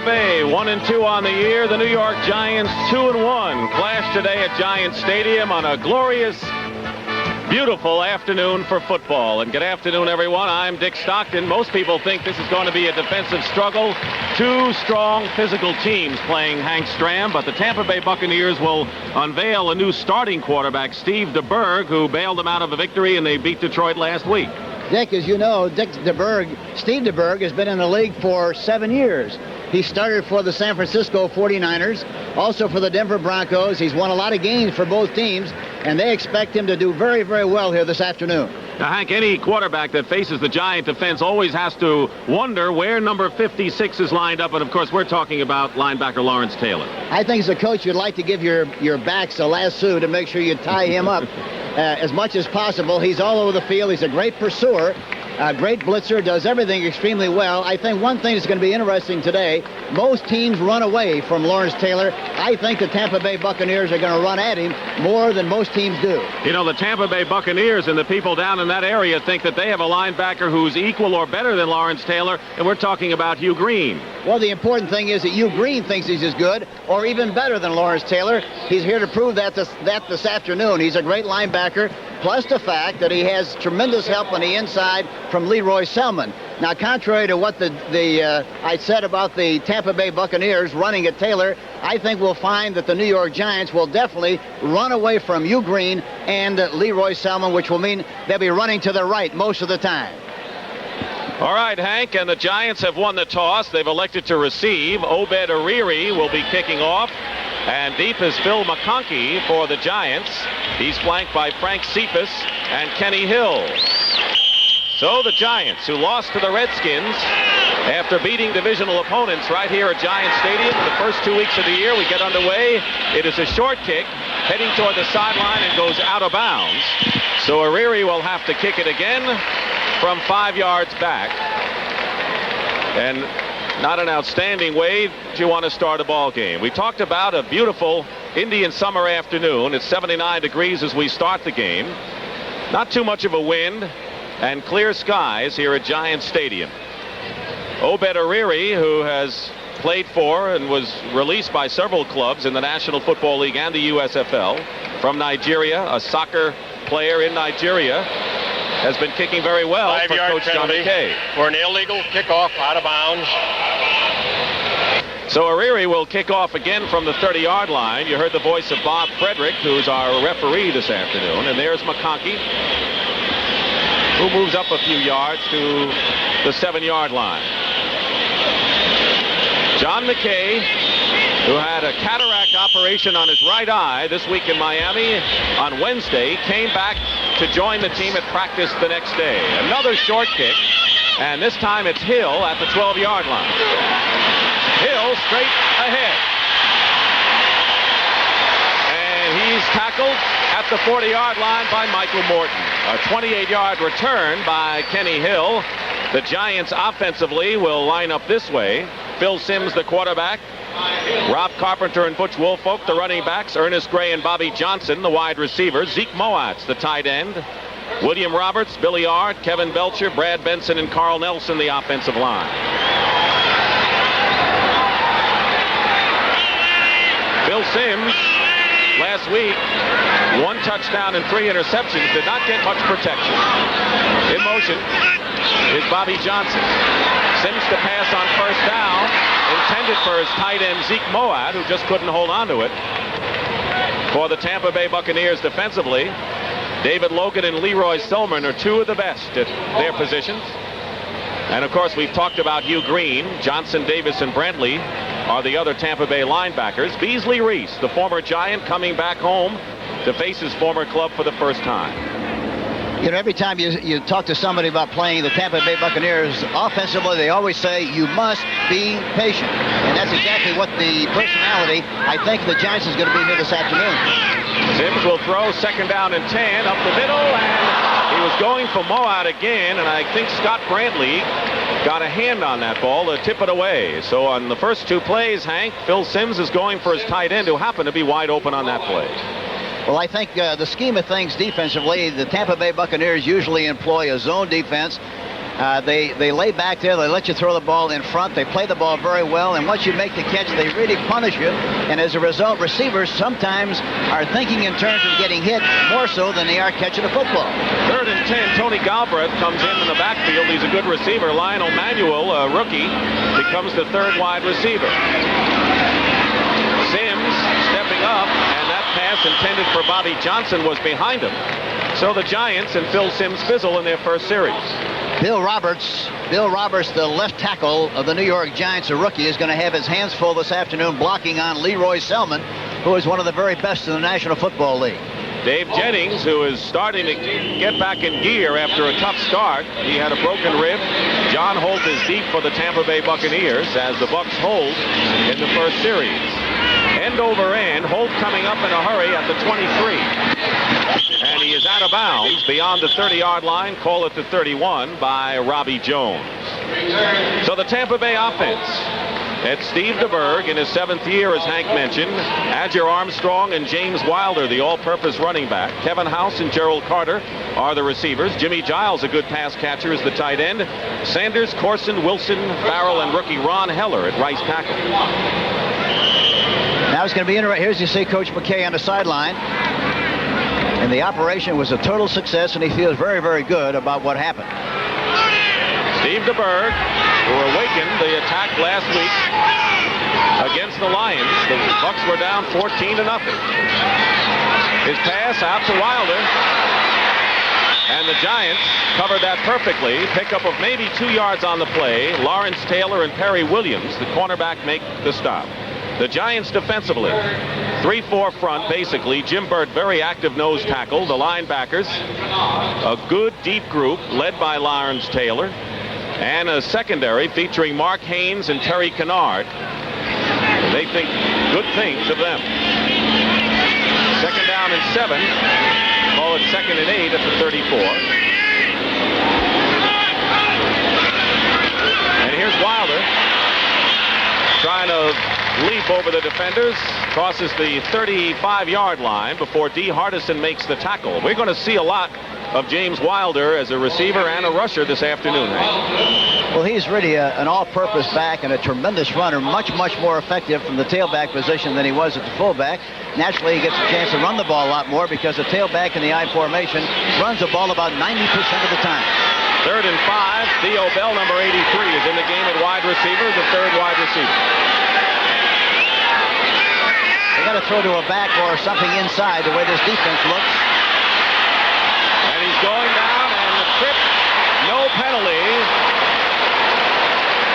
Bay 1-2 on the year. The New York Giants 2-1 clash today at Giant Stadium on a glorious, beautiful afternoon for football. And good afternoon, everyone. I'm Dick Stockton. Most people think this is going to be a defensive struggle. Two strong physical teams playing Hank Stram, but the Tampa Bay Buccaneers will unveil a new starting quarterback, Steve DeBerg, who bailed them out of a victory, and they beat Detroit last week. Dick, as you know, Steve DeBerg has been in the league for 7 years. He started for the San Francisco 49ers, also for the Denver Broncos. He's won a lot of games for both teams, and they expect him to do very, very well here this afternoon. Now, Hank, any quarterback that faces the Giant defense always has to wonder where number 56 is lined up, and of course we're talking about linebacker Lawrence Taylor. I think as a coach you'd like to give your backs a lasso to make sure you tie him up as much as possible. He's all over the field. He's a great pursuer. Great blitzer, does everything extremely well. I think one thing that's going to be interesting today, most teams run away from Lawrence Taylor. I think the Tampa Bay Buccaneers are going to run at him more than most teams do. You know, the Tampa Bay Buccaneers and the people down in that area think that they have a linebacker who's equal or better than Lawrence Taylor, and we're talking about Hugh Green. Well, the important thing is that Hugh Green thinks he's as good or even better than Lawrence Taylor. He's here to prove that this afternoon. He's a great linebacker, plus the fact that he has tremendous help on the inside from Leroy Selman. Now, contrary to what I said about the Tampa Bay Buccaneers running at Taylor, I think we'll find that the New York Giants will definitely run away from Hugh Green and Leroy Selman, which will mean they'll be running to the right most of the time. All right, Hank, and the Giants have won the toss. They've elected to receive. Obed Ariri will be kicking off. And deep is Phil McConkey for the Giants. He's flanked by Frank Cephas and Kenny Hill. So the Giants, who lost to the Redskins after beating divisional opponents right here at Giant Stadium in the first 2 weeks of the year, we get underway. It is a short kick heading toward the sideline and goes out of bounds. So Ariri will have to kick it again from 5 yards back. And not an outstanding way to want to start a ball game. We talked about a beautiful Indian summer afternoon. It's 79 degrees as we start the game. Not too much of a wind and clear skies here at Giant Stadium. Obed Ariri, who has played for and was released by several clubs in the National Football League and the USFL, from Nigeria, a soccer player in Nigeria, has been kicking very well for Coach John McKay. For an illegal kickoff out of bounds. So Ariri will kick off again from the 30-yard line. You heard the voice of Bob Frederick, who's our referee this afternoon. And there's McConkey, who moves up a few yards to the 7-yard line. John McKay, who had a cataract operation on his right eye this week in Miami on Wednesday, came back to join the team at practice the next day. Another short kick, and this time it's Hill at the 12-yard line. Hill straight ahead. And he's tackled at the 40-yard line by Michael Morton. A 28-yard return by Kenny Hill. The Giants offensively will line up this way. Phil Simms, the quarterback. Rob Carpenter and Butch Woolfolk, the running backs. Ernest Gray and Bobby Johnson, the wide receivers. Zeke Moatz, the tight end. William Roberts, Billy Art, Kevin Belcher, Brad Benson, and Carl Nelson, the offensive line. Phil Simms, last week, 1 touchdown and 3 interceptions, did not get much protection. In motion is Bobby Johnson. Simms to pass on first down, intended for his tight end Zeke Moat, who just couldn't hold on to it. For the Tampa Bay Buccaneers defensively, David Logan and Leroy Selman are two of the best at their positions. And of course, we've talked about Hugh Green. Johnson, Davis, and Brantley are the other Tampa Bay linebackers. Beasley Reese, the former Giant, coming back home to face his former club for the first time. You know, every time you talk to somebody about playing the Tampa Bay Buccaneers offensively, they always say you must be patient. And that's exactly what the personality I think the Giants is going to be here this afternoon. Simms will throw second down and 10 up the middle, and he was going for Moat again, and I think Scott Brantley got a hand on that ball to tip it away. So on the first 2 plays, Hank, Phil Simms is going for his tight end, who happened to be wide open on that play. Well, I think the scheme of things defensively, the Tampa Bay Buccaneers usually employ a zone defense. They lay back there. They let you throw the ball in front. They play the ball very well. And once you make the catch, they really punish you. And as a result, receivers sometimes are thinking in terms of getting hit more so than they are catching a football. 3rd and 10. Tony Galbraith comes in the backfield. He's a good receiver. Lionel Manuel, a rookie, becomes the 3rd wide receiver. Sims stepping up, and that pass intended for Bobby Johnson was behind him. So the Giants and Phil Sims fizzle in their first series. Bill Roberts, the left tackle of the New York Giants, a rookie, is going to have his hands full this afternoon blocking on Leroy Selman, who is one of the very best in the National Football League. Dave Jennings, who is starting to get back in gear after a tough start. He had a broken rib. John Holt is deep for the Tampa Bay Buccaneers as the Bucs hold in the first series. End over end, Holt coming up in a hurry at the 23. And he is out of bounds beyond the 30-yard line. Call it the 31 by Robbie Jones. So the Tampa Bay offense. It's Steve DeBerg in his 7th year, as Hank mentioned. Adger Armstrong and James Wilder, the all-purpose running back. Kevin House and Gerald Carter are the receivers. Jimmy Giles, a good pass catcher, is the tight end. Sanders, Corson, Wilson, Farrell, and rookie Ron Heller at right tackle. Now it's going to be interesting. Here's you see Coach McKay on the sideline. And the operation was a total success, and he feels very, very good about what happened. Steve DeBerg, who awakened the attack last week against the Lions. The Bucs were down 14-0. His pass out to Wilder. And the Giants covered that perfectly. Pickup of maybe 2 yards on the play. Lawrence Taylor and Perry Williams, the cornerback, make the stop. The Giants defensively, 3-4 front, basically. Jim Burt, very active nose tackle. The linebackers, a good deep group led by Lawrence Taylor. And a secondary featuring Mark Haynes and Terry Kennard. They think good things of them. 2nd down and 7. Call it 2nd and 8 at the 34. And here's Wilder trying to leap over the defenders, crosses the 35-yard line before D. Hardison makes the tackle. We're going to see a lot of James Wilder as a receiver and a rusher this afternoon, Hank. Well, he's really an all-purpose back and a tremendous runner, much more effective from the tailback position than he was at the fullback. Naturally, he gets a chance to run the ball a lot more because the tailback in the I formation runs the ball about 90% of the time. 3rd and 5. Theo Bell, number 83, is in the game at wide receiver, the 3rd wide receiver. They got to throw to a back or something inside the way this defense looks. And he's going down, and the trip, no penalty.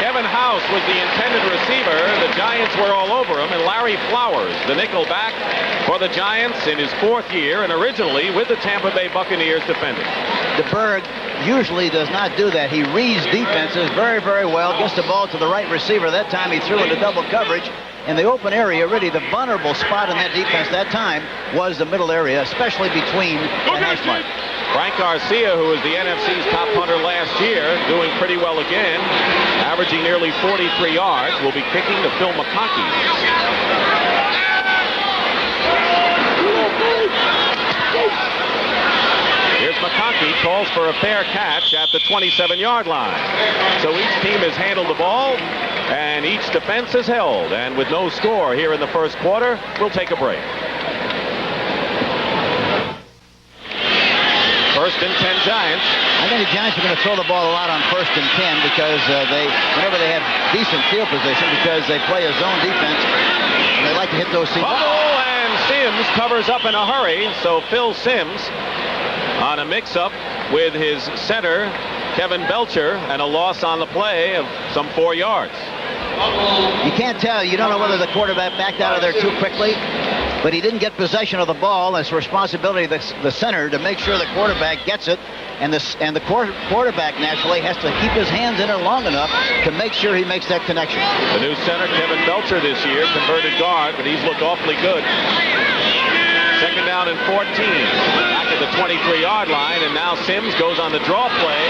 Kevin House was the intended receiver. The Giants were all over him, and Larry Flowers, the nickel back for the Giants in his 4th year, and originally with the Tampa Bay Buccaneers defending. DeBerg usually does not do that. He reads defenses very, very well, gets the ball to the right receiver. That time he threw into double coverage. In the open area, really the vulnerable spot in that defense that time was the middle area, especially between the hash mark. Frank Garcia, who was the NFC's top punter last year, doing pretty well again, averaging nearly 43 yards, will be kicking to Phil McConkey. Here's McConkey, calls for a fair catch at the 27-yard line. So each team has handled the ball, and each defense is held. And with no score here in the first quarter, we'll take a break. 1st and 10 Giants. I think the Giants are going to throw the ball a lot on 1st and 10 because whenever they have decent field position, because they play a zone defense, and they like to hit those seams. And Sims covers up in a hurry. So Phil Sims on a mix-up with his center, Kevin Belcher, and a loss on the play of some 4 yards. You can't tell. You don't know whether the quarterback backed out of there too quickly, but he didn't get possession of the ball. It's the responsibility of the center to make sure the quarterback gets it, and the quarterback naturally has to keep his hands in it long enough to make sure he makes that connection. The new center, Kevin Belcher, this year, converted guard, but he's looked awfully good. 2nd down and 14. Back at the 23-yard line, and now Sims goes on the draw play.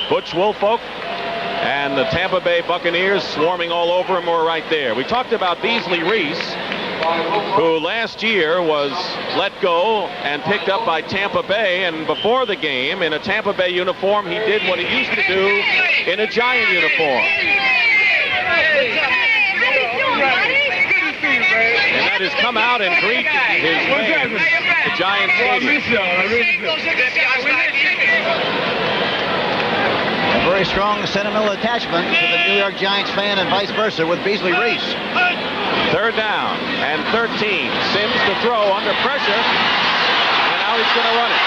Butch Woolfolk and the Tampa Bay Buccaneers swarming all over him were right there. We talked about Beasley Reese, who last year was let go and picked up by Tampa Bay, and before the game in a Tampa Bay uniform he did what he used to do in a Giant uniform. And that is come out and greet his fans, the Giant Stadium. A very strong sentimental attachment to the New York Giants fan and vice versa with Beasley Reese. Third down and 13. Sims to throw under pressure, and now he's going to run it.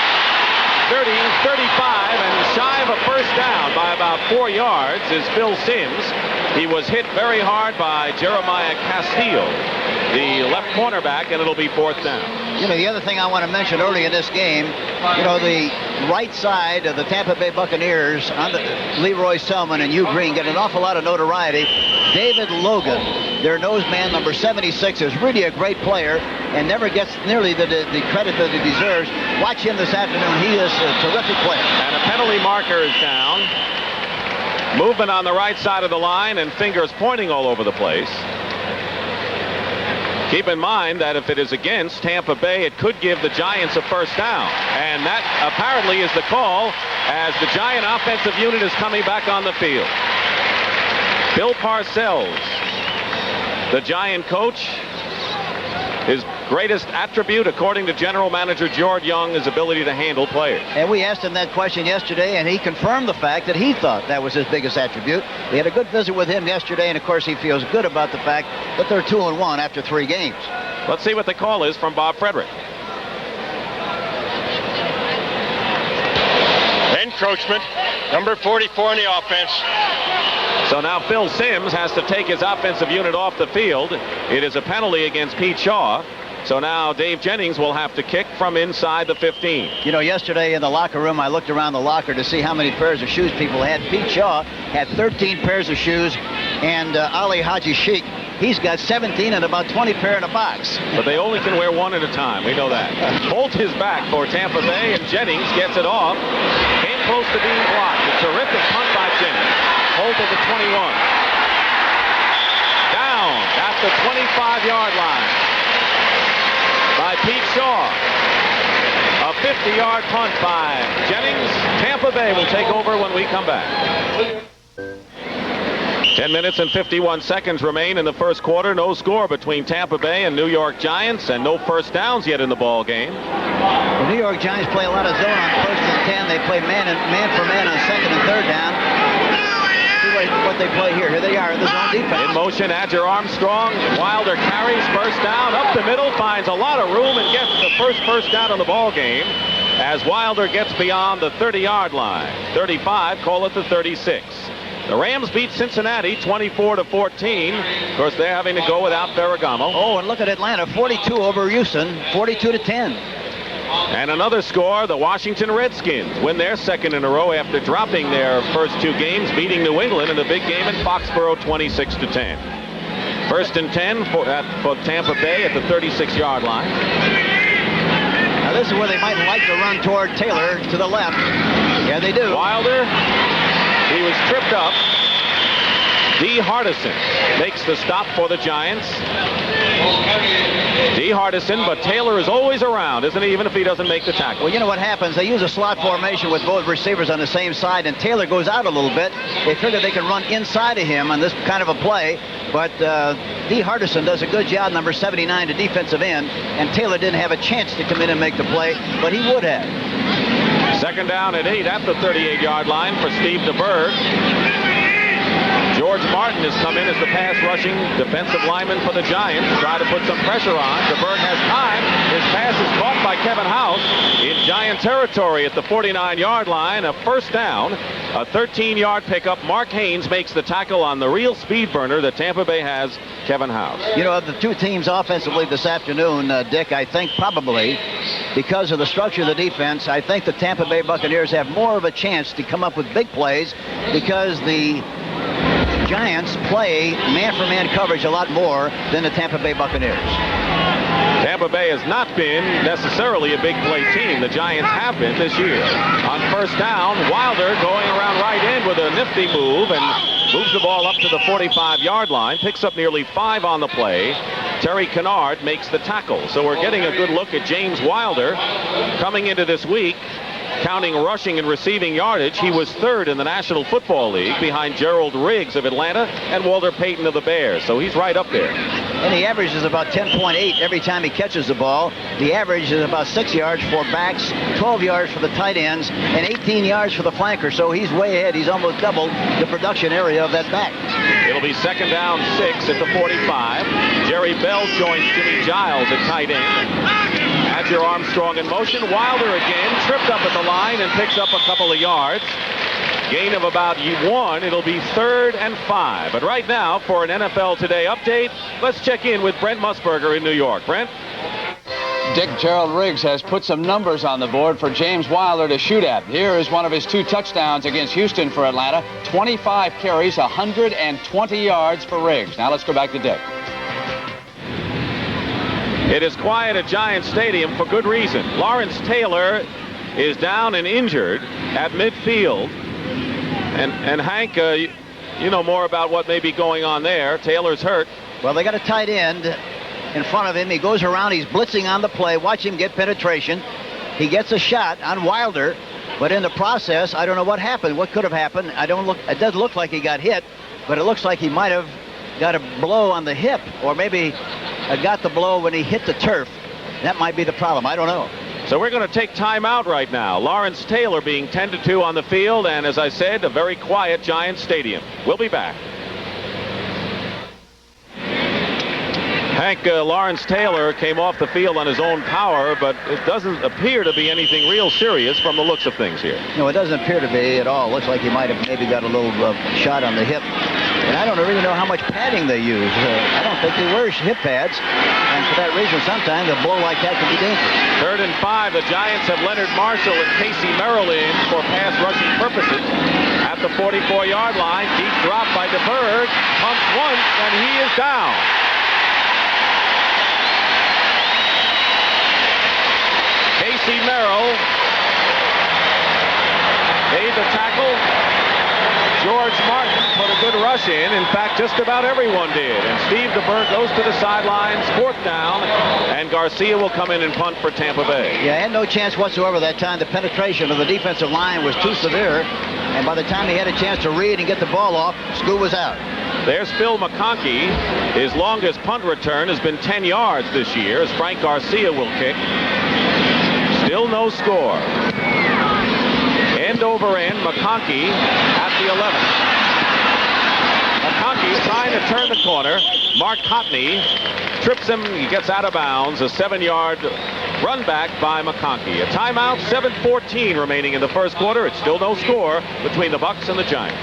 30, 35, and shy of a first down by about 4 yards is Phil Sims. He was hit very hard by Jeremiah Castillo, the left cornerback, and it'll be fourth down. You know, the other thing I want to mention early in this game, you know, the right side of the Tampa Bay Buccaneers on the Leroy Selman and Hugh Green get an awful lot of notoriety. David Logan, their nose man, number 76, is really a great player and never gets nearly the credit that he deserves. Watch him this afternoon. He is a terrific player. And a penalty marker is down. Movement on the right side of the line and fingers pointing all over the place. Keep in mind that if it is against Tampa Bay, it could give the Giants a first down. And that apparently is the call as the Giant offensive unit is coming back on the field. Bill Parcells, the Giant coach, his greatest attribute, according to General Manager George Young, is ability to handle players. And we asked him that question yesterday, and he confirmed the fact that he thought that was his biggest attribute. We had a good visit with him yesterday, and of course he feels good about the fact that they're 2-1 after 3 games. Let's see what the call is from Bob Frederick. Encroachment, number 44 in the offense. So now Phil Sims has to take his offensive unit off the field. It is a penalty against Pete Shaw. So now Dave Jennings will have to kick from inside the 15. You know, yesterday in the locker room, I looked around the locker to see how many pairs of shoes people had. Pete Shaw had 13 pairs of shoes, and Ali Haji Sheikh, he's got 17 and about 20 pair in a box. But they only can wear one at a time. We know that. Holt is back for Tampa Bay, and Jennings gets it off. Came close to being blocked. A terrific punt by Jennings. Holt at the 21. Down at the 25-yard line by Pete Shaw. A 50-yard punt by Jennings. Tampa Bay will take over when we come back. 10 minutes and 51 seconds remain in the first quarter. No score between Tampa Bay and New York Giants, and no first downs yet in the ball game. The New York Giants play a lot of zone on first and 10. They play man for man on second and third down. What they play here. Here they are in the zone defense. In motion, Adger Armstrong. Wilder carries first down up the middle, finds a lot of room and gets the first down in the ball game as Wilder gets beyond the 30-yard line. 35, call it the 36. The Rams beat Cincinnati 24-14. Of course, they're having to go without Ferragamo. Oh, and look at Atlanta, 42 over Houston, 42-10. And another score, the Washington Redskins win their second in a row after dropping their first 2 games, beating New England in a big game in Foxborough 26-10. First and 10 for Tampa Bay at the 36-yard line. Now this is where they might like to run toward Taylor to the left. Yeah, they do. Wilder, he was tripped up. D. Hardison makes the stop for the Giants. D. Hardison, but Taylor is always around, isn't he, even if he doesn't make the tackle? Well, you know what happens? They use a slot formation with both receivers on the same side, and Taylor goes out a little bit. They figure they can run inside of him on this kind of a play, but D. Hardison does a good job, number 79, to defensive end, and Taylor didn't have a chance to come in and make the play, but he would have. Second down at 8 at the 38-yard line for Steve DeBerg. George Martin has come in as the pass-rushing defensive lineman for the Giants to try to put some pressure on. DeBerg has time. His pass is caught by Kevin House in Giant territory at the 49-yard line. A first down, a 13-yard pickup. Mark Haynes makes the tackle on the real speed burner that Tampa Bay has, Kevin House. You know, of the 2 teams offensively this afternoon, Dick, I think probably because of the structure of the defense, I think the Tampa Bay Buccaneers have more of a chance to come up with big plays because the Giants play man-for-man coverage a lot more than the Tampa Bay Buccaneers. Tampa Bay has not been necessarily a big play team. The Giants have been this year. On first down, Wilder going around right in with a nifty move and moves the ball up to the 45-yard line, picks up nearly 5 on the play. Terry Kennard makes the tackle. So we're getting a good look at James Wilder coming into this week. Counting rushing and receiving yardage, he was third in the National Football League behind Gerald Riggs of Atlanta and Walter Payton of the Bears. So he's right up there. And the average is about 10.8 every time he catches the ball. The average is about 6 yards for backs, 12 yards for the tight ends, and 18 yards for the flanker. So he's way ahead. He's almost doubled the production area of that back. It'll be 2nd down 6 at the 45. Jerry Bell joins Jimmy Giles at tight end. Adger Armstrong in motion. Wilder again tripped up at the line and picks up a couple of yards. Gain of about 1. It'll be 3rd and 5. But right now, for an NFL Today update, let's check in with Brent Musburger in New York. Brent? Dick, Gerald Riggs has put some numbers on the board for James Wilder to shoot at. Here is one of his 2 touchdowns against Houston for Atlanta. 25 carries, 120 yards for Riggs. Now let's go back to Dick. It is quiet at Giant Stadium for good reason. Lawrence Taylor is down and injured at midfield. And Hank, you know more about what may be going on there. Taylor's hurt. Well, they got a tight end in front of him. He goes around. He's blitzing on the play. Watch him get penetration. He gets a shot on Wilder, but in the process, I don't know what happened. What could have happened? It doesn't look like he got hit, but it looks like he might have got a blow on the hip, or maybe got the blow when he hit the turf. That might be the problem. I don't know. So we're going to take time out right now. Lawrence Taylor being tended to on the field, and as I said, a very quiet Giant Stadium. We'll be back. Hank, Lawrence Taylor came off the field on his own power, but it doesn't appear to be anything real serious from the looks of things here. No, it doesn't appear to be at all. Looks like he might have maybe got a little shot on the hip. And I don't really know how much padding they use. I don't think they wear hip pads. And for that reason, sometimes a blow like that can be dangerous. 3rd and 5. The Giants have Leonard Marshall and Casey Merrill in for pass rushing purposes. At the 44-yard line, deep drop by DeBerg. Pumps once, and he is down. Casey Merrill made the tackle. George Martin put a good rush in. In fact, just about everyone did. And Steve DeBerg goes to the sidelines, 4th down, and Garcia will come in and punt for Tampa Bay. Yeah, had no chance whatsoever that time. The penetration of the defensive line was too severe, and by the time he had a chance to read and get the ball off, school was out. There's Phil McConkey. His longest punt return has been 10 yards this year, as Frank Garcia will kick. Still no score. End over end, McConkey at the 11. McConkey trying to turn the corner. Mark Cotney trips him. He gets out of bounds. A 7-yard run back by McConkey. A timeout, 7:14 remaining in the first quarter. It's still no score between the Bucs and the Giants.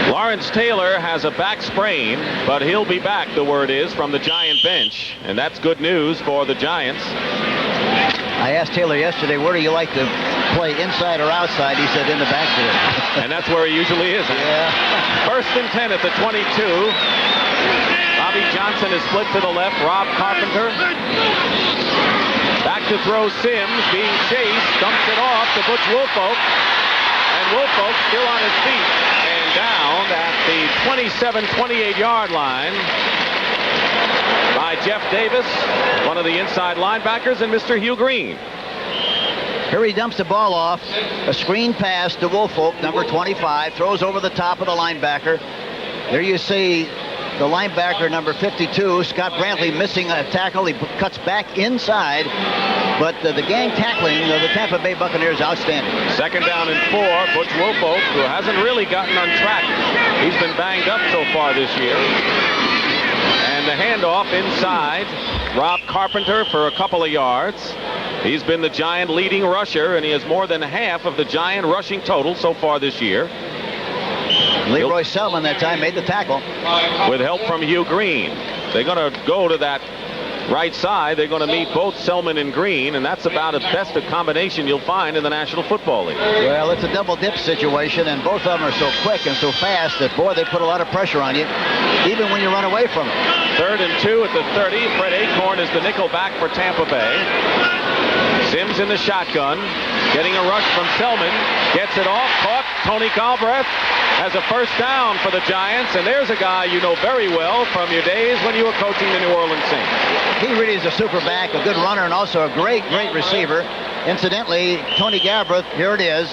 Lawrence Taylor has a back sprain, but he'll be back, the word is, from the Giant bench. And that's good news for the Giants. I asked Taylor yesterday, where do you like to play, inside or outside? He said, in the backfield. And that's where he usually is. Yeah. 1st and 10 at the 22. Bobby Johnson is split to the left. Rob Carpenter. Back to throw Sims, being chased. Dumps it off to Butch Woolfolk. And Woolfolk still on his feet. And down at the 27-28-yard line by Jeff Davis, one of the inside linebackers, and Mr. Hugh Green. Here he dumps the ball off. A screen pass to Woolfolk, number 25, throws over the top of the linebacker. There you see the linebacker, number 52, Scott Brantley, missing a tackle. He cuts back inside, but the gang tackling of the Tampa Bay Buccaneers outstanding. 2nd down and 4. Butch Woolfolk, who hasn't really gotten on track. He's been banged up so far this year. And the handoff inside. Rob Carpenter for a couple of yards. He's been the Giant leading rusher, and he has more than half of the Giant rushing total so far this year. Leroy Selman that time made the tackle. With help from Hugh Green. They're going to go to that right side. They're going to meet both Selman and Green, and that's about the best combination you'll find in the National Football League. Well, it's a double dip situation, and both of them are so quick and so fast that, boy, they put a lot of pressure on you, even when you run away from them. 3rd and 2 at the 30. Fred Acorn is the nickel back for Tampa Bay. Sims in the shotgun, getting a rush from Selman, gets it off, caught. Tony Galbraith has a first down for the Giants, and there's a guy you know very well from your days when you were coaching the New Orleans Saints. He really is a super back, a good runner, and also a great receiver. Incidentally, Tony Galbraith, here it is.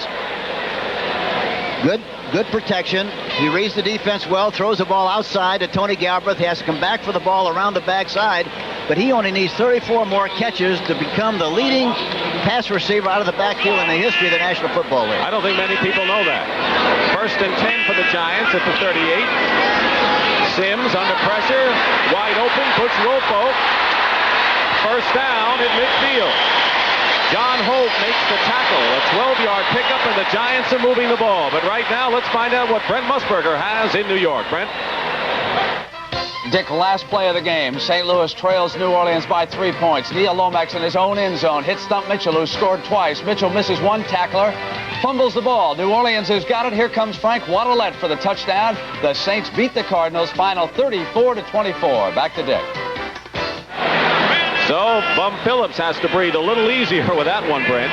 Good protection. He reads the defense well, throws the ball outside to Tony Galbraith. He has to come back for the ball around the backside, but he only needs 34 more catches to become the leading pass receiver out of the backfield in the history of the National Football League. I don't think many people know that. First and 10 for the Giants at the 38. Sims under pressure, wide open, Butch Wilfolk. First down at midfield. John Holt makes the tackle, a 12-yard pickup, and the Giants are moving the ball. But right now, let's find out what Brent Musburger has in New York. Brent? Dick, last play of the game. St. Louis trails New Orleans by 3 points. Neil Lomax in his own end zone hits Stump Mitchell, who scored twice. Mitchell misses one tackler, fumbles the ball. New Orleans has got it. Here comes Frank Waddellette for the touchdown. The Saints beat the Cardinals, final 34-24. Back to Dick. So Bum Phillips has to breathe a little easier with that one, Brent.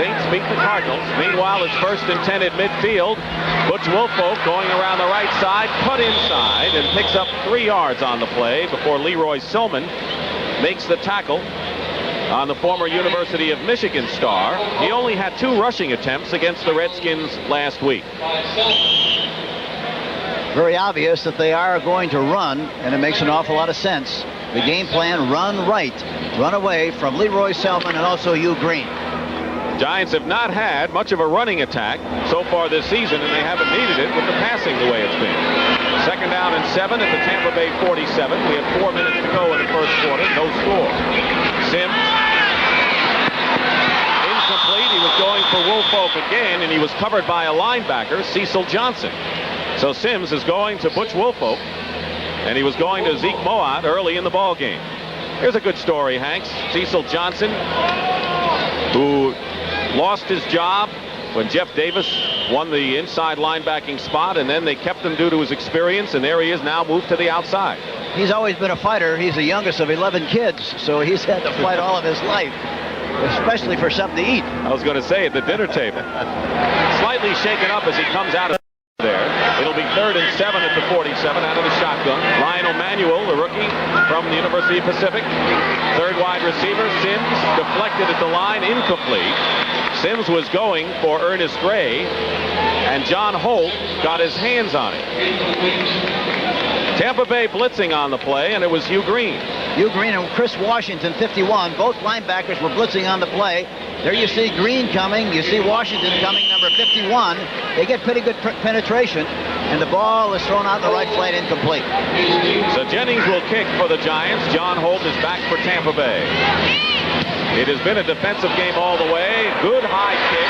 Saints beat the Cardinals. Meanwhile, it's first and 10 at midfield. Butch Wilfolk going around the right side, cut inside, and picks up 3 yards on the play before Leroy Silman makes the tackle on the former University of Michigan star. He only had 2 rushing attempts against the Redskins last week. Very obvious that they are going to run, and it makes an awful lot of sense. The game plan, run right, run away from Leroy Selman and also Hugh Green. Giants have not had much of a running attack so far this season, and they haven't needed it with the passing the way it's been. Second down and 7 at the Tampa Bay 47. We have 4 minutes to go in the first quarter. No score. Sims. Incomplete. He was going for Wilfolk again, and he was covered by a linebacker, Cecil Johnson. So Sims is going to Butch Wilfolk, and he was going to Zeke Moat early in the ball game. Here's a good story, Hanks. Cecil Johnson, who lost his job when Jeff Davis won the inside linebacking spot, and then they kept him due to his experience, and there he is now, moved to the outside. He's always been a fighter. He's the youngest of 11 kids, so he's had to fight all of his life, especially for something to eat. I was going to say at the dinner table. Slightly shaken up as he comes out of there. It'll be third and 7 at the 47 out of the shotgun. Lionel Manuel, the rookie from the University of Pacific. Third wide receiver, Sims, deflected at the line, incomplete. Sims was going for Ernest Gray, and John Holt got his hands on it. Tampa Bay blitzing on the play, and it was Hugh Green. Hugh Green and Chris Washington, 51. Both linebackers were blitzing on the play. There you see Green coming. You see Washington coming, number 51. They get pretty good penetration, and the ball is thrown out in the right flat, incomplete. So Jennings will kick for the Giants. John Holt is back for Tampa Bay. It has been a defensive game all the way. Good high kick.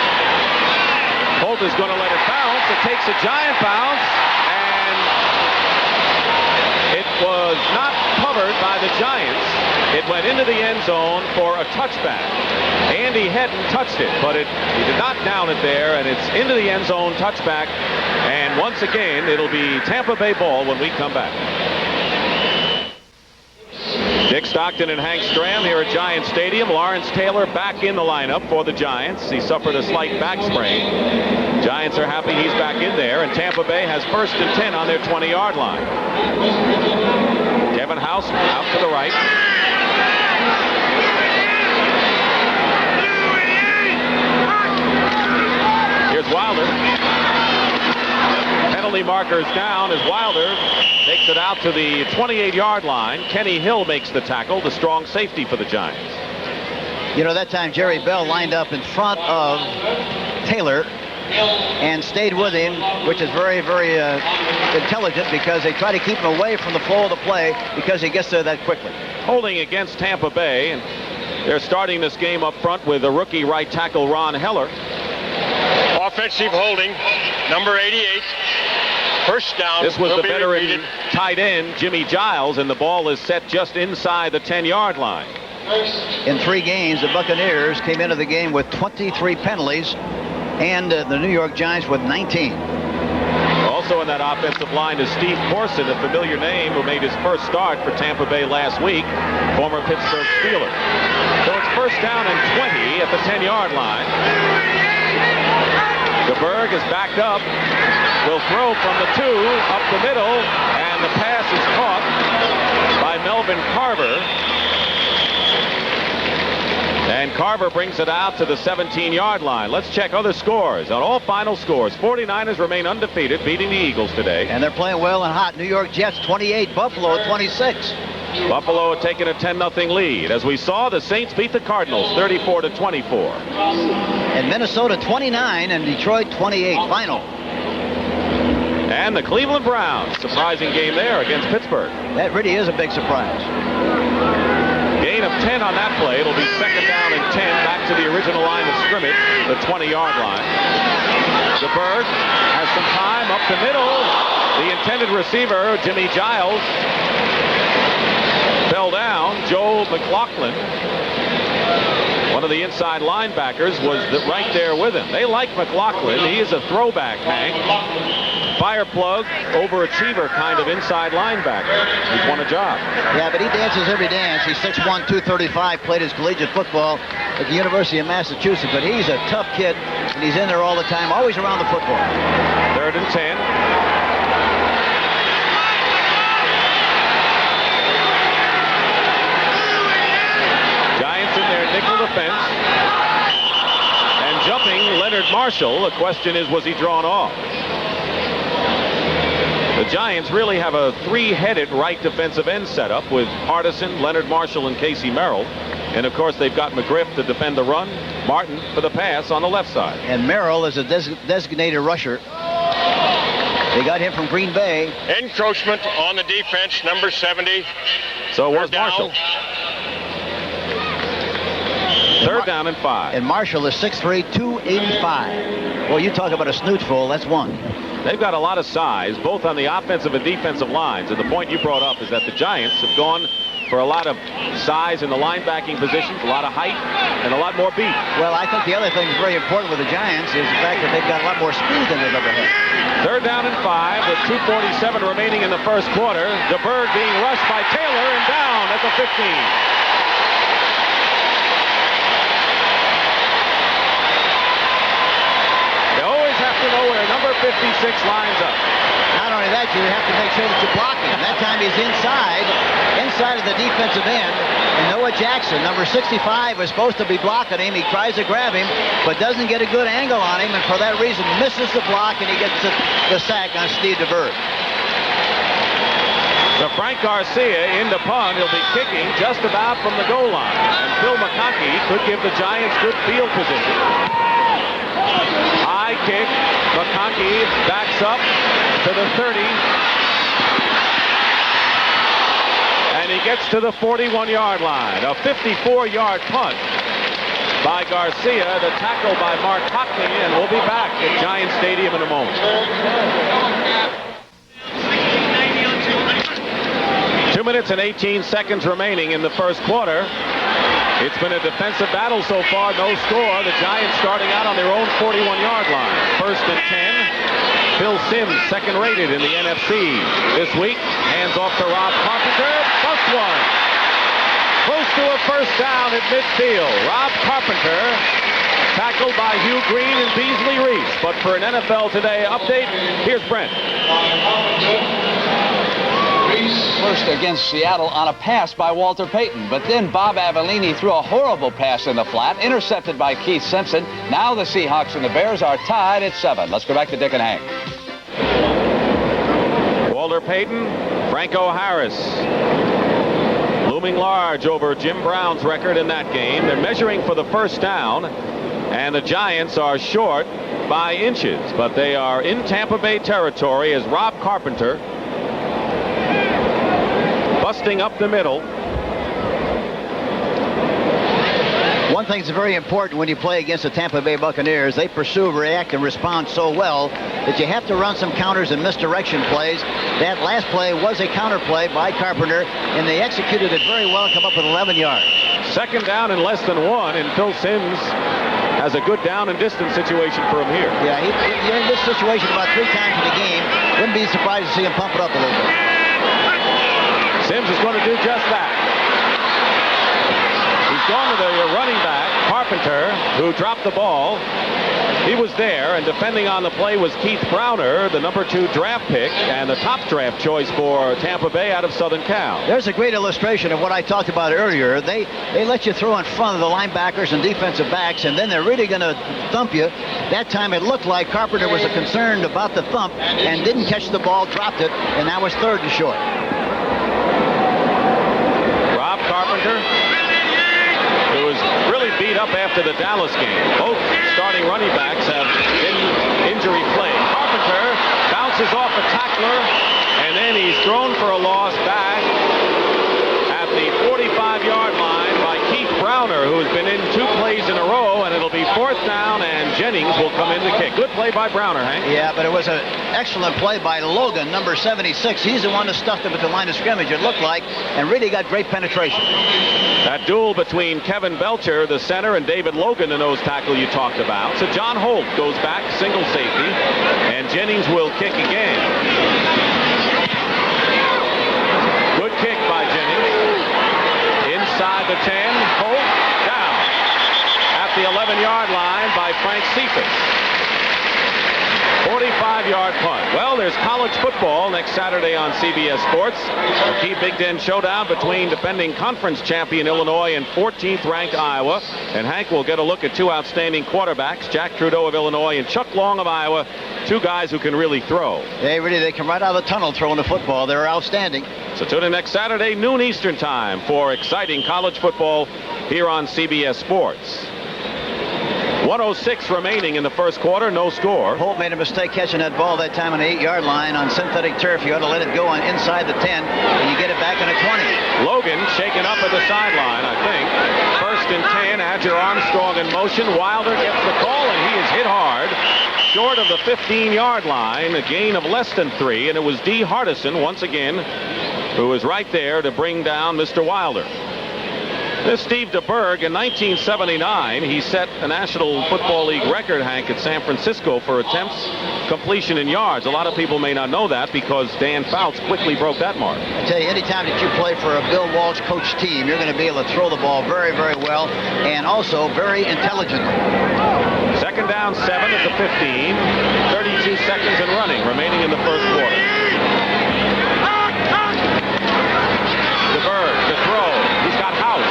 Holt is going to let it bounce. It takes a giant bounce, and it was not covered by the Giants. It went into the end zone for a touchback. Andy Hedden touched it, but he did not down it there, and it's into the end zone, touchback. And once again, it'll be Tampa Bay ball when we come back. Dick Stockton and Hank Stram here at Giant Stadium. Lawrence Taylor back in the lineup for the Giants. He suffered a slight back sprain. Giants are happy he's back in there, and Tampa Bay has first and 10 on their 20-yard line. Kevin House out to the right. Here's Wilder. Penalty markers down as Wilder takes it out to the 28-yard line. Kenny Hill makes the tackle, the strong safety for the Giants. You know, that time Jerry Bell lined up in front of Taylor and stayed with him, which is very, very intelligent, because they try to keep him away from the flow of the play because he gets there that quickly. Holding against Tampa Bay, and they're starting this game up front with the rookie right tackle Ron Heller. Offensive holding, number 88. First down. This was the veteran repeated. tight end, Jimmy Giles, and the ball is set just inside the 10-yard line. In 3 games, the Buccaneers came into the game with 23 penalties, and the New York Giants with 19. Also in that offensive line is Steve Corson, a familiar name who made his first start for Tampa Bay last week, former Pittsburgh Steeler. So it's first down and 20 at the 10-yard line. DeBerg is backed up. will throw from the 2 up the middle, and the pass is caught by Melvin Carver. And Carver brings it out to the 17-yard line. Let's check other scores. On all final scores, 49ers remain undefeated, beating the Eagles today. And they're playing well and hot. New York Jets 28, Buffalo 26. Buffalo had taken a 10-0 lead. As we saw, the Saints beat the Cardinals 34-24. And Minnesota 29 and Detroit 28. Final. And the Cleveland Browns, surprising game there against Pittsburgh. That really is a big surprise. Gain of 10 on that play. It'll be 2nd down and 10 back to the original line of scrimmage, the 20-yard line. DeBerg has some time up the middle. The intended receiver, Jimmy Giles, fell down. Joe McLaughlin, one of the inside linebackers, was right there with him. They like McLaughlin. He is a throwback, Hank. Fireplug, overachiever kind of inside linebacker. He's won a job. Yeah, but he dances every dance. He's 6'1", 235, played his collegiate football at the University of Massachusetts, but he's a tough kid, and he's in there all the time, always around the football. 3rd and 10. Giants in their nickel defense. And jumping Leonard Marshall. The question is, was he drawn off? The Giants really have a 3-headed right defensive end setup with Hardison, Leonard Marshall, and Casey Merrill. And, of course, they've got McGriff to defend the run, Martin for the pass on the left side. And Merrill is a designated rusher. They got him from Green Bay. Encroachment on the defense, number 70. So it was Marshall. 3rd down and 5. And Marshall is 6'3", 285. Well, you talk about a snootful, that's one. They've got a lot of size, both on the offensive and defensive lines. And the point you brought up is that the Giants have gone for a lot of size in the linebacking positions, a lot of height, and a lot more beat. Well, I think the other thing that's very important with the Giants is the fact that they've got a lot more speed than they've ever had. 3rd down and 5 with 2:47 remaining in the first quarter. DeBerg being rushed by Taylor and down at the 15. To know where number 56 lines up. Not only that, you have to make sure that you're blocking. That time he's inside of the defensive end. And Noah Jackson, number 65, was supposed to be blocking him. He tries to grab him, but doesn't get a good angle on him, and for that reason misses the block, and he gets the sack on Steve DeBerg. So Frank Garcia in the punt. He'll be kicking just about from the goal line. And Phil McConkey could give the Giants good field position. High kick. McConkey backs up to the 30. And he gets to the 41-yard line. A 54-yard punt by Garcia. The tackle by Mark Hockney. And we'll be back at Giant Stadium in a moment. 2 minutes and 18 seconds remaining in the first quarter. It's been a defensive battle so far, no score. The Giants starting out on their own 41-yard line. 1st and 10. Phil Simms, second rated in the NFC this week. Hands off to Rob Carpenter. Bust one. Close to a first down at midfield. Rob Carpenter tackled by Hugh Green and Beasley Reese. But for an NFL Today update, here's Brent. First against Seattle on a pass by Walter Payton, but then Bob Avellini threw a horrible pass in the flat, intercepted by Keith Simpson. Now the Seahawks and the Bears are tied at 7. Let's go back to Dick and Hank. Walter Payton, Franco Harris, looming large over Jim Brown's record in that game. They're measuring for the first down, and the Giants are short by inches, but they are in Tampa Bay territory as Rob Carpenter busting up the middle. One thing that's very important when you play against the Tampa Bay Buccaneers, they pursue, react, and respond so well that you have to run some counters and misdirection plays. That last play was a counter play by Carpenter, and they executed it very well and come up with 11 yards. 2nd down and less than 1, and Phil Simms has a good down and distance situation for him here. Yeah, you're in this situation about 3 times in the game. Wouldn't be surprised to see him pump it up a little bit. Simms is going to do just that. He's gone to the running back, Carpenter, who dropped the ball. He was there, and defending on the play was Keith Browner, the number 2 draft pick and the top draft choice for Tampa Bay out of Southern Cal. There's a great illustration of what I talked about earlier. They let you throw in front of the linebackers and defensive backs, and then they're really going to thump you. That time it looked like Carpenter was concerned about the thump and didn't catch the ball, dropped it, and that was 3rd and short. Rob Carpenter, who was really beat up after the Dallas game. Both starting running backs have been injury plagued. Carpenter bounces off a tackler, and then he's thrown for a loss back at the 45-yard line by Keith Browner, who has been in 2 plays in a row, and it'll be 4th down, and Jennings will come in to kick. Good play by Browner, Hank. Yeah, but it was an excellent play by Logan, number 76. He's the one that stuffed him at the line of scrimmage, it looked like, and really got great penetration. That duel between Kevin Belcher, the center, and David Logan, the nose tackle you talked about. So John Holt goes back, single safety, and Jennings will kick again. Good kick by Jennings. Inside the 10, Holt down at the 11-yard line by Frank Cephas. 45-yard punt. Well, there's college football next Saturday on CBS Sports. A key Big Ten showdown between defending conference champion Illinois and 14th ranked Iowa. And Hank will get a look at 2 outstanding quarterbacks, Jack Trudeau of Illinois and Chuck Long of Iowa, 2 guys who can really throw. They come right out of the tunnel throwing the football. They're outstanding. So tune in next Saturday, noon Eastern time, for exciting college football here on CBS Sports. 1:06 remaining in the first quarter, no score. Holt made a mistake catching that ball that time on the 8-yard line on synthetic turf. You ought to let it go on inside the 10, and you get it back in a 20. Logan shaken up at the sideline, I think. 1st and 10, Adger Armstrong in motion. Wilder gets the call, and he is hit hard short of the 15-yard line, a gain of less than 3, and it was D. Hardison once again who was right there to bring down Mr. Wilder. This Steve DeBerg, in 1979, he set a National Football League record, Hank, at San Francisco for attempts, completion, and yards. A lot of people may not know that because Dan Fouts quickly broke that mark. I tell you, anytime that you play for a Bill Walsh coach team, you're going to be able to throw the ball very, very well and also very intelligently. 2nd down, 7 at the 15. 32 seconds and running remaining in the first quarter. DeBerg to throw. He's got House.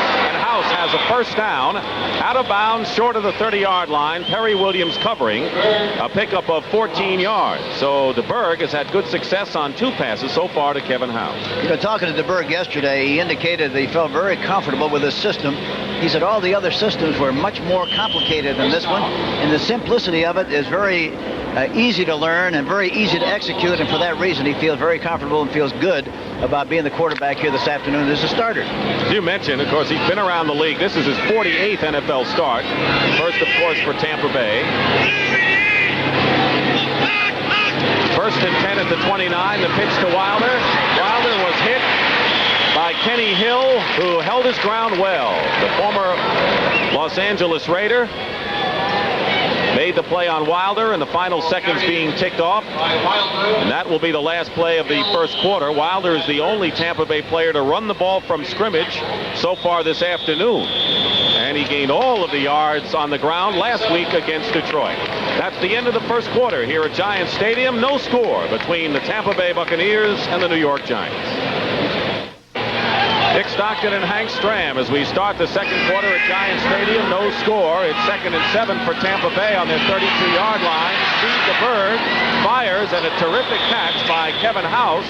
Has a 1st down, out of bounds, short of the 30-yard line. Perry Williams covering, a pickup of 14 yards. So DeBerg has had good success on 2 passes so far to Kevin House. You know, talking to DeBerg yesterday, he indicated that he felt very comfortable with his system. He said all the other systems were much more complicated than this one, and the simplicity of it is very easy to learn and very easy to execute, and for that reason he feels very comfortable and feels good about being the quarterback here this afternoon as a starter. As you mentioned, of course, he's been around the league. This is his 48th NFL start. First, of course, for Tampa Bay. 1st and 10 at the 29. The pitch to Wilder. Wilder was hit by Kenny Hill, who held his ground well. The former Los Angeles Raider made the play on Wilder, and the final seconds being ticked off. And that will be the last play of the first quarter. Wilder is the only Tampa Bay player to run the ball from scrimmage so far this afternoon. And he gained all of the yards on the ground last week against Detroit. That's the end of the first quarter here at Giants Stadium. No score between the Tampa Bay Buccaneers and the New York Giants. Dick Stockton and Hank Stram as we start the second quarter at Giants Stadium. No score. It's 2nd and 7 for Tampa Bay on their 32-yard line. Steve DeBerg fires, and a terrific catch by Kevin House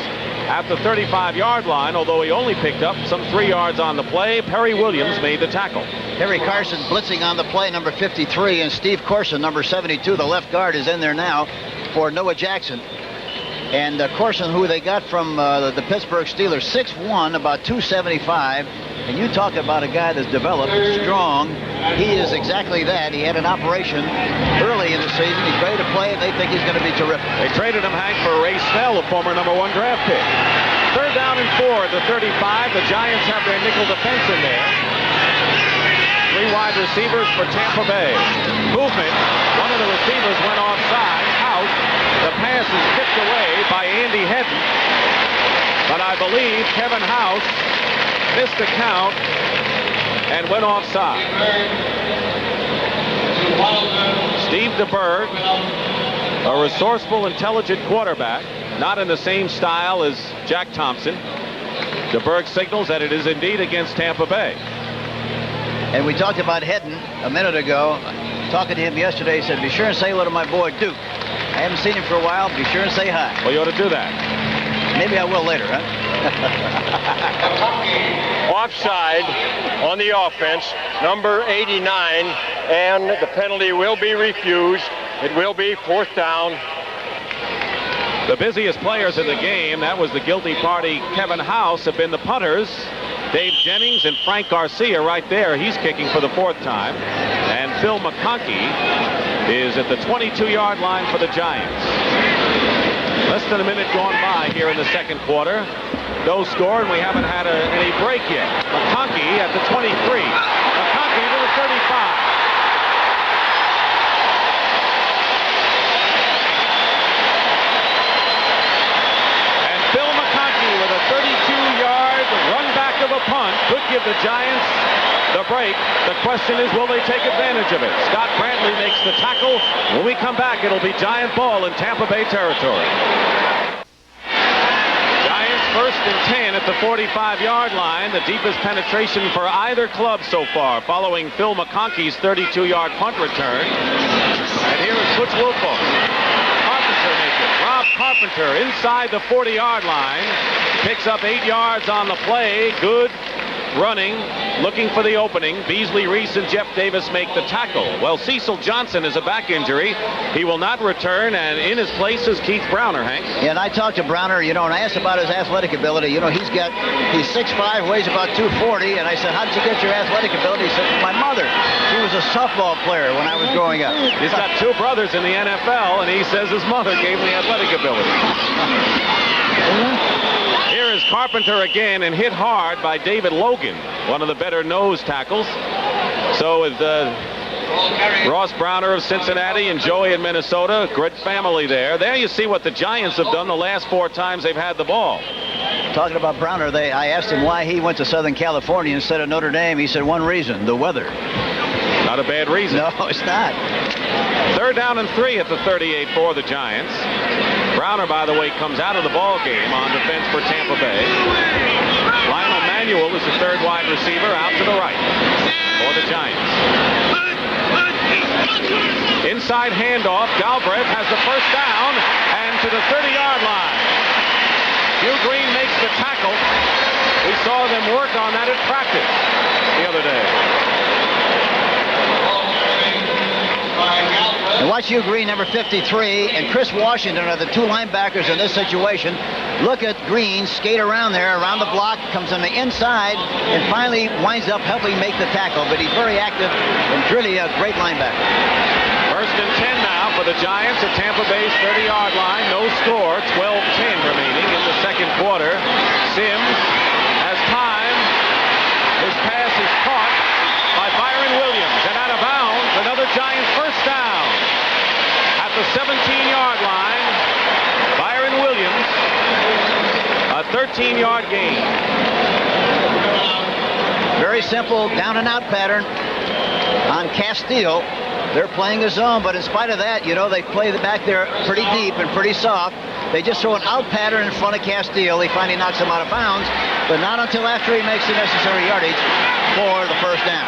at the 35-yard line, although he only picked up some 3 yards on the play. Perry Williams made the tackle. Harry Carson blitzing on the play, number 53, and Steve Corson, number 72, the left guard, is in there now for Noah Jackson. And Corson, who they got from the Pittsburgh Steelers, 6'1", about 275. And you talk about a guy that's developed, strong. He is exactly that. He had an operation early in the season. He's ready to play, and they think he's going to be terrific. They traded him, Hank, for Ray Snell, a former #1 draft pick. 3rd down and 4 at the 35. The Giants have their nickel defense in there. 3 wide receivers for Tampa Bay. Movement. One of the receivers went offside. Out. The pass is tipped away by Andy Hedden. But I believe Kevin House missed the count and went offside. Steve DeBerg, a resourceful, intelligent quarterback, not in the same style as Jack Thompson. DeBerg signals that it is indeed against Tampa Bay. And we talked about Hedden a minute ago. Talking to him yesterday, he said, be sure and say hello to my boy Duke. I haven't seen him for a while. Be sure and say hi. Well, you ought to do that. Maybe I will later, huh? Offside on the offense, number 89, and the penalty will be refused. It will be 4th down. The busiest players in the game, that was the guilty party, Kevin House, have been the punters. Dave Jennings and Frank Garcia right there. He's kicking for the 4th time. And Phil McConkey is at the 22-yard line for the Giants. Less than a minute gone by here in the second quarter. No score, and we haven't had any break yet. McConkey at the 23. McConkey to the 35. With a 32-yard run back of a punt could give the Giants the break. The question is, will they take advantage of it? Scott Brantley makes the tackle. When we come back, it'll be Giant ball in Tampa Bay territory. Giants 1st and 10 at the 45-yard line. The deepest penetration for either club so far, following Phil McConkey's 32-yard punt return. And here is Butch Wilcox. Rob Carpenter inside the 40-yard line. Picks up 8 yards on the play. Good running, looking for the opening. Beasley Reese and Jeff Davis make the tackle. Well, Cecil Johnson is a back injury. He will not return, and in his place is Keith Browner, Hank. Yeah, and I talked to Browner, and I asked about his athletic ability. He's 6'5", weighs about 240, and I said, how did you get your athletic ability? He said, my mother. She was a softball player when I was growing up. He's got 2 brothers in the NFL, and he says his mother gave him the athletic ability. Here is Carpenter again, and hit hard by David Logan, one of the better nose tackles. So with Ross Browner of Cincinnati and Joey in Minnesota, great family there. There you see what the Giants have done the last 4 times they've had the ball. Talking about Browner, I asked him why he went to Southern California instead of Notre Dame. He said one reason, the weather. Not a bad reason. No, it's not. 3rd down and 3 at the 38 for the Giants. Browner, by the way, comes out of the ball game on defense for Tampa Bay. Lionel Manuel is the 3rd wide receiver out to the right for the Giants. Inside handoff. Galbraith has the 1st down and to the 30-yard line. Hugh Green makes the tackle. We saw them work on that at practice the other day. And watch Hugh Green, number 53, and Chris Washington are the 2 linebackers in this situation. Look at Green skate around there, around the block, comes on the inside, and finally winds up helping make the tackle. But he's very active and really a great linebacker. 1st and 10 now for the Giants at Tampa Bay's 30-yard line. No score, 12-10 remaining in the second quarter. Sims has time. His pass is caught by Byron Williams, and out of bounds, another Giants 1st down. At the 17-yard line, Byron Williams, a 13-yard gain. Very simple down-and-out pattern on Castile. They're playing a zone, but in spite of that, they play the back there pretty deep and pretty soft. They just throw an out pattern in front of Castile. He finally knocks him out of bounds, but not until after he makes the necessary yardage for the 1st down.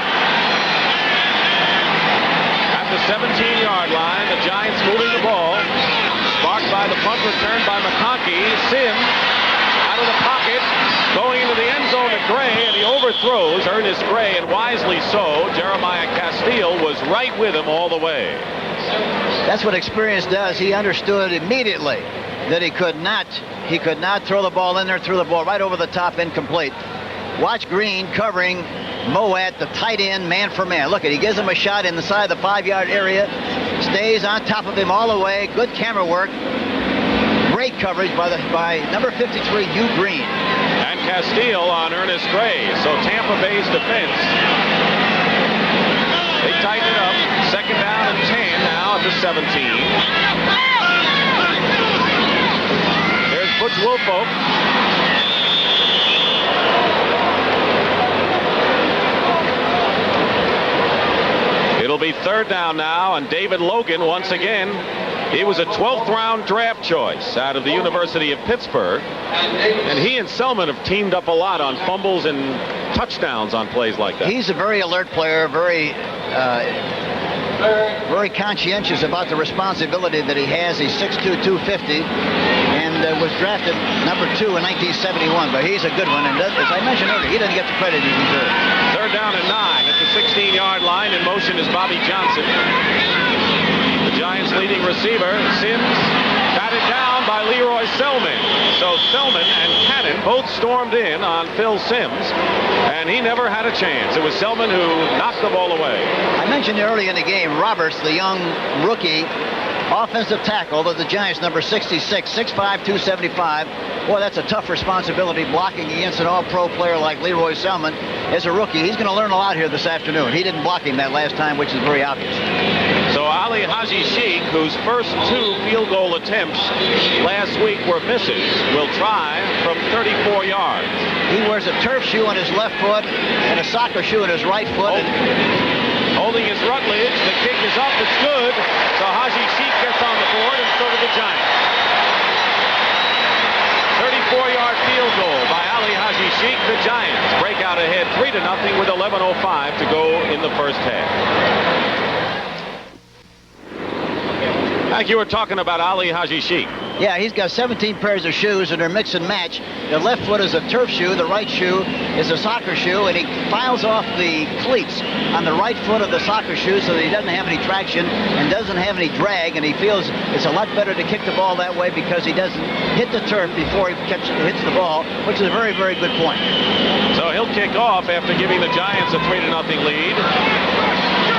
At the 17-yard line, the Giants moving the ball. Sparked by the punt return by McConkey. Sims out of the pocket, going into the end zone to Gray, and he overthrows Ernest Gray, and wisely so. Jeremiah Castile was right with him all the way. That's what experience does. He understood immediately that he could not throw the ball in there, threw the ball right over the top, incomplete. Watch Green covering Moat, the tight end, man for man. Look, he gives him a shot inside the 5-yard area, stays on top of him all the way. Good camera work. Great coverage by number 53, Hugh Green. And Castile on Ernest Gray. So Tampa Bay's defense, they tighten it up. 2nd down and 10 now at the 17. There's Butch Wilfolk. It'll be third down now, and David Logan, once again, he was a 12th round draft choice out of the University of Pittsburgh. And he and Selman have teamed up a lot on fumbles and touchdowns on plays like that. He's a very alert player, very conscientious about the responsibility that he has. He's 6'2", 250, and was drafted number 2 in 1971. But he's a good one, and as I mentioned earlier, he doesn't get the credit he deserves. Third down and 9 at the 16-yard line. In motion is Bobby Johnson. The Giants' leading receiver, Sims, batted down by Leroy Selman. So Selman and Cannon both stormed in on Phil Sims, and he never had a chance. It was Selman who knocked the ball away. I mentioned early in the game, Roberts, the young rookie offensive tackle of the Giants, number 66, 6'5", 275. Boy, that's a tough responsibility, blocking against an all-pro player like Leroy Selman. As a rookie, he's going to learn a lot here this afternoon. He didn't block him that last time, which is very obvious. So Ali Haji Sheikh, whose first 2 field goal attempts last week were misses, will try from 34 yards. He wears a turf shoe on his left foot and a soccer shoe on his right foot. Holding his Rutledge, the kick is up, it's good. So Haji Sheikh gets on the board, and so do the Giants. 34-yard field goal by Ali Haji Sheikh. The Giants break out ahead 3-0 with 11:05 to go in the first half. Like you were talking about Ali Haji Sheikh. Yeah, he's got 17 pairs of shoes, and they're mix and match. The left foot is a turf shoe, the right shoe is a soccer shoe, and he files off the cleats on the right foot of the soccer shoe so that he doesn't have any traction and doesn't have any drag, and he feels it's a lot better to kick the ball that way because he doesn't hit the turf before he hits the ball, which is a very, very good point. So he'll kick off after giving the Giants a 3-0 lead.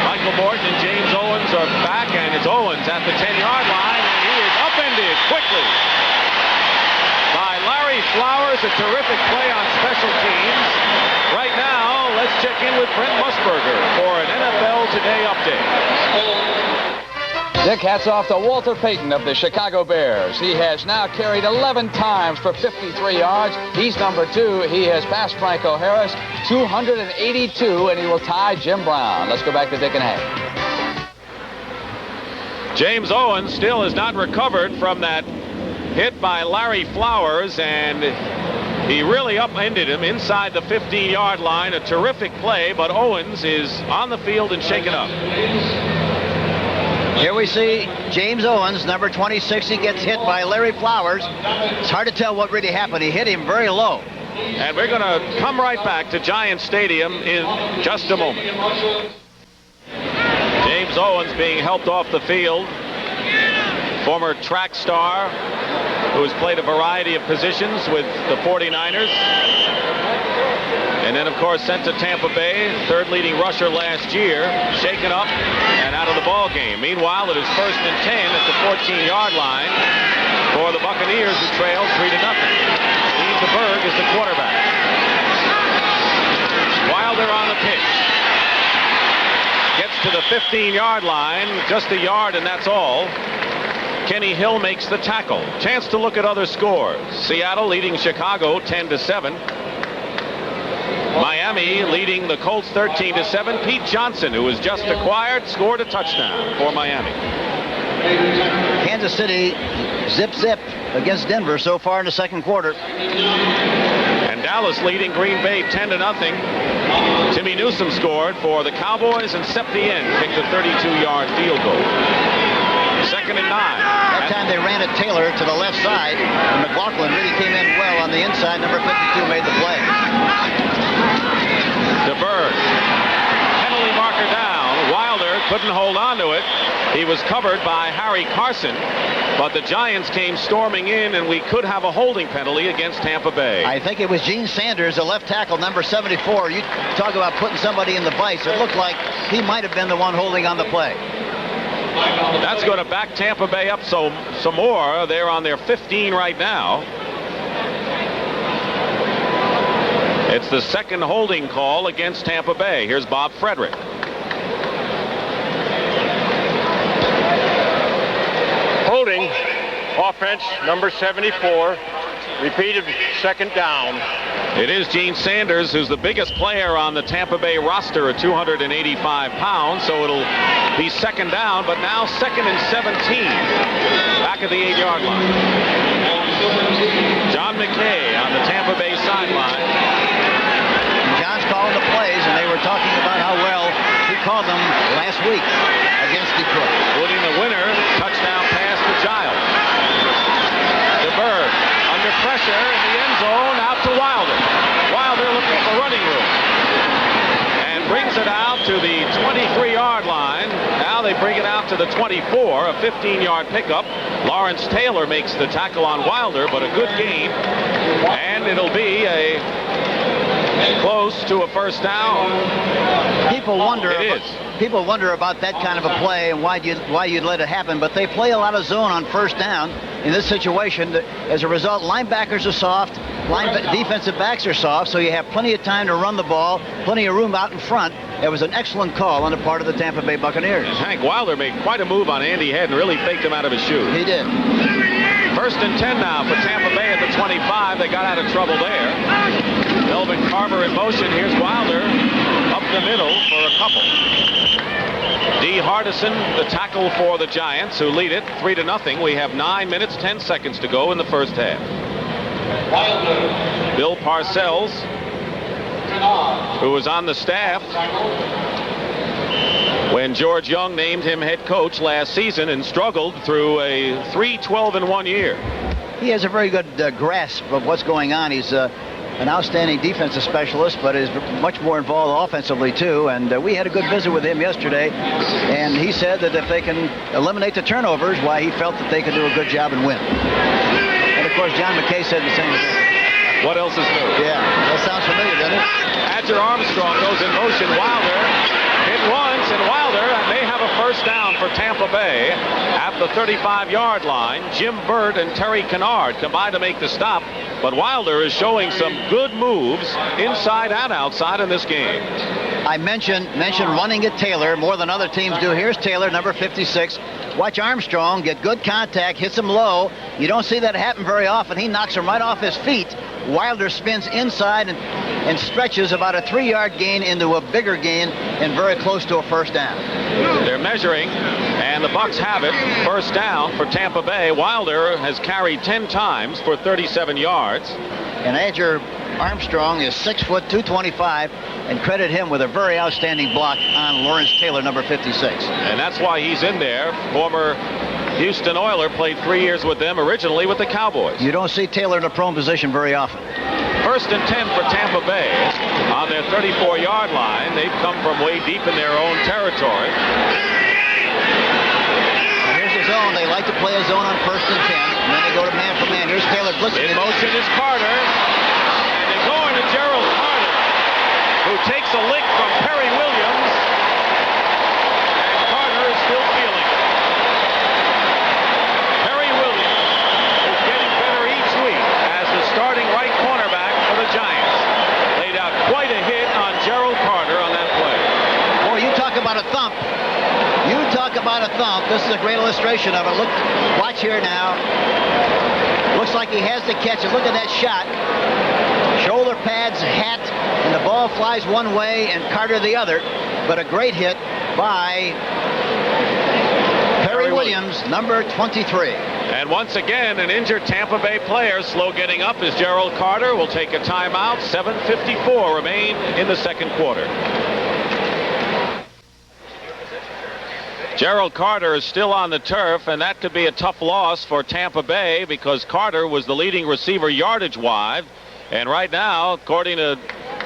Michael Morton and James Owens are back, and it's Owens at the 10-yard line, and he is upended quickly by Larry Flowers. A terrific play on special teams. Right now, let's check in with Brent Musburger for an NFL Today update. Dick, hats off to Walter Payton of the Chicago Bears. He has now carried 11 times for 53 yards. He's number 2. He has passed Franco Harris 282, and he will tie Jim Brown. Let's go back to Dick and Hank. James Owens still has not recovered from that hit by Larry Flowers, and he really upended him inside the 15-yard line. A terrific play, but Owens is on the field and shaken up. Here we see James Owens, number 26. He gets hit by Larry Flowers. It's hard to tell what really happened. He hit him very low. And we're going to come right back to Giants Stadium in just a moment. James Owens being helped off the field. Former track star who has played a variety of positions with the 49ers. And then, of course, sent to Tampa Bay, third leading rusher last year, shaken up and out of the ball game. Meanwhile, it is 1st and 10 at the 14-yard line for the Buccaneers, who trail 3-0. Steve DeBerg is the quarterback. Wilder on the pitch. Gets to the 15-yard line, just a yard, and that's all. Kenny Hill makes the tackle. Chance to look at other scores. Seattle leading Chicago 10-7. Miami leading the Colts 13-7. Pete Johnson, who was just acquired, scored a touchdown for Miami. Kansas City zip against Denver so far in the second quarter. And Dallas leading Green Bay 10-0. Timmy Newsom scored for the Cowboys, and Septien kicked a 32-yard field goal. 2nd and 9. That time they ran it Taylor to the left side, and McLaughlin really came in well on the inside. Number 52 made the play. DeBerg. Penalty marker down. Wilder couldn't hold on to it. He was covered by Harry Carson, but the Giants came storming in, and we could have a holding penalty against Tampa Bay. I think it was Gene Sanders, the left tackle, number 74. You talk about putting somebody in the vice. It looked like he might have been the one holding on the play. That's going to back Tampa Bay up some more. They're on their 15 right now. It's the second holding call against Tampa Bay. Here's Bob Frederick. Holding, offense, number 74, repeated second down. It is Gene Sanders, who's the biggest player on the Tampa Bay roster at 285 pounds, so it'll be second down, but now second and 17, back at the 8-yard line. John McKay on the Tampa Bay sideline. John's calling the plays, and they were talking about how well he called them last week against Detroit. Including the winner, touchdown pass to Giles. DeBerg under pressure in the end zone, out to Wilder. Wilder looking for running room. And brings it out to the 23-yard line. Now they bring it out to the 24, a 15-yard pickup. Lawrence Taylor makes the tackle on Wilder, but a good gain. And it'll be close to a first down. People wonder about that kind of a play and why you'd let it happen, but they play a lot of zone on first down in this situation. As a result, linebackers are soft, defensive backs are soft, so you have plenty of time to run the ball, plenty of room out in front. It was an excellent call on the part of the Tampa Bay Buccaneers. Hank Wilder made quite a move on Andy Head and really faked him out of his shoes. He did. First and 10 now for Tampa Bay at the 25. They got out of trouble there. Melvin Carver in motion. Here's Wilder up the middle for a couple. D. Hardison, the tackle for the Giants, who lead it 3-0. We have 9 minutes, 10 seconds to go in the first half. Bill Parcells, who was on the staff when George Young named him head coach last season and struggled through a 3-12-1 year. He has a very good grasp of what's going on. He's an outstanding defensive specialist, but is much more involved offensively too. And we had a good visit with him yesterday, and he said that if they can eliminate the turnovers, why he felt that they could do a good job and win. And of course, John McKay said the same thing. What else is new? Yeah, that sounds familiar, doesn't it? Adger Armstrong goes in motion. Wilder hit once, and Wilder may have a first down for Tampa Bay at the 35-yard line. Jim Burt and Terry Kennard combined to make the stop, but Wilder is showing some good moves inside and outside in this game. I mentioned running at Taylor more than other teams do. Here's Taylor, number 56. Watch Armstrong get good contact, hits him low. You don't see that happen very often. He knocks him right off his feet. Wilder spins inside and stretches about a 3-yard gain into a bigger gain and very close to a first down. They're measuring, and the Bucs have it. First down for Tampa Bay. Wilder has carried 10 times for 37 yards. And Adger Armstrong is 6 foot 225, and credit him with a very outstanding block on Lawrence Taylor, number 56. And that's why he's in there. Former Houston Oiler, played 3 years with them, originally with the Cowboys. You don't see Taylor in a prone position very often. First and 10 for Tampa Bay on their 34-yard line. They've come from way deep in their own territory. Now here's the zone. They like to play a zone on first and 10, and then they go to man for man. Here's Taylor blitzing. In motion is Carter, and they're going to Gerald Carter, who takes a lick from Perry Williams, and Carter is still feeling it. Perry Williams is getting better each week as the starting right cornerback for the Giants. Laid out quite a hit on Gerald Carter on that play. Boy, you talk about a thump. You talk about a thump. This is a great illustration of it. Look, watch here now. Looks like he has to catch it. Look at that shot. Shoulder pads, hat, and the ball flies one way and Carter the other. But a great hit by Perry Williams, number 23. And once again, an injured Tampa Bay player slow getting up as Gerald Carter will take a timeout. 7:54 remain in the second quarter. Gerald Carter is still on the turf, and that could be a tough loss for Tampa Bay because Carter was the leading receiver yardage-wise. And right now, according to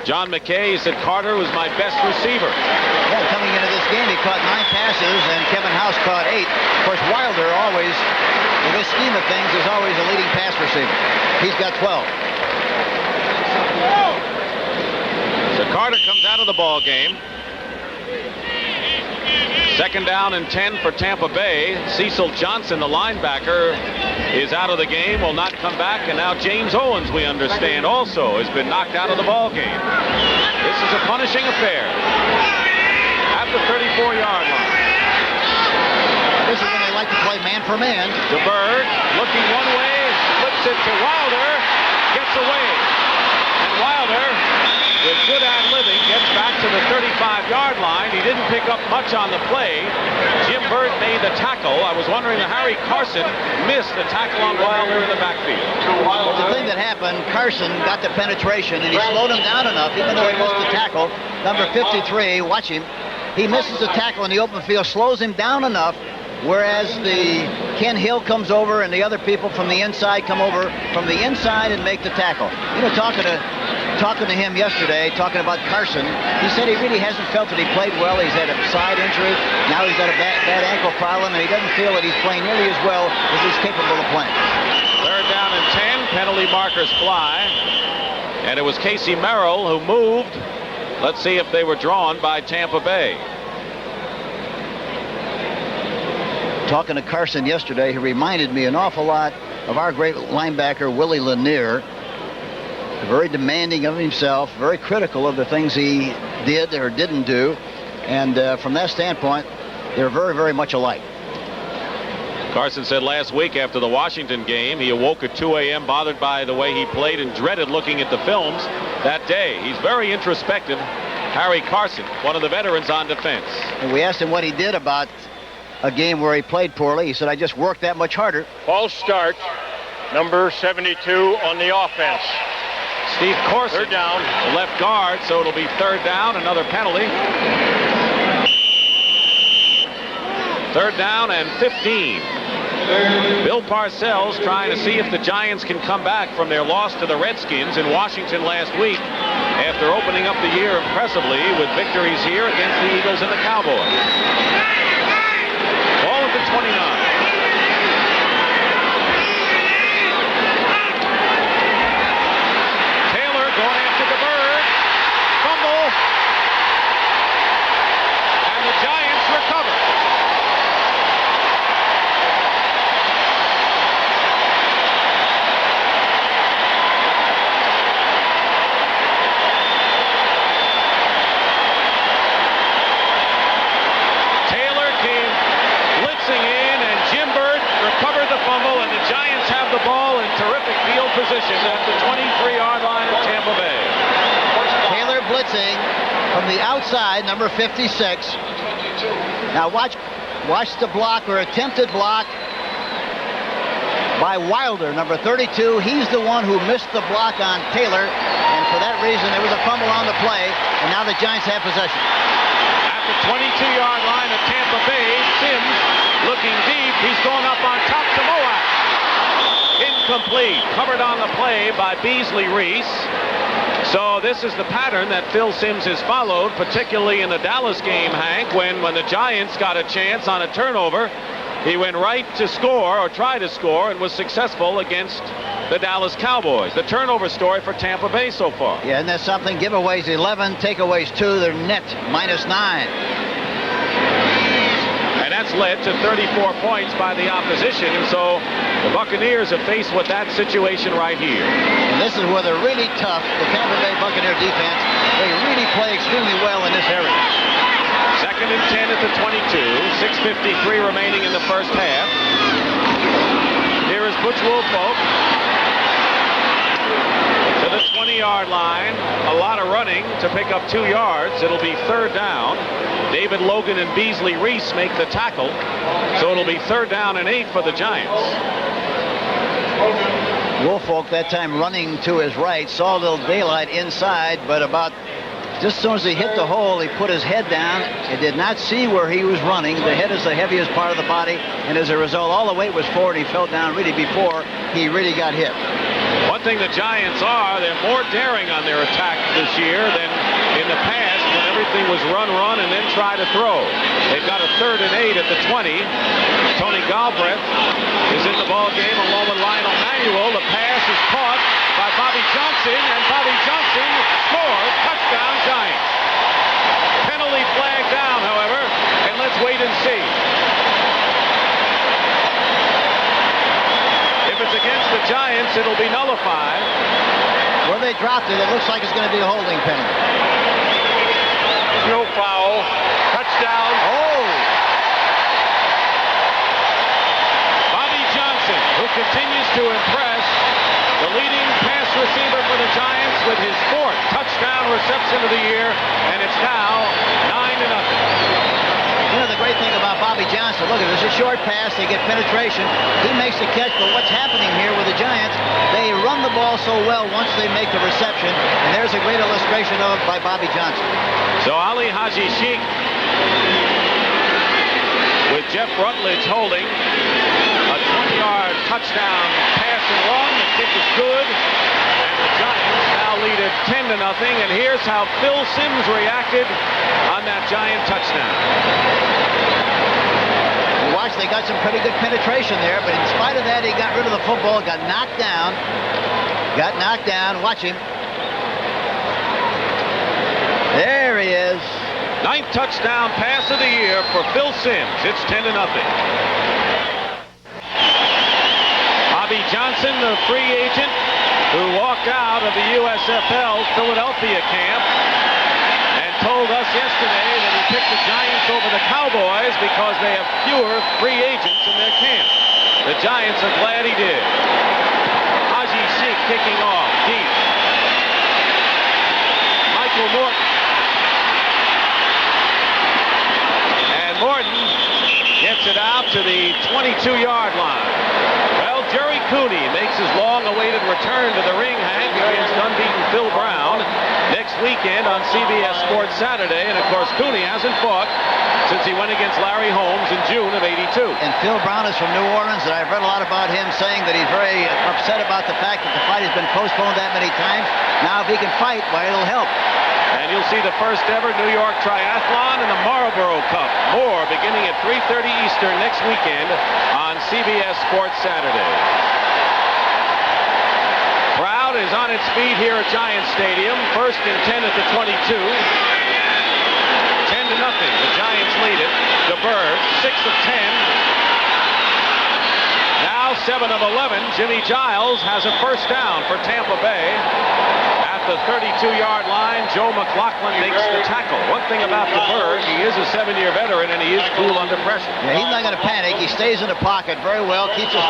John McKay, he said Carter was my best receiver. Yeah, coming into this game, he caught 9 passes, and Kevin House caught 8. Of course, Wilder always, in this scheme of things, is always a leading pass receiver. He's got 12. So Carter comes out of the ball game. Second down and 10 for Tampa Bay. Cecil Johnson, the linebacker, is out of the game, will not come back. And now James Owens, we understand, also has been knocked out of the ball game. This is a punishing affair at the 34-yard line. This is when they like to play man for man. DeBerg looking one way, flips it to Wilder. Gets away. And Wilder, with good ad-libbing, gets back to the 35-yard line. He didn't pick up much on the play. Jim Burt made the tackle. I was wondering if Harry Carson missed the tackle on Wilder in the backfield. The thing that happened, Carson got the penetration, and he slowed him down enough, even though he missed the tackle. Number 53, watch him. He misses the tackle in the open field, slows him down enough, whereas the Ken Hill comes over and the other people from the inside come over from the inside and make the tackle. You know, talking to him yesterday, talking about Carson, he said he really hasn't felt that he played well. He's had a side injury. Now he's got a bad ankle problem, and he doesn't feel that he's playing nearly as well as he's capable of playing. Third down and 10. Penalty markers fly. And it was Casey Merrill who moved. Let's see if they were drawn by Tampa Bay. Talking to Carson yesterday, he reminded me an awful lot of our great linebacker, Willie Lanier. Very demanding of himself, very critical of the things he did or didn't do. And from that standpoint, they're very, very much alike. Carson said last week after the Washington game, he awoke at 2 a.m. bothered by the way he played and dreaded looking at the films that day. He's very introspective. Harry Carson, one of the veterans on defense. And we asked him what he did about a game where he played poorly. He said, I just worked that much harder. False start, number 72 on the offense. Steve Corson, third down. The left guard, so it'll be third down, another penalty. Third down and 15. Bill Parcells trying to see if the Giants can come back from their loss to the Redskins in Washington last week after opening up the year impressively with victories here against the Eagles and the Cowboys. Ball at the 29. Going after the bird. Fumble. And the Giants recover. Taylor came blitzing in, and Jim Burt recovered the fumble, and the Giants have the ball in terrific field position at the 23-yard line of Tampa Bay. Taylor blitzing from the outside, number 56. Now watch the block or attempted block by Wilder, number 32. He's the one who missed the block on Taylor, and for that reason there was a fumble on the play, and now the Giants have possession. At the 22-yard line of Tampa Bay, Sims looking deep. He's going up on top to Moak. Incomplete. Covered on the play by Beasley Reese. So this is the pattern that Phil Sims has followed, particularly in the Dallas game, Hank, when the Giants got a chance on a turnover. He went right to score, or try to score, and was successful against the Dallas Cowboys. The turnover story for Tampa Bay so far. Yeah, and that's something. Giveaways 11, takeaways 2. They're net -9. And that's led to 34 points by the opposition. And so the Buccaneers are faced with that situation right here. And this is where they're really tough. The Tampa Bay Buccaneer defense, they really play extremely well in this area. Second and 10 at the 22. 6:53 remaining in the first half. Here is Butch Woolfolk to the 20-yard line. A lot of running to pick up 2 yards. It'll be third down. David Logan and Beasley Reese make the tackle. So it'll be third down and 8 for the Giants. Woolfolk that time running to his right, saw a little daylight inside, but about just as soon as he hit the hole, he put his head down and did not see where he was running. The head is the heaviest part of the body, and as a result, all the weight was forward. He fell down really before he really got hit. One thing the Giants are, they're more daring on their attack this year than in the past when everything was run, and then try to throw. They've got a third and 8 at the 20. Tony Galbraith is in the ball game along with Lionel Manuel. The pass is caught by Bobby Johnson, and Bobby Johnson scores. Touchdown Giants. Penalty flag down, however, and let's wait and see. If it's against the Giants, it'll be nullified. Where they dropped it, it looks like it's going to be a holding penalty. No foul. Touchdown. Oh! Bobby Johnson, who continues to impress, the leading pass receiver for the Giants, with his 4th touchdown reception of the year, and it's now 9-0. You know, the great thing about Bobby Johnson, look, it's a short pass, they get penetration, he makes the catch, but what's happening here with the Giants, they run the ball so well once they make the reception, and there's a great illustration of it by Bobby Johnson. So Ali Haji Sheikh with Jeff Rutledge holding a 20-yard touchdown pass and run. The kick is good, and the Giants now lead it 10-0, and here's how Phil Simms reacted on that Giant touchdown. Watch, they got some pretty good penetration there, but in spite of that, he got rid of the football, got knocked down. Watch him. There he is. 9th touchdown pass of the year for Phil Simms. It's 10-0. Bobby Johnson, the free agent who walked out of the USFL Philadelphia camp and told us yesterday that he picked the Giants over the Cowboys because they have fewer free agents in their camp. The Giants are glad he did. Haji Sheikh kicking off deep. Michael Morton. And Morton gets it out to the 22-yard line. Well, Jerry Cooney makes his long-awaited return to the ring, Hank, against unbeaten Phil Brown next weekend on CBS Sports Saturday. And, of course, Cooney hasn't fought since he went against Larry Holmes in June of '82. And Phil Brown is from New Orleans, and I've read a lot about him saying that he's very upset about the fact that the fight has been postponed that many times. Now, if he can fight, why, it'll help. And you'll see the first ever New York Triathlon and the Marlboro Cup. More beginning at 3:30 Eastern next weekend on CBS Sports Saturday. Crowd is on its feet here at Giant Stadium. 1st and 10 at the 22. 10-0. The Giants lead it. DeBerg, 6 of 10. Now 7 of 11. Jimmy Giles has a first down for Tampa Bay. At the 32-yard line, Joe McLaughlin makes the tackle. One thing about DeBerg, he is a 7-year veteran, and he is cool under pressure. Yeah, he's not going to panic. He stays in the pocket very well, keeps his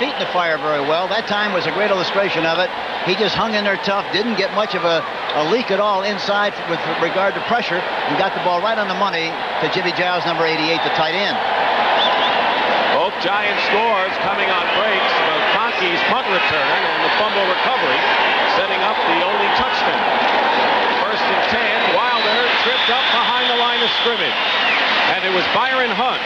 feet in the fire very well. That time was a great illustration of it. He just hung in there tough, didn't get much of a leak at all inside with regard to pressure, and got the ball right on the money to Jimmy Giles, number 88, the tight end. Both Giant scores coming on breaks. Conke's punt return and the fumble recovery, setting up the only touchdown. 1st and 10. Wilder tripped up behind the line of scrimmage. And it was Byron Hunt,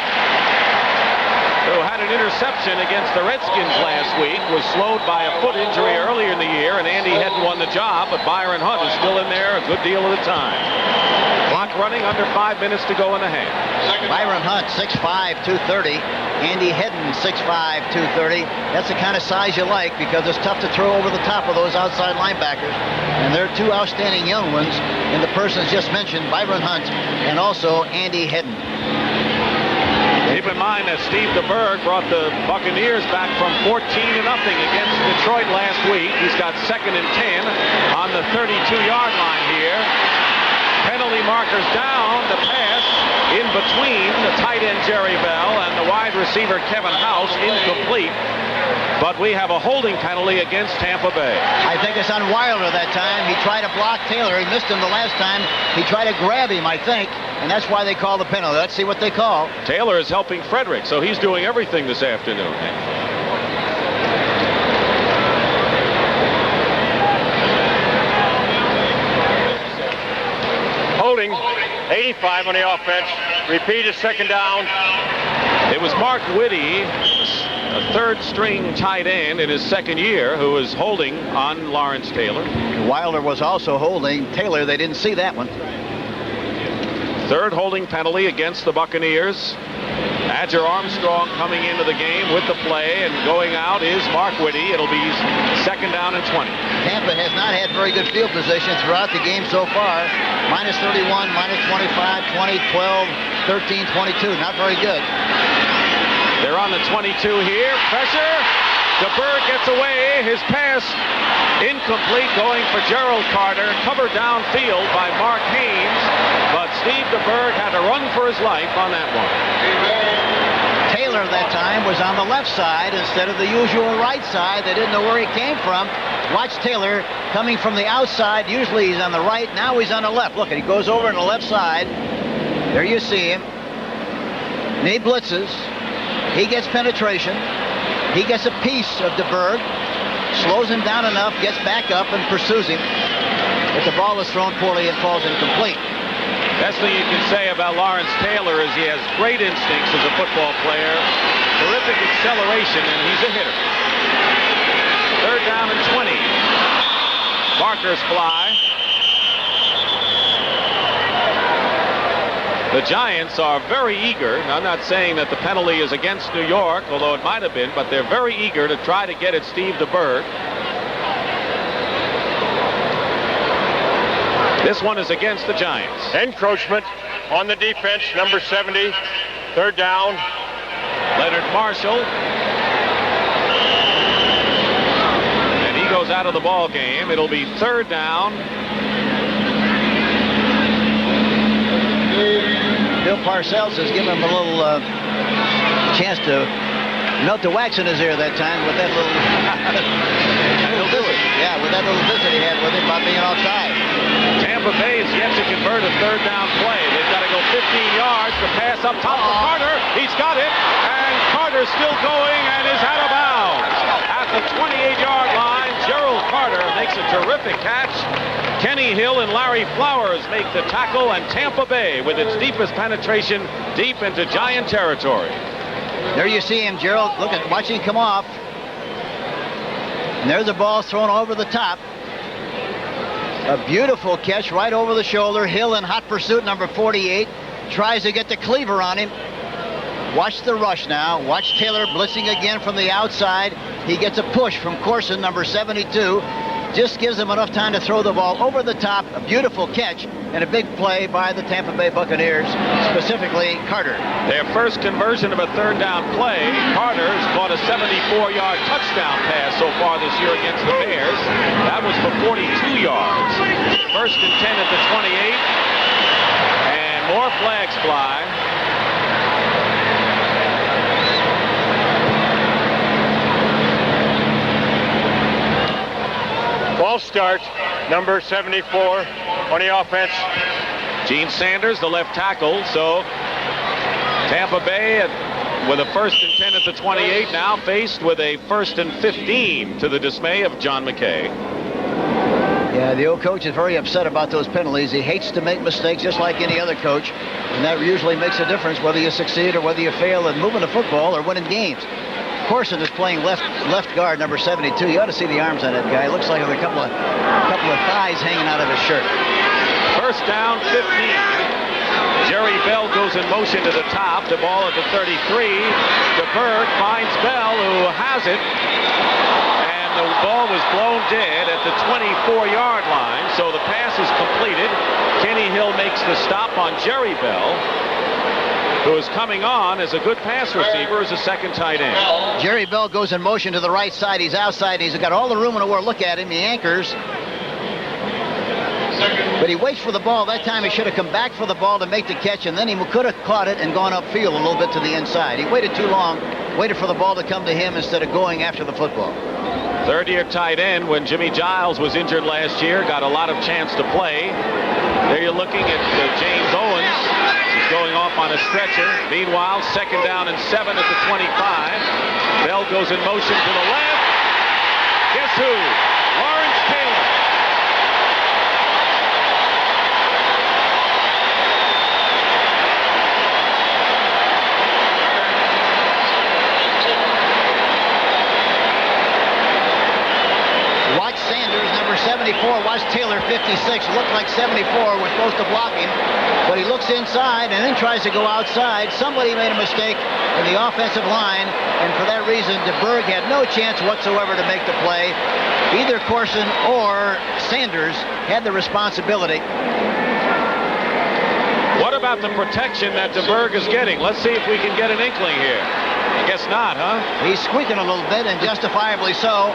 who had an interception against the Redskins last week, was slowed by a foot injury earlier in the year, and Andy Hedden won the job, but Byron Hunt is still in there a good deal of the time. Clock running, under 5 minutes to go in the half. Byron Hunt, 6'5", 230. Andy Hedden, 6'5", 230. That's the kind of size you like, because it's tough to throw over the top of those outside linebackers. And they're two outstanding young ones in the persons just mentioned, Byron Hunt and also Andy Hedden. Keep in mind that Steve DeBerg brought the Buccaneers back from 14-0 against Detroit last week. He's got 2nd and 10 on the 32-yard line here. Penalty markers down. The pass in between the tight end Jerry Bell and the wide receiver Kevin House, incomplete. But we have a holding penalty against Tampa Bay. I think it's on Wilder that time. He tried to block Taylor. He missed him the last time. He tried to grab him, I think, and that's why they call the penalty. Let's see what they call. Taylor is helping Frederick, so he's doing everything this afternoon. Holding, 85 on the offense. Repeated 2nd down. It was Mark Whitty, a 3rd-string tight end in his 2nd year, who was holding on Lawrence Taylor. Wilder was also holding Taylor. They didn't see that one. 3rd holding penalty against the Buccaneers. Adger Armstrong coming into the game with the play, and going out is Mark Whitty. It'll be 2nd down and 20. Tampa has not had very good field position throughout the game so far. Minus 31, minus 25, 20, 12, 13, 22. Not very good. They're on the 22 here. Pressure. DeBerg gets away. His pass incomplete, going for Gerald Carter. Covered downfield by Mark Haynes. But Steve DeBerg had to run for his life on that one. Taylor that time was on the left side instead of the usual right side. They didn't know where he came from. Watch Taylor coming from the outside. Usually he's on the right. Now he's on the left. Look, he goes over on the left side. There you see him. And he blitzes. He gets penetration. He gets a piece of DeBerg. Slows him down enough, gets back up and pursues him. But the ball is thrown poorly and falls incomplete. Best thing you can say about Lawrence Taylor is he has great instincts as a football player, terrific acceleration, and he's a hitter. 3rd down and 20. Barker's fly. The Giants are very eager. I'm not saying that the penalty is against New York, although it might have been, but they're very eager to try to get at Steve DeBerg. This one is against the Giants. Encroachment on the defense, number 70. 3rd down. Leonard Marshall. And he goes out of the ball game. It'll be 3rd down. Bill Parcells has given him a little chance to melt the wax in his ear that time with that little visit. Yeah, with that little visit he had with him about being offside. Tampa Bay is yet to convert a 3rd down play. They've got to go 15 yards to pass up top for Carter. He's got it, and Carter's still going and is out of bounds. At the 28-yard line, Gerald Carter makes a terrific catch. Kenny Hill and Larry Flowers make the tackle, and Tampa Bay with its deepest penetration deep into Giant territory. There you see him, Gerald. Look at, watch him come off. And there's the ball thrown over the top. A beautiful catch right over the shoulder. Hill in hot pursuit, number 48. Tries to get the cleaver on him. Watch the rush now. Watch Taylor blitzing again from the outside. He gets a push from Corson, number 72. Just gives him enough time to throw the ball over the top. A beautiful catch and a big play by the Tampa Bay Buccaneers, specifically Carter. Their first conversion of a 3rd down play. Carter's caught a 74-yard touchdown pass so far this year against the Bears. That was for 42 yards. 1st and 10 at the 28. And more flags fly. False start, number 74 on the offense. Gene Sanders, the left tackle. So Tampa Bay with a 1st and 10 at the 28, now faced with a 1st and 15 to the dismay of John McKay. Yeah, the old coach is very upset about those penalties. He hates to make mistakes just like any other coach, and that usually makes a difference whether you succeed or whether you fail at moving the football or winning games. Corson is playing left guard, number 72. You ought to see the arms on that guy. It looks like a couple of thighs hanging out of his shirt. 1st down, 15. Jerry Bell goes in motion to the top. The ball at the 33. DeBerg finds Bell, who has it. And the ball was blown dead at the 24-yard line. So the pass is completed. Kenny Hill makes the stop on Jerry Bell, who is coming on as a good pass receiver as a 2nd tight end. Jerry Bell goes in motion to the right side. He's outside. He's got all the room in the world. Look at him. He anchors. But he waits for the ball. That time he should have come back for the ball to make the catch, and then he could have caught it and gone upfield a little bit to the inside. He waited too long, waited for the ball to come to him instead of going after the football. 3rd-year tight end, when Jimmy Giles was injured last year, got a lot of chance to play. There you're looking at James Owens. He's going off on a stretcher. Meanwhile, 2nd down and 7 at the 25. Bell goes in motion to the left. Guess who? Lawrence Taylor. Watch Sanders, number 74. Watch Taylor, 56. Looked like 74 was supposed to block him, but he looks inside and then tries to go outside. Somebody made a mistake in the offensive line, and for that reason, DeBerg had no chance whatsoever to make the play. Either Corson or Sanders had the responsibility. What about the protection that DeBerg is getting? Let's see if we can get an inkling here. I guess not, huh? He's squeaking a little bit, and justifiably so.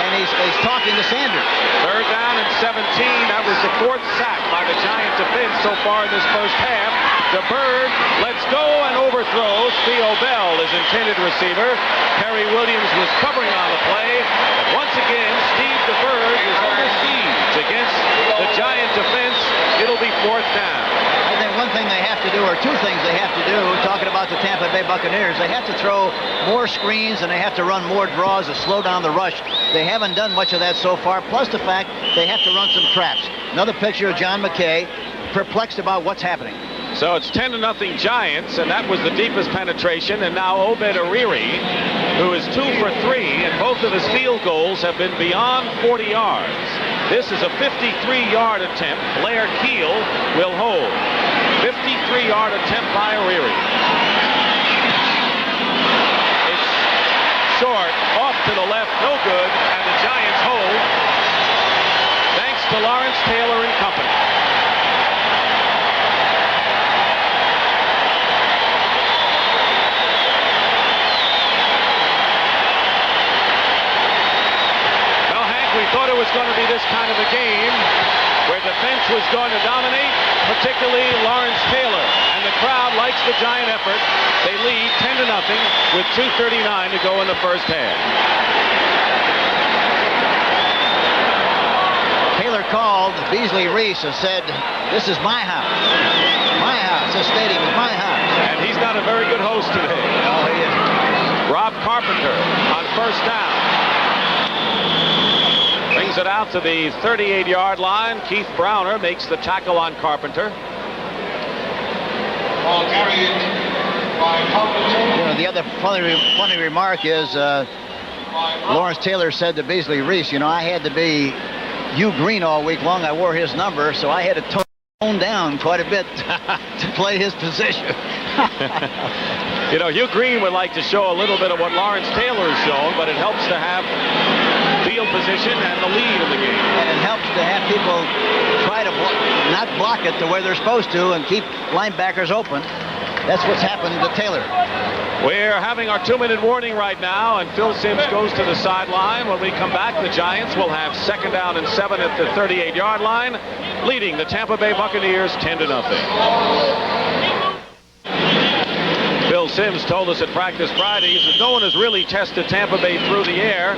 and he's talking to Sanders. Third down and 17. That was the 4th sack by the Giant defense so far in this first half. DeBerg lets go and overthrows. Theo Bell is intended receiver. Perry Williams was covering on the play. And once again, Steve DeBerg is under siege against the Giant defense. It'll be 4th down. I think one thing they have to do, or two things they have to do, talking about the Tampa Bay Buccaneers, they have to throw more screens and they have to run more draws to slow down the rush. They haven't done much of that so far, plus the fact they have to run some traps. Another picture of John McKay, perplexed about what's happening. So it's 10-0 Giants, and that was the deepest penetration. And now Obed Ariri, who is 2 for 3, and both of his field goals have been beyond 40 yards. This is a 53-yard attempt. Blair Keel will hold. 53-yard attempt by Ariri. It's short, off to the left, no good, and the Giants hold. Thanks to Lawrence Taylor and company. We thought it was going to be this kind of a game where defense was going to dominate, particularly Lawrence Taylor. And the crowd likes the Giant effort. They lead 10-0 with 2:39 to go in the first half. Taylor called Beasley Reese and said, "This is my house. My house. This stadium is my house." And he's not a very good host today. No, he isn't. Rob Carpenter on first down. Brings it out to the 38-yard line. Keith Browner makes the tackle on Carpenter. You know, the other funny remark is Lawrence Taylor said to Beasley Reese, "You know, I had to be Hugh Green all week long. I wore his number, so I had to tone down quite a bit to play his position." You know, Hugh Green would like to show a little bit of what Lawrence Taylor has shown, but it helps to have field position and the lead in the game. And it helps to have people try to not block it to where they're supposed to and keep linebackers open. That's what's happened to Taylor. We're having our 2-minute warning right now, and Phil Simms goes to the sideline. When we come back, the Giants will have 2nd down and 7 at the 38-yard line, leading the Tampa Bay Buccaneers 10-0. Phil Simms told us at practice Friday that no one has really tested Tampa Bay through the air.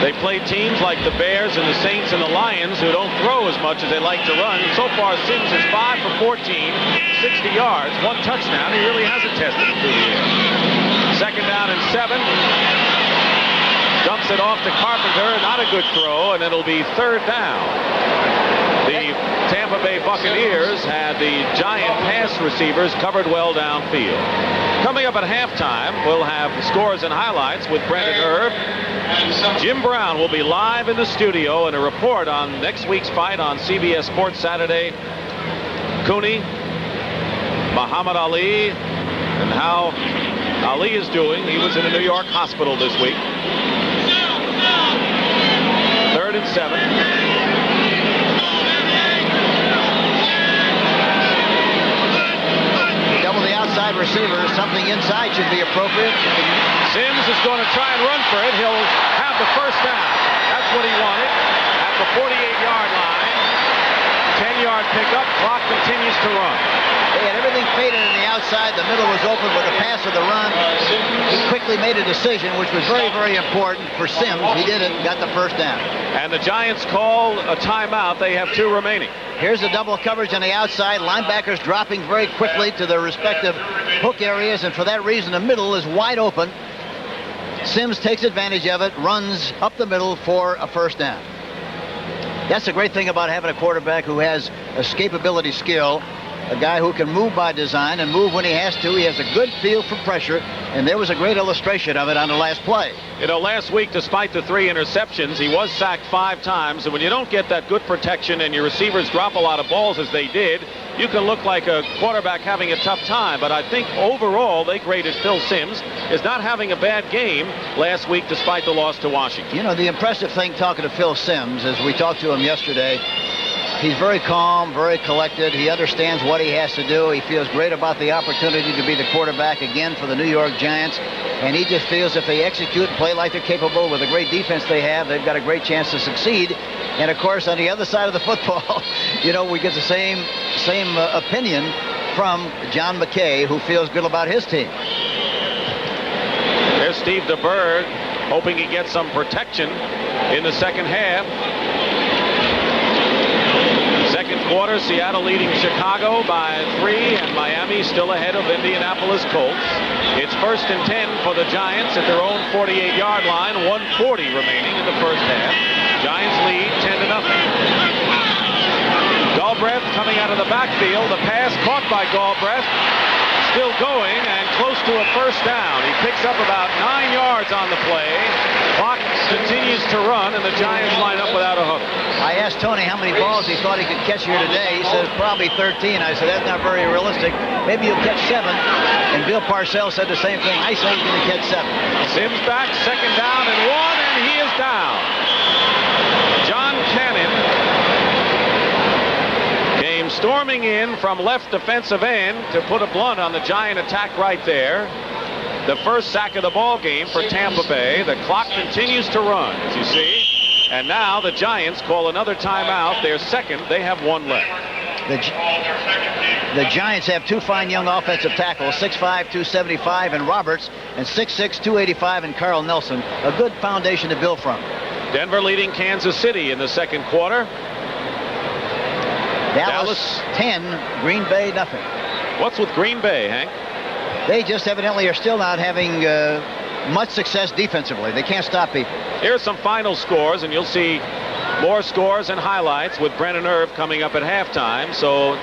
They play teams like the Bears and the Saints and the Lions who don't throw as much as they like to run. And so far, Simms is 5 for 14, 60 yards, 1 touchdown. He really hasn't tested it through the air. 2nd down and 7. Dumps it off to Carpenter. Not a good throw, and it'll be 3rd down. The Tampa Bay Buccaneers had the Giant pass receivers covered well downfield. Coming up at halftime, we'll have the scores and highlights with Brendan Erb. Jim Brown will be live in the studio and a report on next week's fight on CBS Sports Saturday. Cooney, Muhammad Ali, and how Ali is doing. He was in a New York hospital this week. 3rd and 7. Double the outside receiver. Something inside should be appropriate. Simms is going to try and run for it. He'll have the 1st down. That's what he wanted. At the 48-yard line. 10-yard pickup. Clock continues to run. They had everything faded in the outside. The middle was open with the pass of the run. He quickly made a decision, which was very, very important for Simms. He did it, got the 1st down. And the Giants call a timeout. They have 2 remaining. Here's the double coverage on the outside. Linebackers dropping very quickly to their respective hook areas, and for that reason, the middle is wide open. Simms takes advantage of it, runs up the middle for a 1st down. That's the great thing about having a quarterback who has escapability skill, a guy who can move by design and move when he has to. He has a good feel for pressure, and there was a great illustration of it on the last play. You know, last week, despite the 3 interceptions, he was sacked 5 times, and when you don't get that good protection and your receivers drop a lot of balls as they did, you can look like a quarterback having a tough time. But I think overall they graded Phil Simms as not having a bad game last week despite the loss to Washington. You know, the impressive thing talking to Phil Simms, as we talked to him yesterday, He's very calm, very collected. He understands what he has to do. He feels great about the opportunity to be the quarterback again for the New York Giants. And he just feels if they execute and play like they're capable with the great defense they have, they've got a great chance to succeed. And, of course, on the other side of the football, we get the same opinion from John McKay, who feels good about his team. There's Steve DeBerg hoping he gets some protection in the second half. Second quarter, Seattle leading Chicago by 3, and Miami still ahead of Indianapolis Colts. It's 1st and 10 for the Giants at their own 48-yard line. 1:40 remaining in the first half. Giants lead 10-0. Galbraith coming out of the backfield. The pass caught by Galbraith. Still going and close to a first down. He picks up about 9 yards on the play. Clock continues to run, and the Giants line up without a huddle. I asked Tony how many balls he thought he could catch here today. He says probably 13. I said, that's not very realistic. Maybe you'll catch 7. And Bill Parcells said the same thing. I say he's going to catch 7. Sims back, 2nd down and 1, and he is down. John Cannon came storming in from left defensive end to put a blunt on the Giant attack right there. The first sack of the ball game for Tampa Bay. The clock continues to run, as you see. And now the Giants call another timeout. Their second. They have 1 left. The Giants have 2 fine young offensive tackles, 6'5", 275 in Roberts, and 6'6", 285 in Carl Nelson. A good foundation to build from. Denver leading Kansas City in the second quarter. Dallas 10, Green Bay nothing. What's with Green Bay, Hank? They just evidently are still not having much success defensively. They can't stop people. Here's some final scores, and you'll see more scores and highlights with Brennan Irv coming up at halftime. So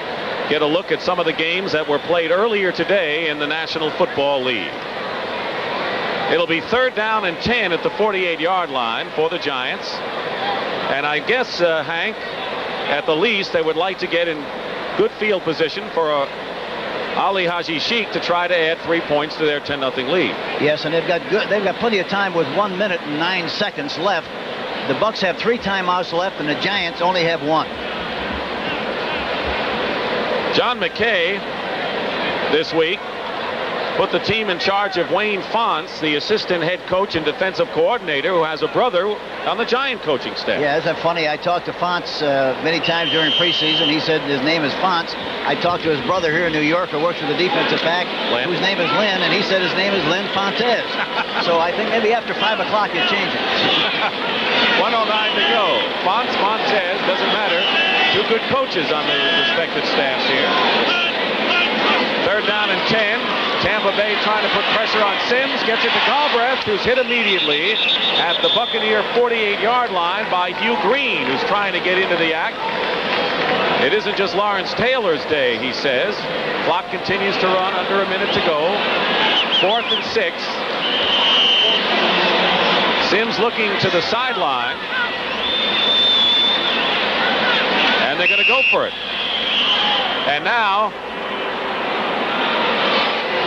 get a look at some of the games that were played earlier today in the National Football League. It'll be 3rd down and 10 at the 48-yard line for the Giants. And I guess, Hank, at the least, they would like to get in good field position for Ali Haji Sheikh to try to add 3 points to their 10-0 lead. Yes, and they've got plenty of time with 1 minute and 9 seconds left. The Bucs have 3 timeouts left, and the Giants only have 1. John McKay this week put the team in charge of Wayne Fonts, the assistant head coach and defensive coordinator, who has a brother on the Giant coaching staff. Yeah, isn't that funny? I talked to Fonts many times during preseason. He said his name is Fonts. I talked to his brother here in New York who works with the defensive back, whose name is Lynn, and he said his name is Lynn Fontes. So I think maybe after 5 o'clock you change it. 1:09 to go. Fonts, Fontes, doesn't matter. 2 good coaches on the respective staffs here. 3rd down and 10. Tampa Bay trying to put pressure on Sims. Gets it to Galbraith, who's hit immediately at the Buccaneer 48-yard line by Hugh Green, who's trying to get into the act. It isn't just Lawrence Taylor's day, he says. Clock continues to run, under a minute to go. 4th and 6. Sims looking to the sideline. And they're going to go for it. And now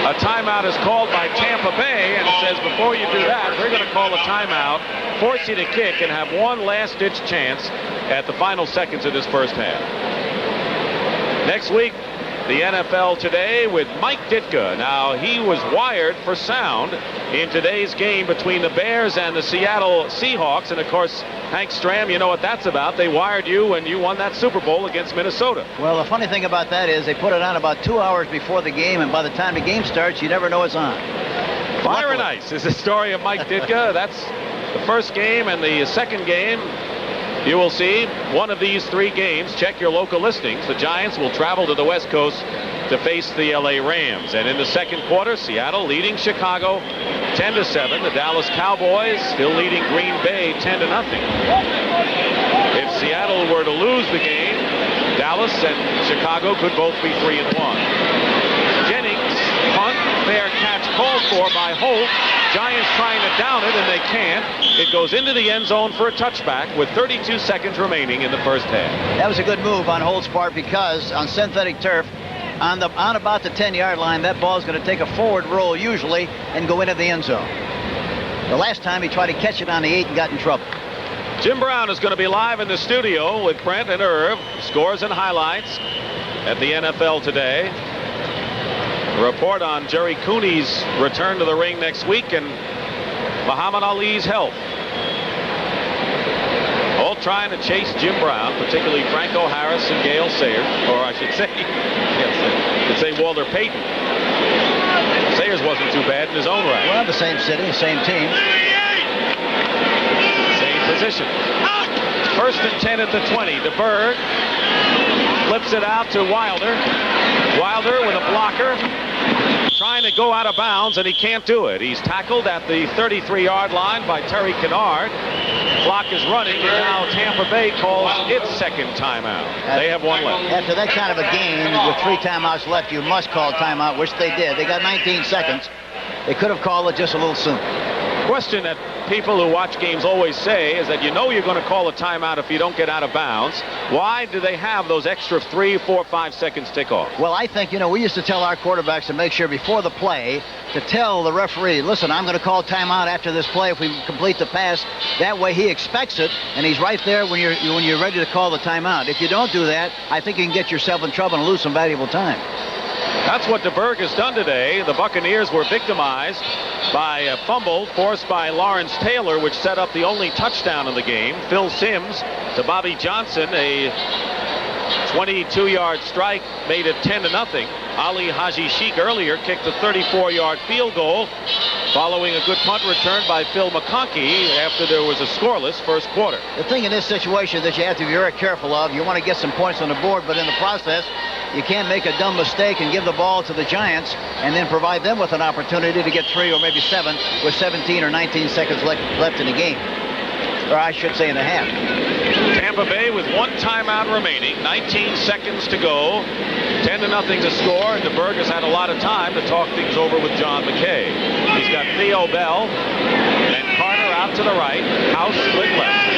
a timeout is called by Tampa Bay, and it says before you do that, we're going to call a timeout, force you to kick, and have one last-ditch chance at the final seconds of this first half. Next week, the NFL Today with Mike Ditka. Now, he was wired for sound in today's game between the Bears and the Seattle Seahawks. And, of course, Hank Stram, you know what that's about. They wired you when you won that Super Bowl against Minnesota. Well, the funny thing about that is they put it on about 2 hours before the game, and by the time the game starts, you never know it's on. Fire and Ice is the story of Mike Ditka. That's the first game, and the second game, you will see one of these 3 games. Check your local listings. The Giants will travel to the West Coast to face the LA Rams. And in the second quarter, Seattle leading Chicago 10-7. The Dallas Cowboys still leading Green Bay 10-0. If Seattle were to lose the game, Dallas and Chicago could both be 3-1. Jennings, punt, fair catch called for by Holt. Giants trying to down it, and they can't. It goes into the end zone for a touchback with 32 seconds remaining in the first half. That was a good move on Holt's part, because on synthetic turf, on about the 10-yard line, that ball is going to take a forward roll usually and go into the end zone. The last time he tried to catch it on the 8 and got in trouble. Jim Brown is going to be live in the studio with Brent and Irv. Scores and highlights at the NFL Today. A report on Jerry Cooney's return to the ring next week and Muhammad Ali's health. All trying to chase Jim Brown, particularly Franco Harris and Gale Sayers, or I should say, Walter Payton. Sayers wasn't too bad in his own right. Well, the same city, same team. Same position. First and 10 at the 20. DeBerg flips it out to Wilder. Wilder with a blocker, trying to go out of bounds, and he can't do it. He's tackled at the 33-yard line by Terry Kennard. Clock is running, and now Tampa Bay calls its second timeout. They have one left. After that kind of a game with 3 timeouts left, you must call timeout, which they did. They got 19 seconds. They could have called it just a little sooner. Question that people who watch games always say is that you know you're going to call a timeout if you don't get out of bounds. Why do they have those extra 3, 4, 5 seconds tick off? Well, I think, we used to tell our quarterbacks to make sure before the play to tell the referee, listen, I'm going to call timeout after this play if we complete the pass. That way he expects it, and he's right there when you're ready to call the timeout. If you don't do that, I think you can get yourself in trouble and lose some valuable time. That's what DeBerg has done today. The Buccaneers were victimized by a fumble forced by Lawrence Taylor, which set up the only touchdown in the game. Phil Simms to Bobby Johnson, a 22-yard strike made it 10-0. Ali Haji Sheikh earlier kicked a 34-yard field goal following a good punt return by Phil McConkey after there was a scoreless first quarter. The thing in this situation that you have to be very careful of, you want to get some points on the board, but in the process, you can't make a dumb mistake and give the ball to the Giants and then provide them with an opportunity to get 3 or maybe 7 with 17 or 19 seconds left in the game. Or I should say in a half. Tampa Bay with 1 timeout remaining, 19 seconds to go, 10-0 to score, and DeBerg has had a lot of time to talk things over with John McKay. He's got Theo Bell and Carter out to the right, House split left.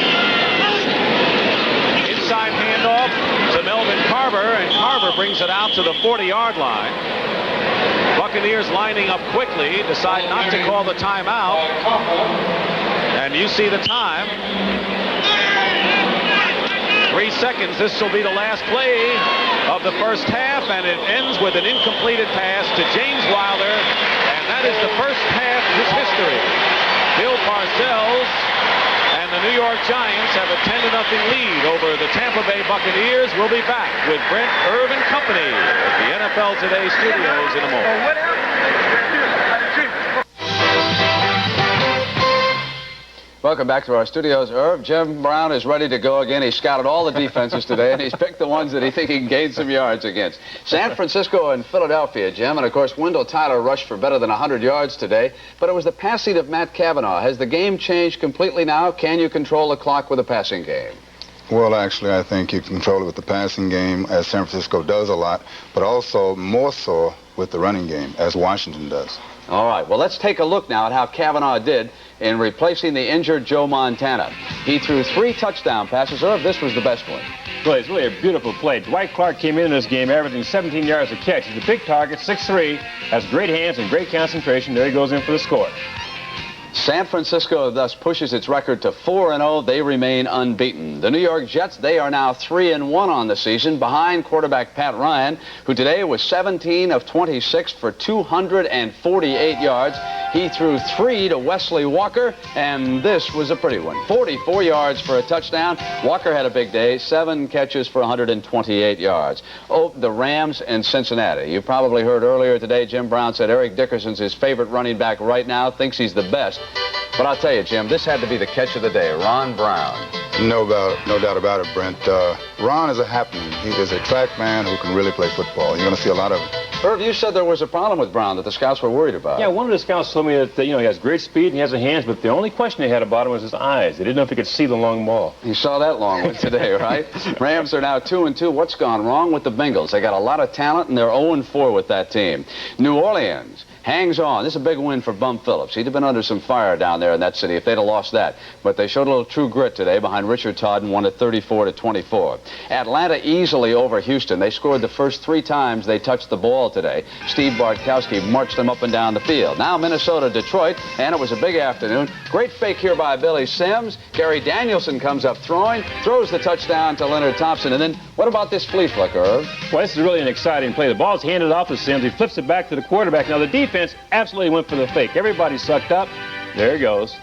Inside handoff to Melvin Carver, and Carver brings it out to the 40-yard line. Buccaneers lining up quickly, decide not to call the timeout. And you see the time. 3 seconds. This will be the last play of the first half, and it ends with an incompleted pass to James Wilder, and that is the first half in his history. Bill Parcells and the New York Giants have a 10-0 lead over the Tampa Bay Buccaneers. We'll be back with Brent, Irv, and company at the NFL Today studios in a moment. Welcome back to our studios, Irv. Jim Brown is ready to go again. He scouted all the defenses today, and he's picked the ones that he thinks he can gain some yards against. San Francisco and Philadelphia, Jim, and of course Wendell Tyler rushed for better than 100 yards today, but it was the passing of Matt Cavanaugh. Has the game changed completely now? Can you control the clock with a passing game? Well, actually, I think you control it with the passing game, as San Francisco does a lot, but also more so with the running game, as Washington does. All right, well, let's take a look now at how Cavanaugh did in replacing the injured Joe Montana. He threw 3 touchdown passes. Irv, this was the best one. Well, it's really a beautiful play. Dwight Clark came in this game averaging 17 yards a catch. He's a big target, 6'3", has great hands and great concentration. There he goes in for the score. San Francisco thus pushes its record to 4-0. They remain unbeaten. The New York Jets, they are now 3-1 on the season, behind quarterback Pat Ryan, who today was 17 of 26 for 248 yards. He threw 3 to Wesley Walker, and this was a pretty one. 44 yards for a touchdown. Walker had a big day, 7 catches for 128 yards. Oh, the Rams and Cincinnati. You probably heard earlier today Jim Brown said Eric Dickerson's his favorite running back right now, thinks he's the best. But I'll tell you, Jim, this had to be the catch of the day, Ron Brown. No doubt about it, Brent. Ron is a happening. He is a track man who can really play football. You're going to see a lot of him. Irv, you said there was a problem with Brown that the scouts were worried about. Yeah, one of the scouts told me that, he has great speed and he has the hands, but the only question they had about him was his eyes. They didn't know if he could see the long ball. You saw that long one today, right? Rams are now 2-2. What's gone wrong with the Bengals? They got a lot of talent, and they're 0-4 with that team. New Orleans hangs on. This is a big win for Bum Phillips. He'd have been under some fire down there in that city if they'd have lost that. But they showed a little true grit today behind Richard Todd and won at 34-24. Atlanta easily over Houston. They scored the first 3 times they touched the ball today. Steve Bartkowski marched them up and down the field. Now Minnesota, Detroit, and it was a big afternoon. Great fake here by Billy Sims. Gary Danielson comes up throwing, throws the touchdown to Leonard Thompson. And then what about this flea flicker, Irv? Well, this is really an exciting play. The ball's handed off to Sims. He flips it back to the quarterback. Now, the defense absolutely went for the fake. Everybody sucked up. There he goes.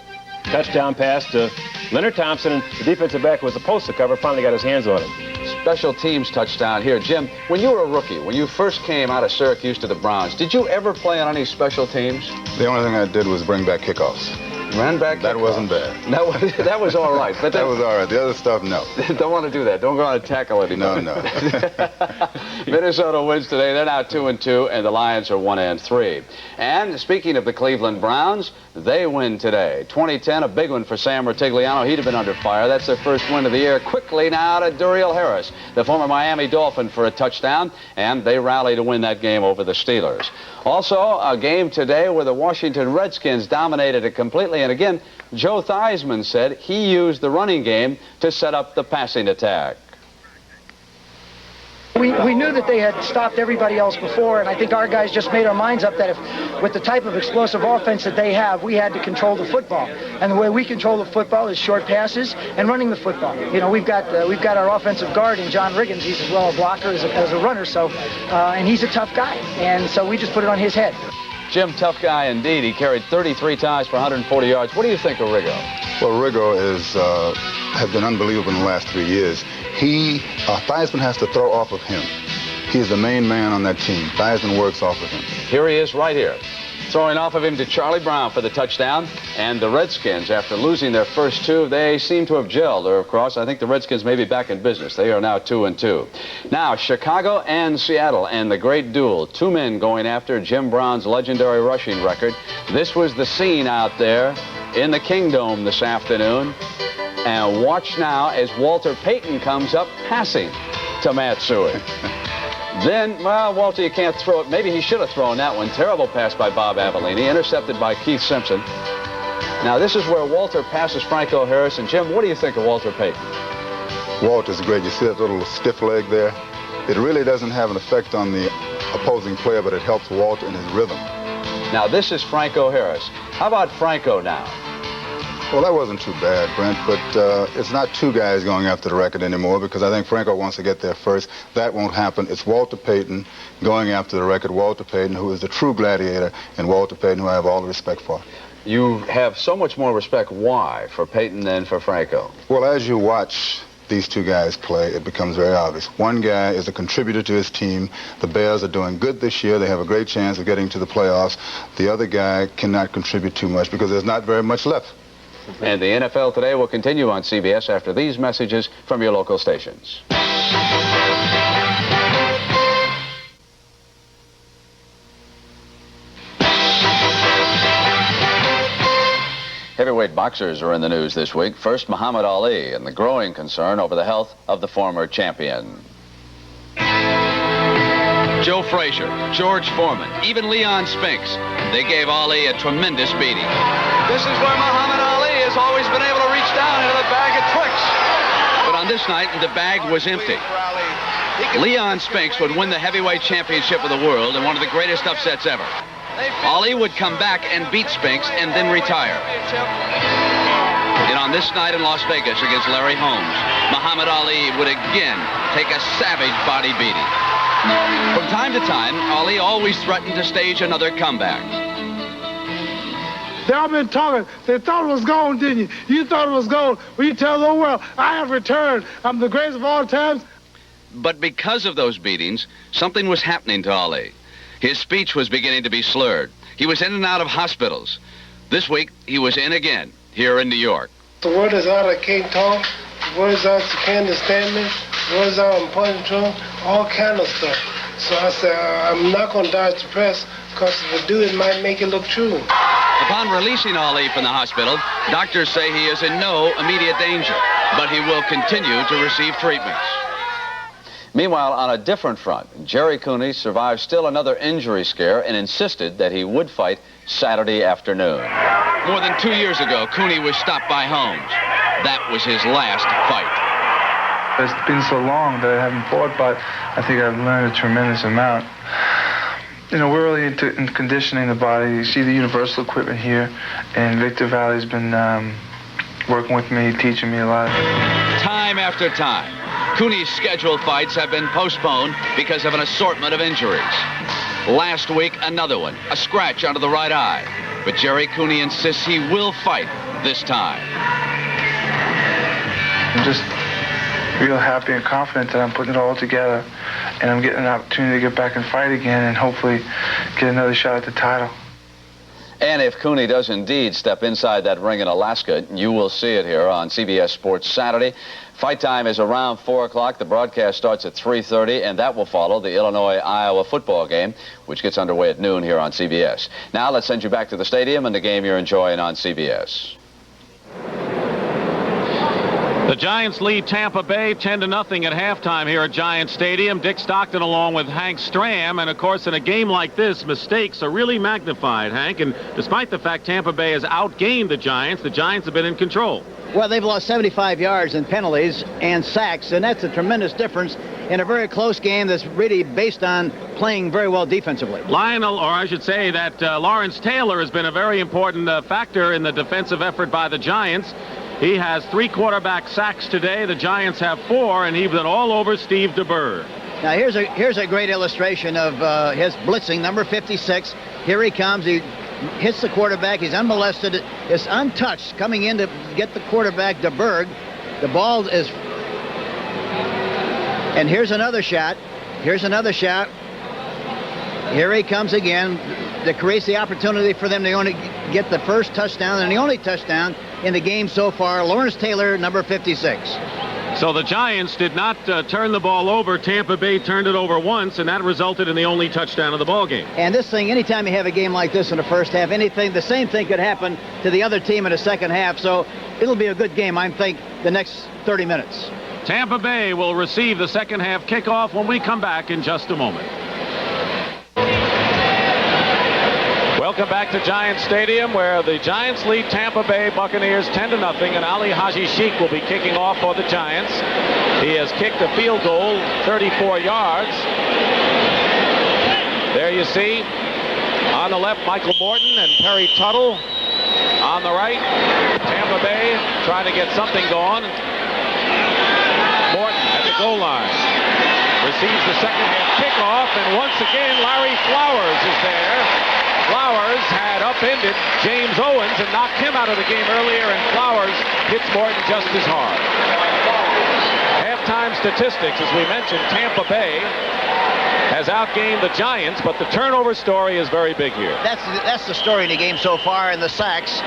Touchdown pass to Leonard Thompson. And the defensive back was supposed to cover. Finally got his hands on it. Special teams touchdown here. Jim, when you were a rookie, when you first came out of Syracuse to the Browns, did you ever play on any special teams? The only thing I did was bring back kickoffs. Ran back. That wasn't bad. That was all right. But that was all right. The other stuff, no. Don't want to do that. Don't go on a tackle anymore. No. Minnesota wins today. They're now 2-2, and the Lions are 1-3. And speaking of the Cleveland Browns, they win today. 2010, a big one for Sam Rutigliano. He'd have been under fire. That's their first win of the year. Quickly now to Duriel Harris, the former Miami Dolphin, for a touchdown, and they rally to win that game over the Steelers. Also, a game today where the Washington Redskins dominated it completely. And again, Joe Theismann said he used the running game to set up the passing attack. We knew that they had stopped everybody else before, and I think our guys just made our minds up that if, with the type of explosive offense that they have, we had to control the football. And the way we control the football is short passes and running the football. You know, we've got our offensive guard in John Riggins. He's as well a blocker as a runner, so and he's a tough guy, and so we just put it on his head. Jim, tough guy indeed. He carried 33 times for 140 yards. What do you think of Riggo? Well, Riggo has been unbelievable in the last 3 years. Theismann has to throw off of him. He is the main man on that team. Theismann works off of him. Here he is right here, throwing off of him to Charlie Brown for the touchdown. And the Redskins, after losing their first 2, they seem to have gelled. Or, of course, I think the Redskins may be back in business. They are now 2-2. Now, Chicago and Seattle and the great duel. 2 men going after Jim Brown's legendary rushing record. This was the scene out there in the Kingdome this afternoon. And watch now as Walter Payton comes up passing to Matsui. Then, well, Walter, you can't throw it. Maybe he should have thrown that one. Terrible pass by Bob Avellini, intercepted by Keith Simpson. Now, this is where Walter passes Franco Harris. And, Jim, what do you think of Walter Payton? Walter's great. You see that little stiff leg there? It really doesn't have an effect on the opposing player, but it helps Walter in his rhythm. Now, this is Franco Harris. How about Franco now? Well, that wasn't too bad, Brent, but it's not 2 guys going after the record anymore because I think Franco wants to get there first. That won't happen. It's Walter Payton going after the record. Walter Payton, who is the true gladiator, and Walter Payton, who I have all the respect for. You have so much more respect. Why? For Payton than for Franco? Well, as you watch these 2 guys play, it becomes very obvious. One guy is a contributor to his team. The Bears are doing good this year. They have a great chance of getting to the playoffs. The other guy cannot contribute too much because there's not very much left. And the NFL Today will continue on CBS after these messages from your local stations. Heavyweight boxers are in the news this week. First, Muhammad Ali and the growing concern over the health of the former champion. Joe Frazier, George Foreman, even Leon Spinks. They gave Ali a tremendous beating. This is where Muhammad Ali has always been able to reach down into the bag of tricks. But on this night, the bag was empty. Leon Spinks would win the heavyweight championship of the world in one of the greatest upsets ever. Ali would come back and beat Spinks and then retire. And on this night in Las Vegas against Larry Holmes, Muhammad Ali would again take a savage body beating. From time to time, Ali always threatened to stage another comeback. They all been talking. They thought it was gone, didn't you? You thought it was gone. Well, you tell the whole world, I have returned. I'm the greatest of all times. But because of those beatings, something was happening to Ali. His speech was beginning to be slurred. He was in and out of hospitals. This week, he was in again, here in New York. The word is out, I can't talk. The word is out, you can't understand me. The word is out, I'm pointing to all kind of stuff. So I said, I'm not going to die of depressed, because if I do, it might make it look true. Upon releasing Ali from the hospital, doctors say he is in no immediate danger, but he will continue to receive treatments. Meanwhile, on a different front, Jerry Cooney survived still another injury scare and insisted that he would fight Saturday afternoon. More than 2 years ago, Cooney was stopped by Holmes. That was his last fight. It's been so long that I haven't fought, but I think I've learned a tremendous amount. You know, we're really into conditioning the body. You see the universal equipment here, and Victor Valley's been working with me, teaching me a lot. Time after time, Cooney's scheduled fights have been postponed because of an assortment of injuries. Last week, another one, a scratch under the right eye. But Jerry Cooney insists he will fight this time. I'm just real happy and confident that I'm putting it all together, and I'm getting an opportunity to get back and fight again and hopefully get another shot at the title. And if Cooney does indeed step inside that ring in Alaska, you will see it here on CBS Sports Saturday. Fight time is around 4 o'clock. The broadcast starts at 3:30, and that will follow the Illinois-Iowa football game, which gets underway at noon here on CBS. Now let's send you back to the stadium and the game you're enjoying on CBS. The Giants lead Tampa Bay 10-0 at halftime here at Giant Stadium. Dick Stockton along with Hank Stram. And, of course, in a game like this, mistakes are really magnified, Hank. And despite the fact Tampa Bay has outgained the Giants have been in control. Well, they've lost 75 yards in penalties and sacks, and that's a tremendous difference in a very close game that's really based on playing very well defensively. Lawrence Taylor has been a very important factor in the defensive effort by the Giants. He has 3 quarterback sacks today. The Giants have 4, and he's been all over Steve DeBerg. Now, here's a great illustration of his blitzing, number 56. Here he comes. He hits the quarterback. He's unmolested. It's untouched coming in to get the quarterback, DeBerg. The ball is... And here's another shot. Here's another shot. Here he comes again. That creates the opportunity for them to only get the first touchdown and the only touchdown in the game so far. Lawrence Taylor, number 56. So the Giants did not turn the ball over. Tampa Bay turned it over once, and that resulted in the only touchdown of the ball game. And this thing, anytime you have a game like this in the first half, the same thing could happen to the other team in the second half. So it'll be a good game, I think, the next 30 minutes. Tampa Bay will receive the second half kickoff when we come back in just a moment. Welcome back to Giant Stadium, where the Giants lead Tampa Bay Buccaneers 10-0, and Ali Haji Sheikh will be kicking off for the Giants. He has kicked a field goal, 34 yards. There you see, on the left, Michael Morton and Perry Tuttle. On the right, Tampa Bay trying to get something going. Morton at the goal line. Receives the second half kickoff, and once again, Larry Flowers is there. Flowers had upended James Owens and knocked him out of the game earlier, and Flowers hits Morton just as hard. Halftime statistics, as we mentioned, Tampa Bay has outgained the Giants, but the turnover story is very big here. That's the story in the game so far, and the sacks.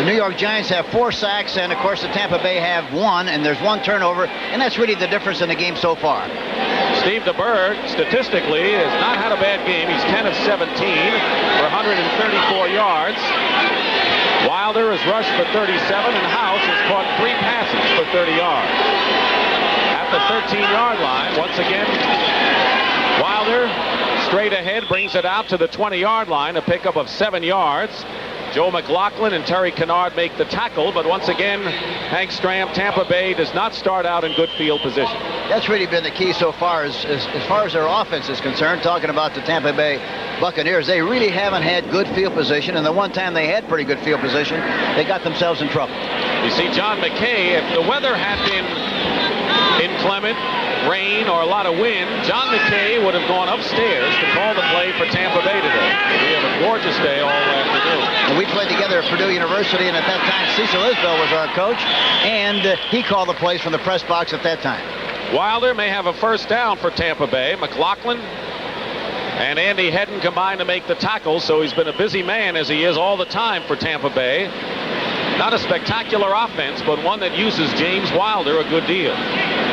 The New York Giants have 4 sacks, and of course the Tampa Bay have 1, and there's 1 turnover, and that's really the difference in the game so far. Steve DeBerg, statistically, has not had a bad game. He's 10 of 17 for 134 yards. Wilder has rushed for 37, and House has caught 3 passes for 30 yards. At the 13-yard line, once again, Wilder straight ahead brings it out to the 20-yard line, a pickup of 7 yards. Joe McLaughlin and Terry Kennard make the tackle, but once again, Hank Stram, Tampa Bay does not start out in good field position. That's really been the key so far as far as their offense is concerned. Talking about the Tampa Bay Buccaneers, they really haven't had good field position, and the one time they had pretty good field position, they got themselves in trouble. You see, John McKay, if the weather had been inclement, rain or a lot of wind, John McKay would have gone upstairs to call the play for Tampa Bay today. We have a gorgeous day all afternoon. And we played together at Purdue University, and at that time Cecil Isbell was our coach, and he called the plays from the press box at that time. Wilder may have a first down for Tampa Bay. McLaughlin and Andy Hedden combined to make the tackle, so he's been a busy man as he is all the time for Tampa Bay. Not a spectacular offense, but one that uses James Wilder a good deal.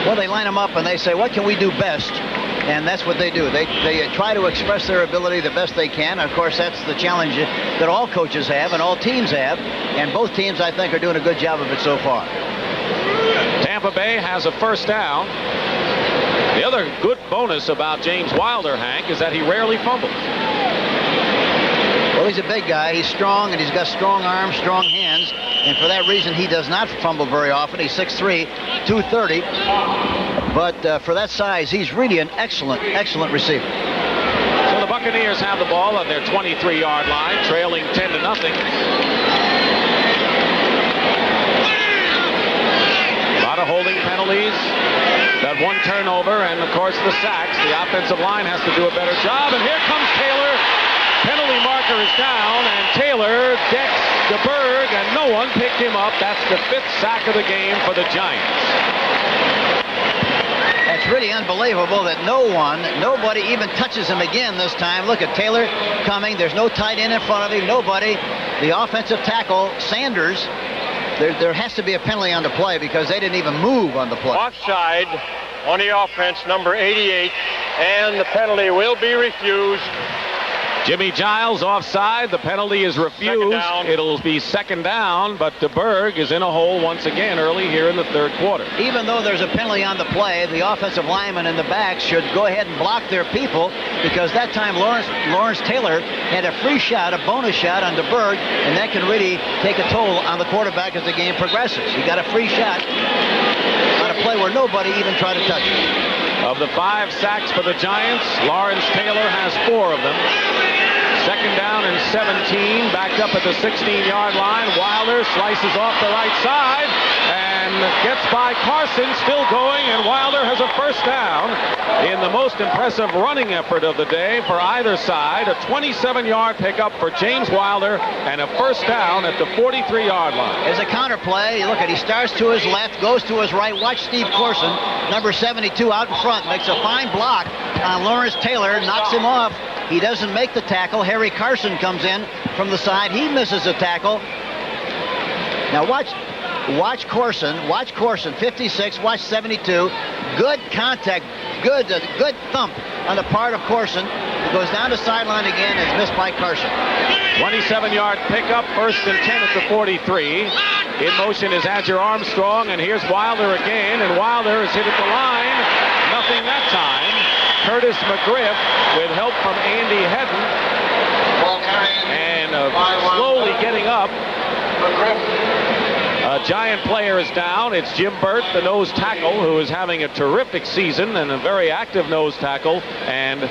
Well, they line them up and they say, what can we do best? And that's what they do. They try to express their ability the best they can. Of course, that's the challenge that all coaches have and all teams have. And both teams, I think, are doing a good job of it so far. Tampa Bay has a first down The other good bonus about James Wilder, Hank, is that he rarely fumbles. Well, he's a big guy. He's strong, and he's got strong arms, strong hands. And for that reason, he does not fumble very often. He's 6'3", 230. But for that size, he's really an excellent, excellent receiver. So the Buccaneers have the ball on their 23-yard line, trailing 10-0. A lot of holding penalties. That one turnover, and of course the sacks. The offensive line has to do a better job. And here comes Taylor. Penalty marker is down, and Taylor decks DeBerg, and no one picked him up. That's the 5th sack of the game for the Giants. It's really unbelievable that nobody even touches him again this time. Look at Taylor coming. There's no tight end in front of him. Nobody. The offensive tackle, Sanders, there has to be a penalty on the play because they didn't even move on the play. Offside on the offense, number 88, and the penalty will be refused. Jimmy Giles offside. The penalty is refused. It'll be 2nd down, but DeBerg is in a hole once again early here in the 3rd quarter. Even though there's a penalty on the play, the offensive lineman in the back should go ahead and block their people, because that time Lawrence Taylor had a free shot, a bonus shot on DeBerg, and that can really take a toll on the quarterback as the game progresses. He got a free shot on a play where nobody even tried to touch him. Of the 5 sacks for the Giants, Lawrence Taylor has 4 of them. 2nd down and 17, backed up at the 16-yard line. Wilder slices off the right side and gets by Carson, still going, and Wilder has a 1st down in the most impressive running effort of the day for either side. A 27-yard pickup for James Wilder and a 1st down at the 43-yard line. As a counter play, look at, he starts to his left, goes to his right. Watch Steve Corson, number 72, out in front, makes a fine block on Lawrence Taylor, knocks him off. He doesn't make the tackle. Harry Carson comes in from the side. He misses the tackle. Now watch Corson, 56, watch 72. Good contact, good thump on the part of Corson. It goes down the sideline again and is missed by Carson. 27-yard pickup, 1st and 10 at the 43. In motion is Adger Armstrong, and here's Wilder again, and Wilder is hit at the line. Nothing that time. Curtis McGriff with help from Andy Hedden. And slowly getting up. A Giant player is down. It's Jim Burt, the nose tackle, who is having a terrific season and a very active nose tackle, and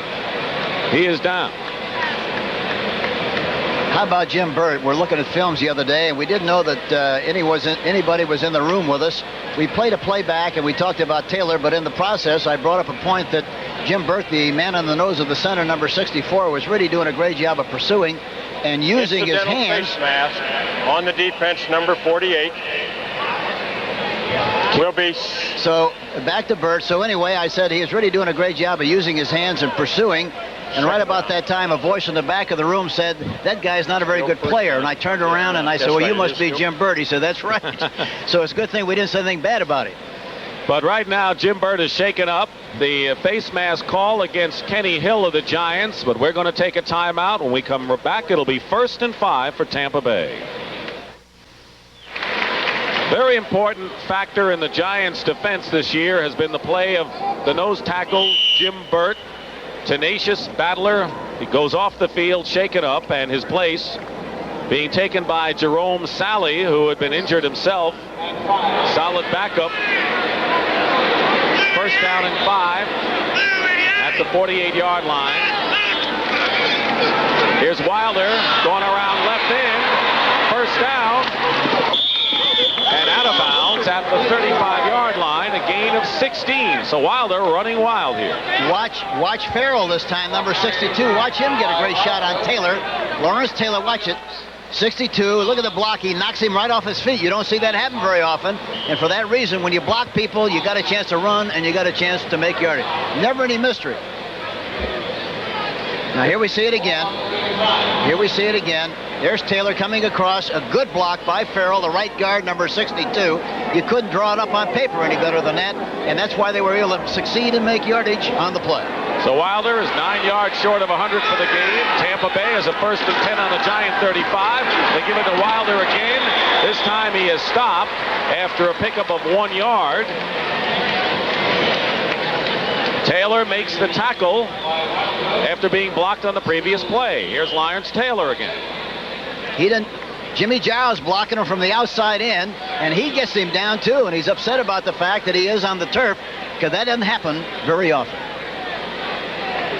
he is down. How about Jim Burt? We're looking at films the other day, and we didn't know that anybody was in the room with us. We played a playback, and we talked about Taylor, but in the process, I brought up a point that Jim Burt, the man on the nose of the center, number 64, was really doing a great job of pursuing and using his hands. Face mask on the defense, number 48. Will be. So back to Burt. So anyway, I said he is really doing a great job of using his hands and pursuing. And right about that time, a voice in the back of the room said, that guy's not a very good player. And I turned around and I said, well, you must be Jim Burt. He said, that's right. So it's a good thing we didn't say anything bad about him. But right now, Jim Burt is shaken up. The face mask call against Kenny Hill of the Giants. But we're going to take a timeout. When we come back, it'll be 1st and 5 for Tampa Bay. Very important factor in the Giants' defense this year has been the play of the nose tackle, Jim Burt. Tenacious battler. He goes off the field, shaken up, and his place being taken by Jerome Sally, who had been injured himself. Solid backup. 1st down and 5 at the 48-yard line. Here's Wilder going around left end. 1st down. And out of bounds at the 35-yard line, a gain of 16. So Wilder running wild here. Watch Farrell this time, number 62. Watch him get a great shot on Taylor. Lawrence Taylor, watch it. 62, look at the block. He knocks him right off his feet. You don't see that happen very often. And for that reason, when you block people, you got a chance to run and you got a chance to make yardage. Never any mystery. Now here we see it again. There's Taylor coming across. A good block by Farrell, the right guard, number 62. You couldn't draw it up on paper any better than that, and that's why they were able to succeed and make yardage on the play. So Wilder is 9 yards short of 100 for the game. Tampa Bay has a 1st and 10 on the Giant 35. They give it to Wilder again. This time he is stopped after a pickup of 1 yard. Taylor makes the tackle after being blocked on the previous play. Here's Lawrence Taylor again. He didn't. Jimmy Giles blocking him from the outside in, and he gets him down too, and he's upset about the fact that he is on the turf, because that doesn't happen very often.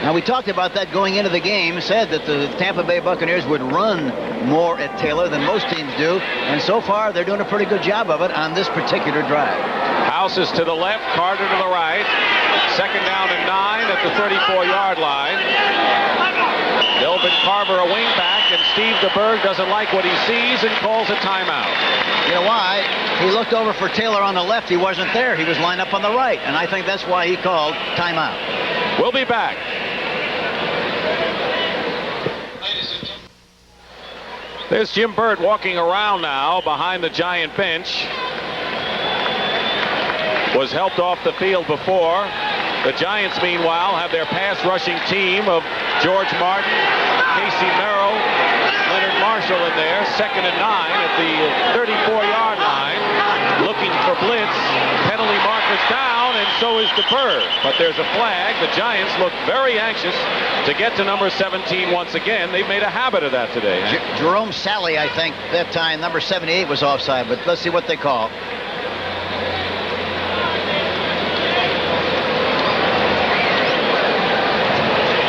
Now, we talked about that going into the game, said that the Tampa Bay Buccaneers would run more at Taylor than most teams do, and so far they're doing a pretty good job of it on this particular drive. House is to the left, Carter to the right. 2nd down and 9 at the 34-yard line. Delvin Carver a wingback, and Steve DeBerg doesn't like what he sees and calls a timeout. You know why? He looked over for Taylor on the left. He wasn't there. He was lined up on the right, and I think that's why he called timeout. We'll be back. There's Jim Burt walking around now behind the Giant bench. Was helped off the field before. The Giants, meanwhile, have their pass rushing team of George Martin, Casey Merrill, Leonard Marshall in there. 2nd and 9 at the 34-yard line. Looking for blitz. Penalty markers down, and so is DeBerg. But there's a flag. The Giants look very anxious to get to number 17 once again. They've made a habit of that today. Jerome Sally, I think, that time, number 78 was offside, but let's see what they call.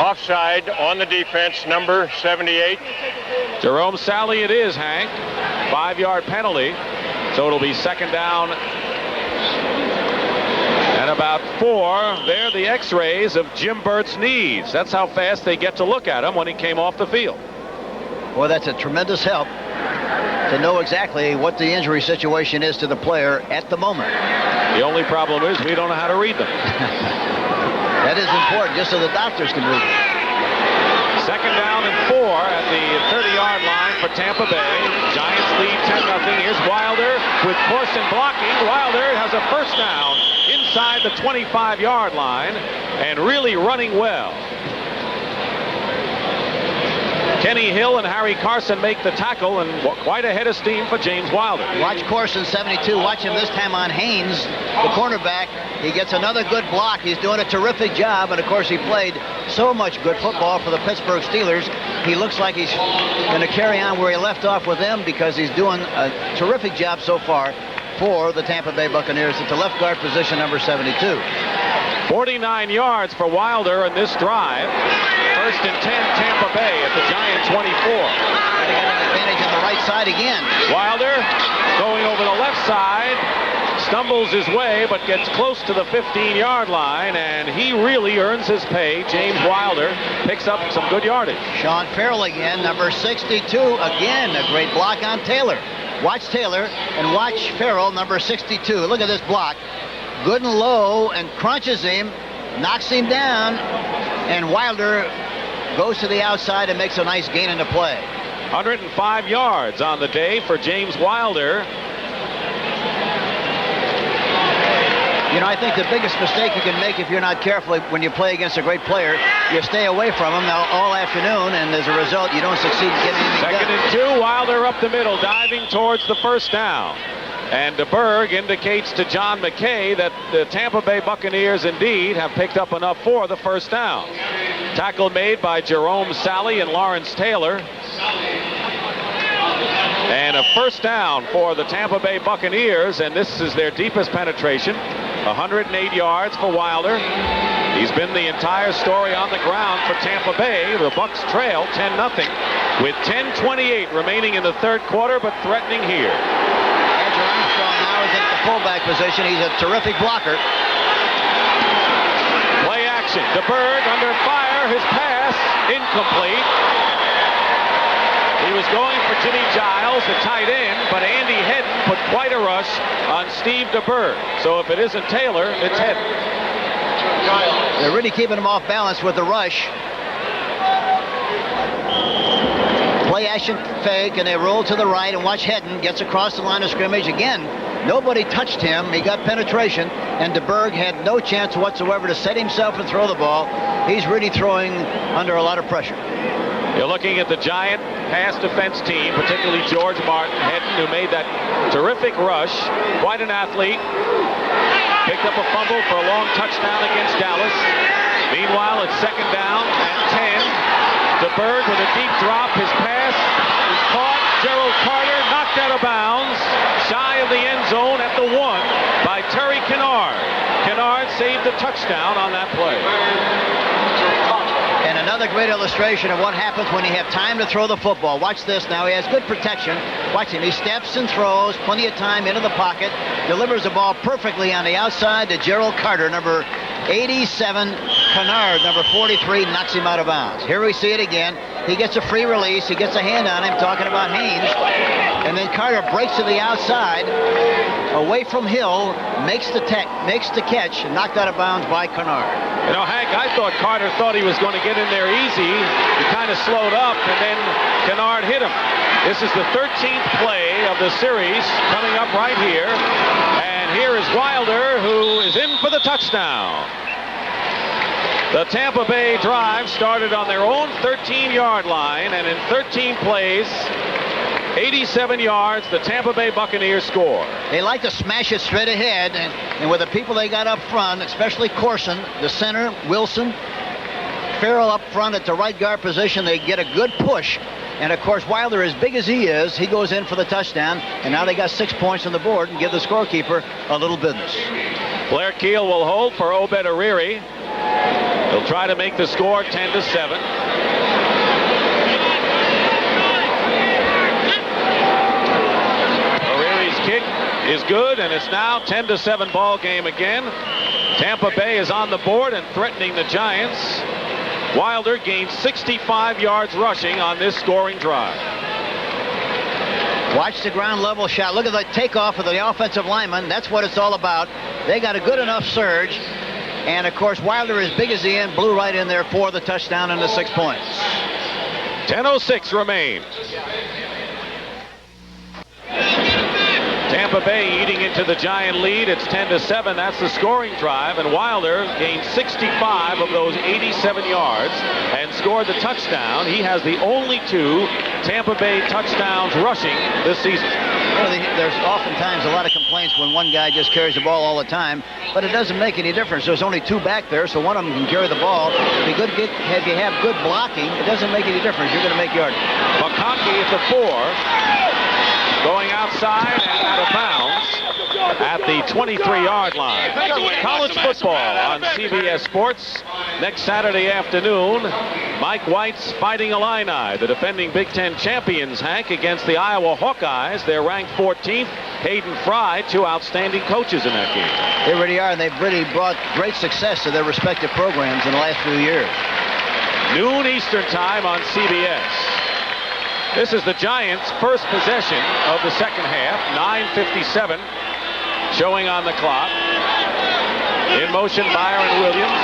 Offside on the defense, number 78. Jerome Sally it is, Hank. 5-yard penalty. So it'll be 2nd down and about 4. There the x-rays of Jim Burt's knees. That's how fast they get to look at him when he came off the field. Well, that's a tremendous help to know exactly what the injury situation is to the player at the moment. The only problem is we don't know how to read them. That is important, just so the doctors can read it. 2nd down and 4 at the 30-yard line for Tampa Bay. Giants lead 10-0. Here's Wilder with Corson blocking. Wilder has a 1st down inside the 25-yard line and really running well. Kenny Hill and Harry Carson make the tackle, and quite a head of steam for James Wilder. Watch Corson, 72. Watch him this time on Haynes, the cornerback. He gets another good block. He's doing a terrific job, and of course he played so much good football for the Pittsburgh Steelers. He looks like he's going to carry on where he left off with them, because he's doing a terrific job so far for the Tampa Bay Buccaneers at the left guard position, number 72. 49 yards for Wilder in this drive. 1st and 10, Tampa Bay at the Giant 24. And they got an advantage on the right side again. Wilder going over the left side, stumbles his way, but gets close to the 15-yard line, and he really earns his pay. James Wilder picks up some good yardage. Sean Farrell again, number 62. Again, a great block on Taylor. Watch Taylor and watch Farrell, number 62. Look at this block. Good and low, and crunches him, knocks him down, and Wilder goes to the outside and makes a nice gain in the play. 105 yards on the day for James Wilder. You know, I think the biggest mistake you can make if you're not careful when you play against a great player, you stay away from him all afternoon, and as a result, you don't succeed in getting anything done. 2nd and 2, Wilder up the middle, diving towards the 1st down. And DeBerg indicates to John McKay that the Tampa Bay Buccaneers indeed have picked up enough for the 1st down. Tackle made by Jerome Sally and Lawrence Taylor. And a 1st down for the Tampa Bay Buccaneers, and this is their deepest penetration. 108 yards for Wilder. He's been the entire story on the ground for Tampa Bay. The Bucs trail 10-0 with 10:28 remaining in the 3rd quarter, but threatening here. Now is at the fullback position. He's a terrific blocker. Play action. DeBerg under fire. His pass incomplete. He was going for Jimmy Giles, the tight end, but Andy Hedden put quite a rush on Steve DeBerg. So if it isn't Taylor, it's Hedden. They're really keeping him off balance with the rush. Play action fake, and they roll to the right, and watch Hedden gets across the line of scrimmage. Again, nobody touched him. He got penetration, and DeBerg had no chance whatsoever to set himself and throw the ball. He's really throwing under a lot of pressure. You're looking at the Giant pass defense team, particularly George Martin, Hedden, who made that terrific rush. Quite an athlete. Picked up a fumble for a long touchdown against Dallas. Meanwhile, it's second down and 10. DeBerg with a deep drop. His pass is caught. Gerald Carter knocked out of bounds, shy of the end zone at the 1 by Terry Kennard. Kennard saved a touchdown on that play. And another great illustration of what happens when you have time to throw the football. Watch this now. He has good protection. Watch him. He steps and throws. Plenty of time into the pocket. Delivers the ball perfectly on the outside to Gerald Carter, number 87. Kennard, number 43, knocks him out of bounds. Here we see it again. He gets a free release. He gets a hand on him, talking about Haynes. And then Carter breaks to the outside, away from Hill, makes the catch, and knocked out of bounds by Kennard. You know, Hank, I thought Carter thought he was going to get in there easy. He kind of slowed up, and then Kennard hit him. This is the 13th play of the series coming up right here. And here is Wilder, who is in for the touchdown. The Tampa Bay drive started on their own 13-yard line, and in 13 plays, 87 yards, the Tampa Bay Buccaneers score. They like to smash it straight ahead, and with the people they got up front, especially Corson, the center, Wilson, Farrell up front at the right guard position, they get a good push. And, of course, Wilder, as big as he is, he goes in for the touchdown, and now they got 6 points on the board and give the scorekeeper a little business. Blair Keel will hold for Obed Ariri. He'll try to make the score 10-7. Ariri's kick is good, and it's now 10-7 ball game again. Tampa Bay is on the board and threatening the Giants. Wilder gained 65 yards rushing on this scoring drive. Watch the ground level shot. Look at the takeoff of the offensive lineman. That's what it's all about. They got a good enough surge. And, of course, Wilder, as big as he is, blew right in there for the touchdown and the 6 points. 10:06 remains. Tampa Bay eating into the Giant lead. It's 10-7. That's the scoring drive. And Wilder gained 65 of those 87 yards and scored the touchdown. He has the only 2 Tampa Bay touchdowns rushing this season. Well, there's oftentimes a lot of complaints when one guy just carries the ball all the time, but it doesn't make any difference. There's only 2 back there, so one of them can carry the ball. If you have good blocking, it doesn't make any difference. You're going to make yards. McConkey at the 4, going outside and out of bounds at the 23-yard line. College football on CBS Sports next Saturday afternoon. Mike White's Fighting Illini, the defending Big Ten champions, Hank, against the Iowa Hawkeyes. They're ranked 14th. Hayden Fry, 2 outstanding coaches in that game. They really are, and they've really brought great success to their respective programs in the last few years. Noon Eastern time on CBS. This is the Giants' first possession of the second half. 9:57 showing on the clock. In motion, Byron Williams.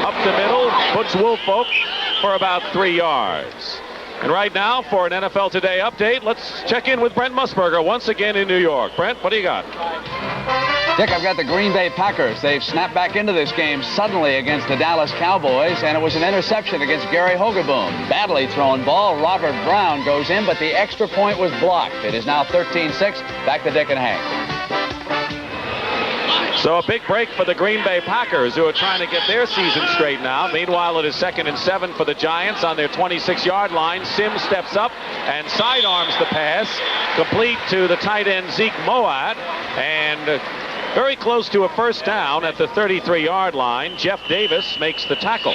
Up the middle, puts Woolfolk for about 3 yards. And right now, for an NFL Today update, let's check in with Brent Musburger once again in New York. Brent, what do you got? Dick, I've got the Green Bay Packers. They've snapped back into this game suddenly against the Dallas Cowboys, and it was an interception against Gary Hogeboom. Badly thrown ball. Robert Brown goes in, but the extra point was blocked. It is now 13-6. Back to Dick and Hank. So a big break for the Green Bay Packers, who are trying to get their season straightened out. Meanwhile, it is 2nd and 7 for the Giants on their 26-yard line. Sims steps up and sidearms the pass, complete to the tight end Zeke Moat, and very close to a first down at the 33-yard line. Jeff Davis makes the tackle.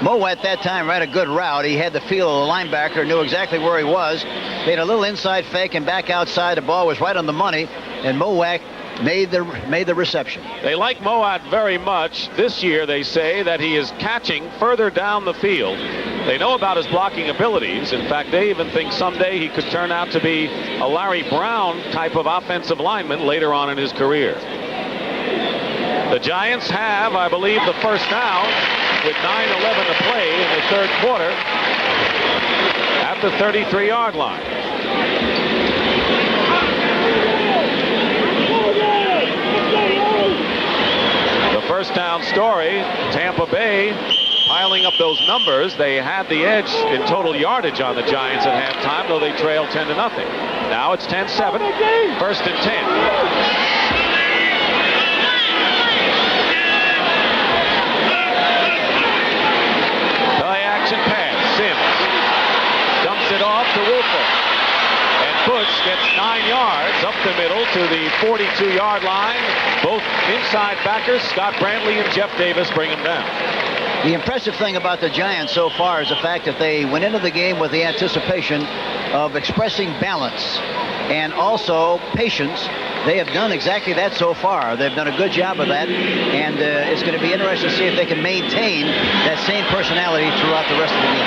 Moat at that time ran a good route. He had the feel of the linebacker, knew exactly where he was. Made a little inside fake and back outside. The ball was right on the money, and Moat made the reception. They like Moat very much. This year they say that he is catching further down the field. They know about his blocking abilities. In fact, they even think someday he could turn out to be a Larry Brown type of offensive lineman later on in his career. The Giants have, I believe, the first down with 9:11 to play in the third quarter at the 33-yard line. First down story, Tampa Bay piling up those numbers. They had the edge in total yardage on the Giants at halftime, though they trailed 10-0. Now it's 10-7, 1st and 10. Roberts gets 9 yards up the middle to the 42-yard line. Both inside backers, Scott Brantley and Jeff Davis, bring him down. The impressive thing about the Giants so far is the fact that they went into the game with the anticipation of expressing balance and also patience. They have done exactly that so far. They've done a good job of that, and it's going to be interesting to see if they can maintain that same personality throughout the rest of the game.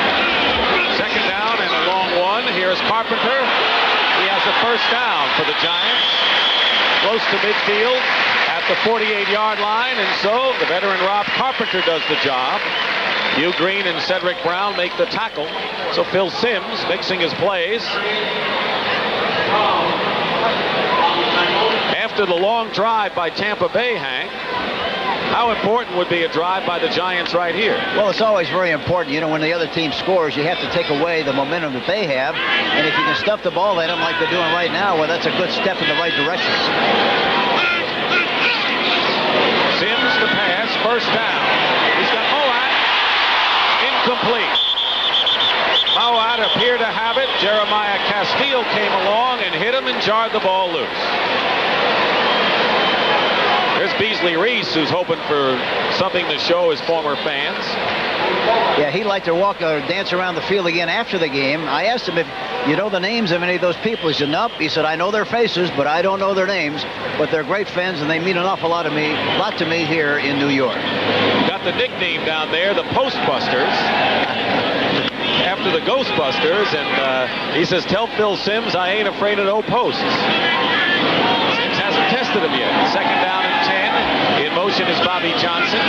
Second down and a long one. Here's Carpenter. He has a first down for the Giants. Close to midfield at the 48-yard line, and so the veteran Rob Carpenter does the job. Hugh Green and Cedric Brown make the tackle. So Phil Simms mixing his plays. After the long drive by Tampa Bay, Hank, how important would be a drive by the Giants right here? Well, it's always very important. You know, when the other team scores, you have to take away the momentum that they have. And if you can stuff the ball at them like they're doing right now, well, that's a good step in the right direction. Simms to pass, first down. He's got Moat. Incomplete. Moat appeared to have it. Jeremiah Castile came along and hit him and jarred the ball loose. There's Beasley Reese, who's hoping for something to show his former fans. Yeah, he'd like to walk or dance around the field again after the game. I asked him if you know the names of any of those people. He said, nope. He said, I know their faces, but I don't know their names. But they're great friends, and they mean an awful lot to me here in New York. Got the nickname down there, the Postbusters, after the Ghostbusters. And he says, tell Phil Simms I ain't afraid of no posts. Simms hasn't tested him yet. Second down and 10. In motion is Bobby Johnson.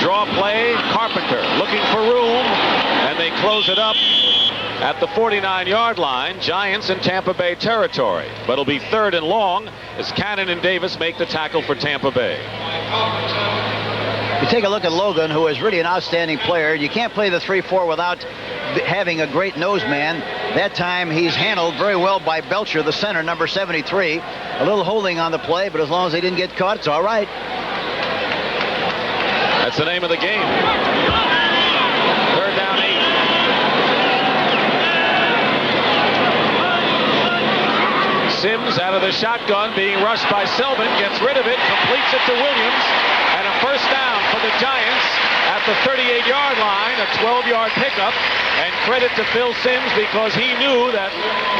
Draw play, Carpenter looking for room, and they close it up at the 49-yard line. Giants in Tampa Bay territory. But it'll be third and long as Cannon and Davis make the tackle for Tampa Bay. You take a look at Logan, who is really an outstanding player. You can't play the 3-4 without having a great nose man. That time he's handled very well by Belcher, the center, number 73. A little holding on the play, but as long as they didn't get caught, it's all right. That's the name of the game. Third down 8. Simms out of the shotgun, being rushed by Selman, gets rid of it, completes it to Williams, and a first down for the Giants at the 38-yard line, a 12-yard pickup, and credit to Phil Simms because he knew that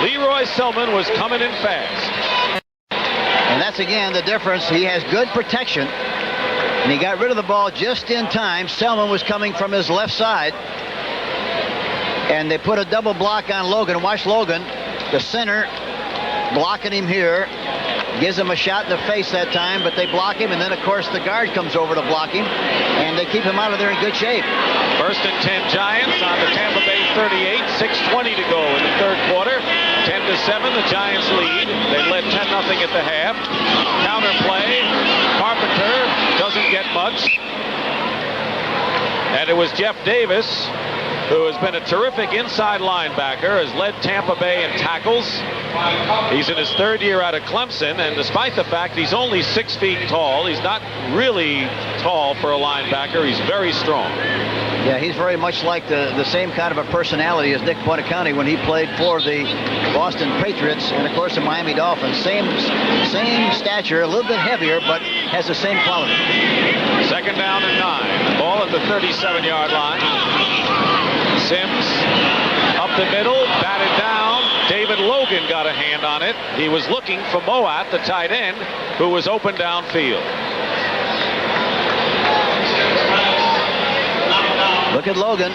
Leroy Selman was coming in fast. And that's again the difference. He has good protection. And he got rid of the ball just in time. Selman was coming from his left side. And they put a double block on Logan. Watch Logan, the center, blocking him here. Gives him a shot in the face that time, but they block him. And then, of course, the guard comes over to block him. And they keep him out of there in good shape. First and 10 Giants on the Tampa Bay 38. 6:20 to go in the third quarter. 10-7, the Giants lead. They led 10-0 at the half. Counter play. Carpenter doesn't get much. And it was Jeff Davis, who has been a terrific inside linebacker, has led Tampa Bay in tackles. He's in his third year out of Clemson, and despite the fact he's only 6 feet tall, he's not really tall for a linebacker. He's very strong. Yeah, he's very much like the same kind of a personality as Nick Buonaconti when he played for the Boston Patriots and, of course, the Miami Dolphins. Same stature, a little bit heavier, but has the same quality. Second down and 9. Ball at the 37-yard line. Simms up the middle, batted down. David Logan got a hand on it. He was looking for Moat, the tight end, who was open downfield. Look at Logan.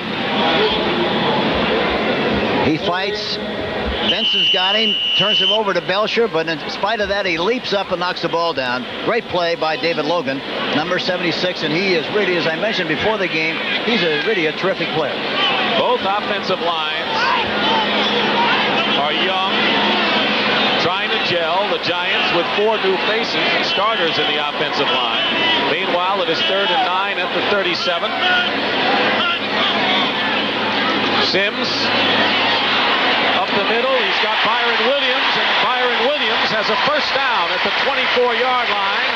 He fights. Benson's got him, turns him over to Belcher, but in spite of that, he leaps up and knocks the ball down. Great play by David Logan, number 76, and he is really, as I mentioned before the game, he's really a terrific player. Both offensive lines are young, trying to gel. The Giants with 4 new faces and starters in the offensive line. Meanwhile, it is third and 9 at the 37. Simms up the middle. He's got Byron Williams, and Byron Williams has a first down at the 24-yard line.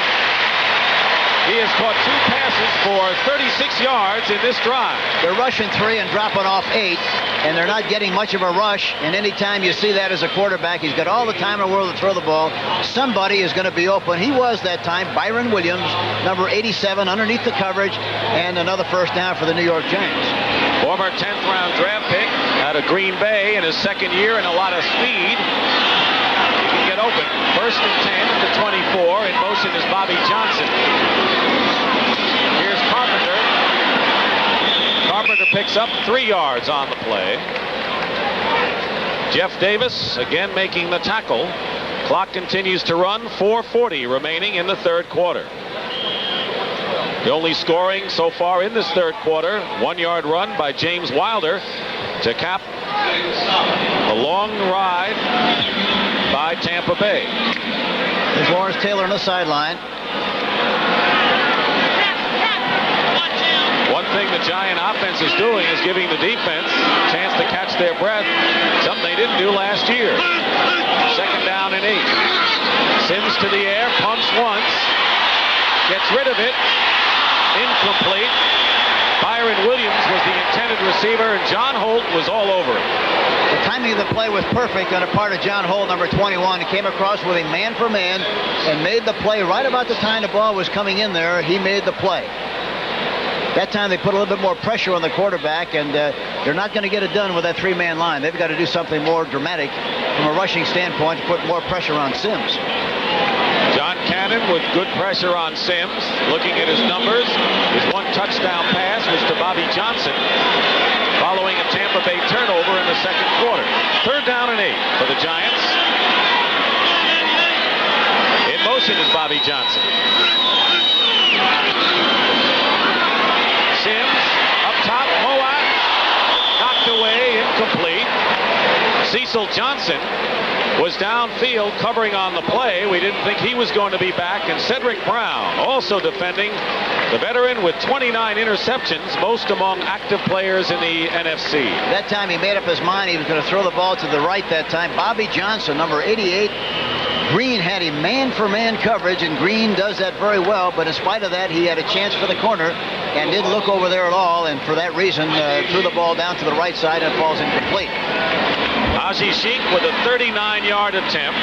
He has caught 2 passes for 36 yards in this drive. They're rushing 3 and dropping off 8, and they're not getting much of a rush. And anytime you see that as a quarterback, he's got all the time in the world to throw the ball. Somebody is going to be open. He was that time. Byron Williams, number 87, underneath the coverage, and another first down for the New York Giants. Former 10th round draft pick out of Green Bay in his second year and a lot of speed. He can get open. First and 10 at the 24. In motion is Bobby Johnson. Here's Carpenter. Carpenter picks up 3 yards on the play. Jeff Davis again making the tackle. Clock continues to run. 4:40 remaining in the third quarter. The only scoring so far in this third quarter, 1-yard run by James Wilder to cap a long ride by Tampa Bay. There's Lawrence Taylor on the sideline. One thing the Giant offense is doing is giving the defense a chance to catch their breath, something they didn't do last year. Second down and 8. Sims to the air, pumps once, gets rid of it. Incomplete. Byron Williams was the intended receiver, and John Holt was all over it. The timing of the play was perfect on the part of John Holt, number 21. He came across with him man for man and made the play right about the time the ball was coming in there. He made the play. That time they put a little bit more pressure on the quarterback, and they're not going to get it done with that 3-man line. They've got to do something more dramatic from a rushing standpoint to put more pressure on Sims. John Cannon with good pressure on Sims. Looking at his numbers, his 1 touchdown pass was to Bobby Johnson following a Tampa Bay turnover in the second quarter. Third down and 8 for the Giants. In motion is Bobby Johnson. Sims up top, Moat knocked away, incomplete. Cecil Johnson was downfield covering on the play. We didn't think he was going to be back. And Cedric Brown also defending, the veteran with 29 interceptions, most among active players in the NFC. That time he made up his mind he was going to throw the ball to the right that time. Bobby Johnson, number 88. Green had him man-for-man coverage, and Green does that very well. But in spite of that, he had a chance for the corner and didn't look over there at all. And for that reason, threw the ball down to the right side and falls incomplete. Haji Sheik with a 39-yard attempt.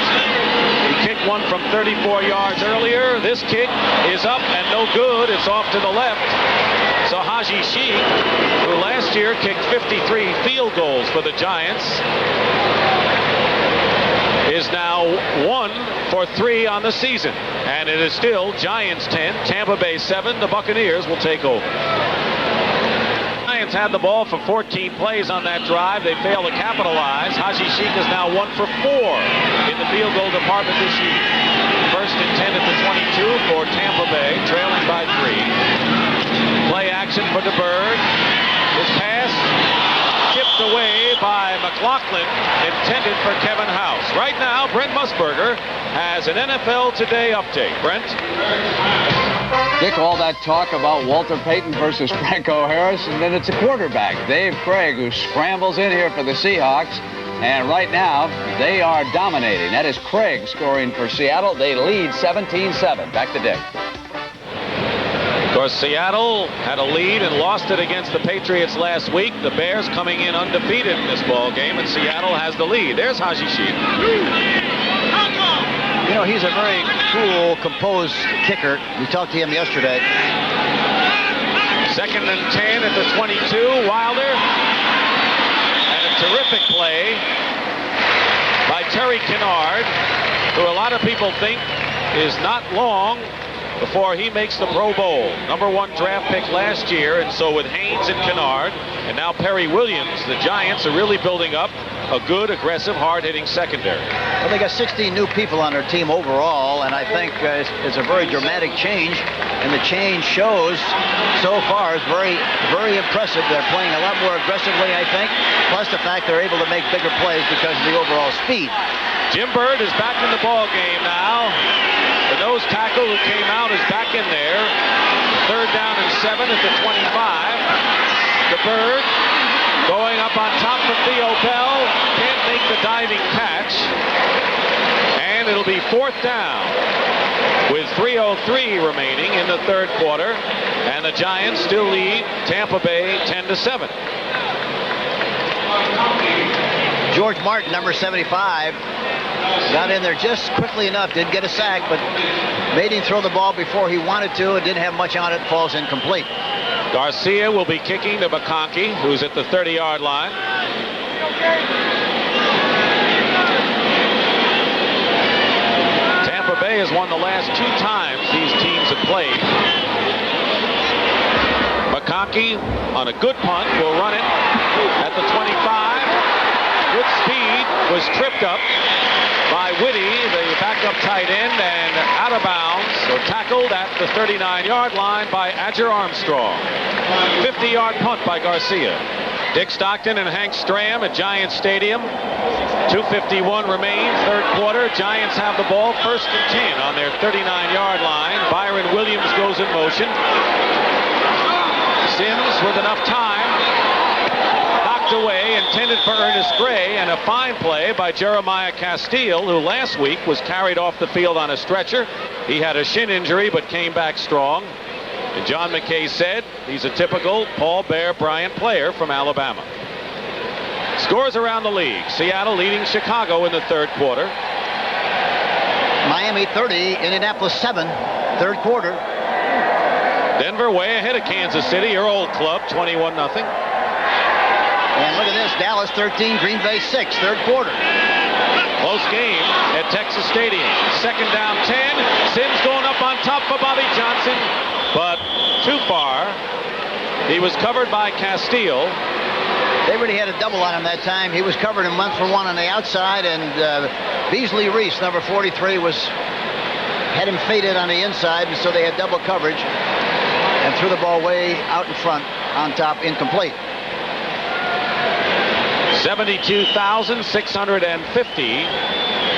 He kicked one from 34 yards earlier. This kick is up and no good. It's off to the left. So Haji Sheik, who last year kicked 53 field goals for the Giants, is now 1 for 3 on the season. And it is still Giants 10, Tampa Bay 7. The Buccaneers will take over. Giants had the ball for 14 plays on that drive. They failed to capitalize. Haji Sheik is now 1 for 4 in the field goal department this year. First and 10 at the 22 for Tampa Bay, trailing by 3. Play action for DeBerg. His pass tipped away by McLaughlin, intended for Kevin House. Right now, Brent Musburger has an NFL Today update. Brent? Dick, all that talk about Walter Payton versus Franco Harris, and then it's a quarterback, Dave Craig, who scrambles in here for the Seahawks. And right now, they are dominating. That is Craig scoring for Seattle. They lead 17-7. Back to Dick. Of course, Seattle had a lead and lost it against the Patriots last week. The Bears coming in undefeated in this ball game, and Seattle has the lead. There's Haji Sheik. You know, he's a very cool, composed kicker. We talked to him yesterday. Second and 10 at the 22. Wilder. And a terrific play by Terry Kennard, who a lot of people think is not long before he makes the Pro Bowl. #1 draft pick last year, and so with Haynes and Kennard, and now Perry Williams, the Giants are really building up a good, aggressive, hard-hitting secondary. Well, they got 16 new people on their team overall, and I think it's a very dramatic change, and the change shows so far is very, very impressive. They're playing a lot more aggressively, I think, plus the fact they're able to make bigger plays because of the overall speed. Jim Bird is back in the ball game now. The nose tackle who came out is back in there. Third down and 7 at the 25. The Bird going up on top of Theo Bell. Can't make the diving catch. And it'll be 4th down. with 3:03 remaining in the third quarter, and the Giants still lead Tampa Bay 10-7. George Martin, number 75, got in there just quickly enough. Didn't get a sack, but made him throw the ball before he wanted to. It didn't have much on it. Falls incomplete. Garcia will be kicking to McConkey, who's at the 30-yard line. Tampa Bay has won the last 2 times these teams have played. McConkey on a good punt will run it at the 25. Good speed, was tripped up by Whitty, the backup tight end, and out of bounds, or tackled at the 39-yard line by Adger Armstrong. 50-yard punt by Garcia. Dick Stockton and Hank Stram at Giants Stadium. 2:51 remains, third quarter. Giants have the ball, 1st and 10 on their 39-yard line. Byron Williams goes in motion. Sims with enough time. Knocked away, intended for Ernest Gray, and a fine play by Jeremiah Castile, who last week was carried off the field on a stretcher. He had a shin injury but came back strong. And John McKay said he's a typical Paul Bear Bryant player from Alabama. Scores around the league. Seattle leading Chicago in the third quarter. Miami 30, Indianapolis 7, third quarter. Denver way ahead of Kansas City, your old club, 21-0. And look at this, Dallas 13, Green Bay 6, third quarter. Close game at Texas Stadium. 2nd down 10. Sims going up on top for Bobby Johnson, but too far. He was covered by Castile. They really had a double on him that time. He was covered in 1-for-1 on the outside, and Beasley Reese, number 43, had him faded on the inside, and so they had double coverage and threw the ball way out in front on top, incomplete. 72,650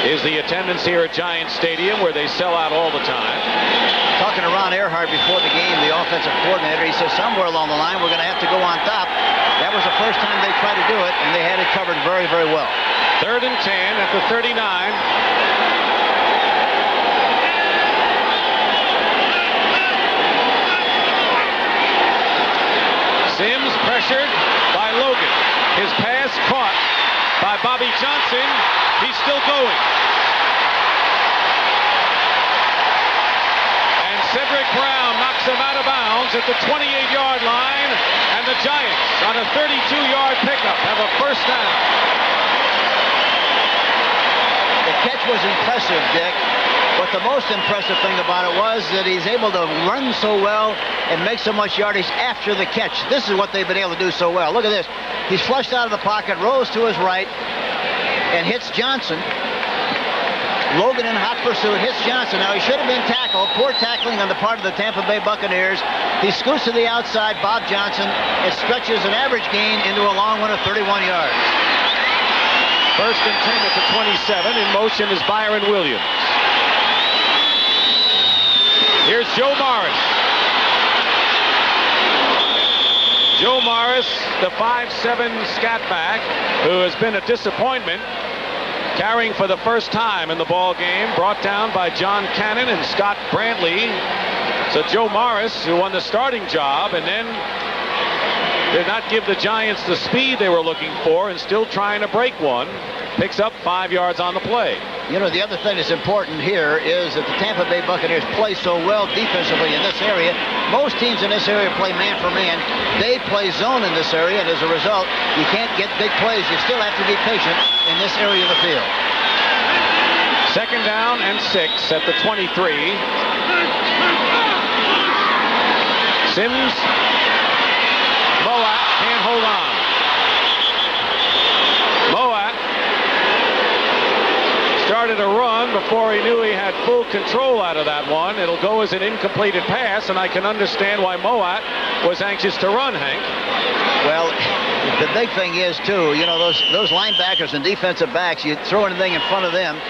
is the attendance here at Giants Stadium, where they sell out all the time. Talking to Ron Earhart before the game, the offensive coordinator, he says somewhere along the line we're going to have to go on top. That was the first time they tried to do it, and they had it covered very, very well. 3rd and 10 at the 39. Sims pressured by Logan. His pass caught by Bobby Johnson. He's still going. And Cedric Brown knocks him out of bounds at the 28-yard line. And the Giants, on a 32-yard pickup, have a first down. The catch was impressive, Dick. But the most impressive thing about it was that he's able to run so well and make so much yardage after the catch. This is what they've been able to do so well. Look at this. He's flushed out of the pocket, rolls to his right, and hits Johnson. Logan in hot pursuit, hits Johnson. Now, he should have been tackled. Poor tackling on the part of the Tampa Bay Buccaneers. He scoots to the outside, Bob Johnson. It stretches an average gain into a long one of 31 yards. 1st and 10 at the 27. In motion is Byron Williams. Here's Joe Morris. Joe Morris, the 5'7" scat back, who has been a disappointment, carrying for the first time in the ball game, brought down by John Cannon and Scott Brantley. So Joe Morris, who won the starting job, and then did not give the Giants the speed they were looking for, and still trying to break one, picks up 5 yards on the play. You know, the other thing that's important here is that the Tampa Bay Buccaneers play so well defensively in this area. Most teams in this area play man for man. They play zone in this area, and as a result, you can't get big plays. You still have to be patient in this area of the field. 2nd down and 6 at the 23. Sims. Moat can't hold on. Moat started a run before he knew he had full control out of that one. It'll go as an incompleted pass, and I can understand why Moat was anxious to run, Hank. Well, the big thing is, too, you know, those linebackers and defensive backs, you throw anything in front of them,